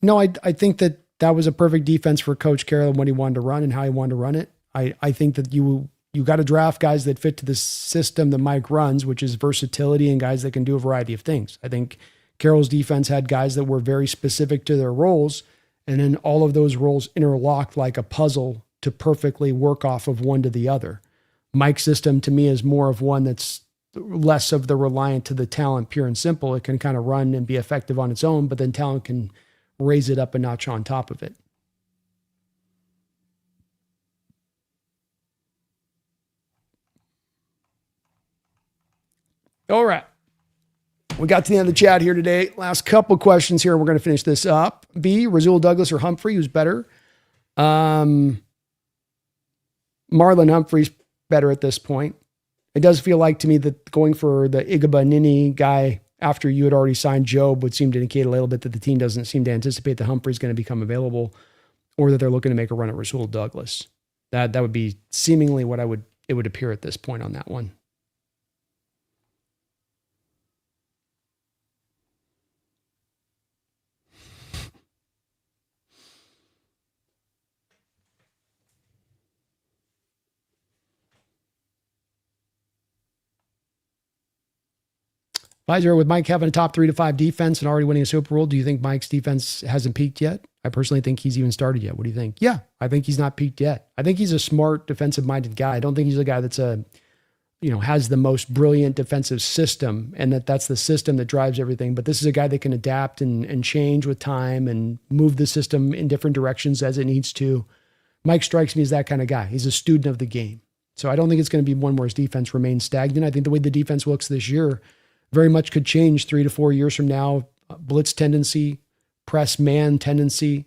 No, I think that was a perfect defense for Coach Carroll and what he wanted to run and how he wanted to run it. I think that you got to draft guys that fit to the system that Mike runs, which is versatility and guys that can do a variety of things. I think Carroll's defense had guys that were very specific to their roles, and then all of those roles interlocked like a puzzle to perfectly work off of one to the other. Mike's system to me is more of one that's less of the reliant to the talent, pure and simple. It can kind of run and be effective on its own, but then talent can raise it up a notch on top of it. All right. We got to the end of the chat here today. Last couple questions here. We're going to finish this up. B, Rasul Douglas or Humphrey, who's better? Marlon Humphrey's better at this point. It does feel like to me that going for the Igbinoghene guy after you had already signed Job would seem to indicate a little bit that the team doesn't seem to anticipate that Humphrey's going to become available, or that they're looking to make a run at Rasul Douglas. That would be seemingly what it would appear at this point on that one. Visor, with Mike having a top 3 to 5 defense and already winning a Super Bowl, do you think Mike's defense hasn't peaked yet? I personally think he's even started yet. What do you think? Yeah, I think he's not peaked yet. I think he's a smart defensive-minded guy. I don't think he's a guy that's has the most brilliant defensive system, and that's the system that drives everything. But this is a guy that can adapt and change with time and move the system in different directions as it needs to. Mike strikes me as that kind of guy. He's a student of the game. So I don't think it's going to be one where his defense remains stagnant. I think the way the defense looks this year very much could change 3 to 4 years from now. Blitz tendency, press man tendency,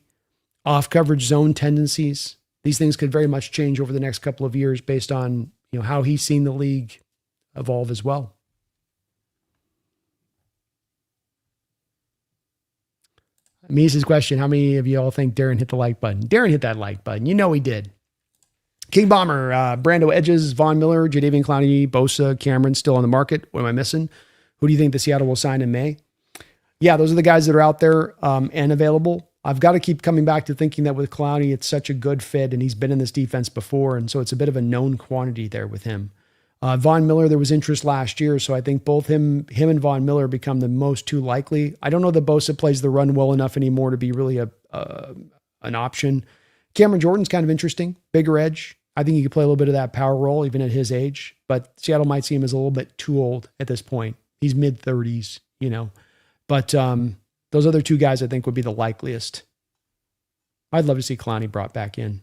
off coverage zone tendencies. These things could very much change over the next couple of years based on how he's seen the league evolve as well. Mises' question, how many of you all think Darren hit the like button? Darren hit that like button. You know he did. King Bomber, Brando Edges, Von Miller, Jadeveon Clowney, Bosa, Cameron still on the market. What am I missing? Who do you think the Seattle will sign in May? Yeah, those are the guys that are out there and available. I've got to keep coming back to thinking that with Clowney, it's such a good fit, and he's been in this defense before, and so it's a bit of a known quantity there with him. Von Miller, there was interest last year, so I think both him and Von Miller become the most two likely. I don't know that Bosa plays the run well enough anymore to be really an option. Cameron Jordan's kind of interesting, bigger edge. I think he could play a little bit of that power role even at his age, but Seattle might see him as a little bit too old at this point. He's mid-30s, But those other two guys I think would be the likeliest. I'd love to see Clowney brought back in.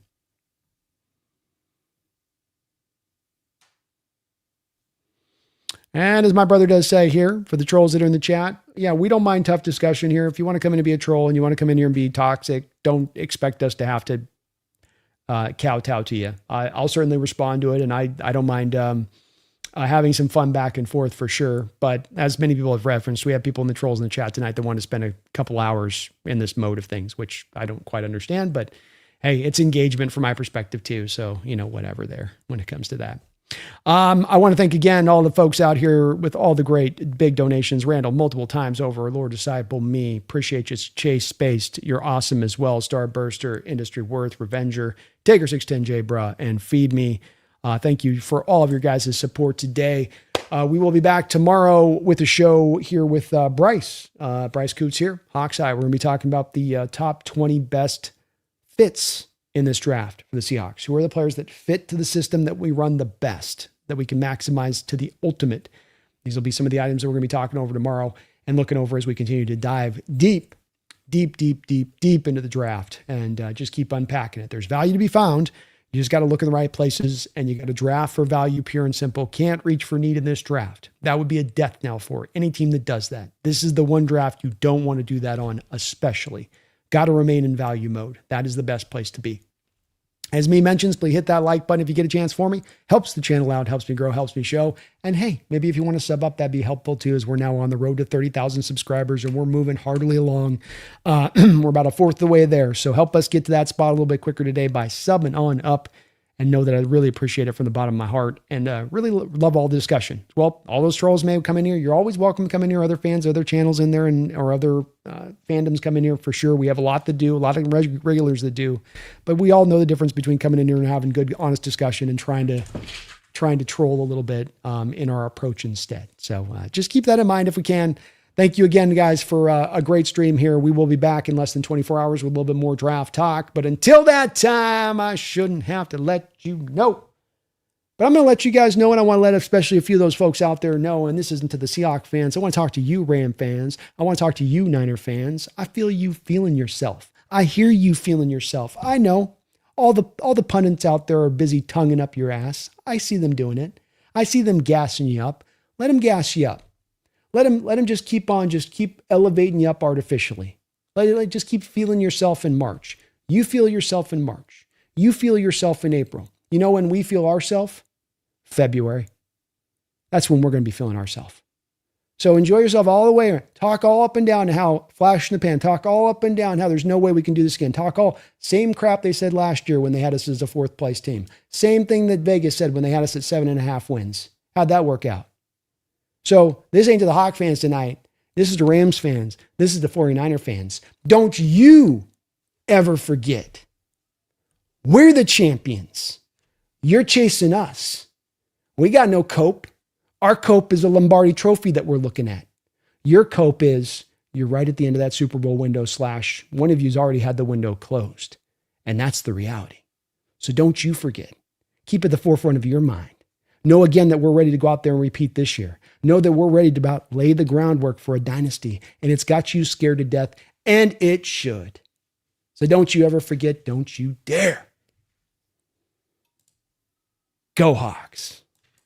And as my brother does say here, for the trolls that are in the chat, yeah, we don't mind tough discussion here. If you want to come in and be a troll and you want to come in here and be toxic, don't expect us to have to kowtow to you. I'll certainly respond to it, and I don't mind having some fun back and forth for sure. But as many people have referenced, we have people in the trolls in the chat tonight that want to spend a couple hours in this mode of things, which I don't quite understand. But hey, it's engagement from my perspective too. So, whatever there when it comes to that. I want to thank again all the folks out here with all the great big donations. Randall, multiple times over. Lord Disciple, me. Appreciate you. Chase Spaced. You're awesome as well. Starburster, Industry Worth, Revenger, Taker 610J, bruh, and Feed Me. Thank you for all of your guys' support today. We will be back tomorrow with a show here with Bryce. Bryce Coots here, Hawks Eye. We're going to be talking about the top 20 best fits in this draft for the Seahawks. Who are the players that fit to the system that we run the best, that we can maximize to the ultimate? These will be some of the items that we're going to be talking over tomorrow and looking over as we continue to dive deep into the draft and just keep unpacking it. There's value to be found. You just got to look in the right places, and you got to draft for value, pure and simple. Can't reach for need in this draft. That would be a death knell for any team that does that. This is the one draft you don't want to do that on, especially. Got to remain in value mode. That is the best place to be. As me mentions, please hit that like button if you get a chance for me. Helps the channel out, helps me grow, helps me show. And hey, maybe if you want to sub up, that'd be helpful too, as we're now on the road to 30,000 subscribers and we're moving heartily along. We're about a fourth of the way there. So help us get to that spot a little bit quicker today by subbing on up. And know that I really appreciate it from the bottom of my heart and really love all the discussion. Well, all those trolls may come in here. You're always welcome to come in here. Other fans, other channels in there, or other fandoms come in here for sure. We have a lot to do, a lot of regulars that do. But we all know the difference between coming in here and having good, honest discussion and trying to troll a little bit in our approach instead. So just keep that in mind if we can. Thank you again, guys, for a great stream here. We will be back in less than 24 hours with a little bit more draft talk. But until that time, I shouldn't have to let you know. But I'm going to let you guys know, and I want to let especially a few of those folks out there know, and this isn't to the Seahawks fans. I want to talk to you, Ram fans. I want to talk to you, Niner fans. I feel you feeling yourself. I hear you feeling yourself. I know all the pundits out there are busy tonguing up your ass. I see them doing it. I see them gassing you up. Let them gas you up. Let him just keep elevating you up artificially. Just keep feeling yourself in March. You feel yourself in March. You feel yourself in April. You know when we feel ourselves? February. That's when we're going to be feeling ourselves. So enjoy yourself all the way. Talk all up and down how flash in the pan. Talk all up and down how there's no way we can do this again. Talk all same crap they said last year when they had us as a fourth place team. Same thing that Vegas said when they had us at 7.5 wins. How'd that work out? So this ain't to the Hawk fans tonight. This is the Rams fans. This is the 49er fans. Don't you ever forget. We're the champions. You're chasing us. We got no cope. Our cope is a Lombardi trophy that we're looking at. Your cope is you're right at the end of that Super Bowl window / one of you's already had the window closed. And that's the reality. So don't you forget. Keep at the forefront of your mind. Know again that we're ready to go out there and repeat this year. Know that we're ready to about lay the groundwork for a dynasty, and it's got you scared to death, and it should. So don't you ever forget, don't you dare. Go Hawks.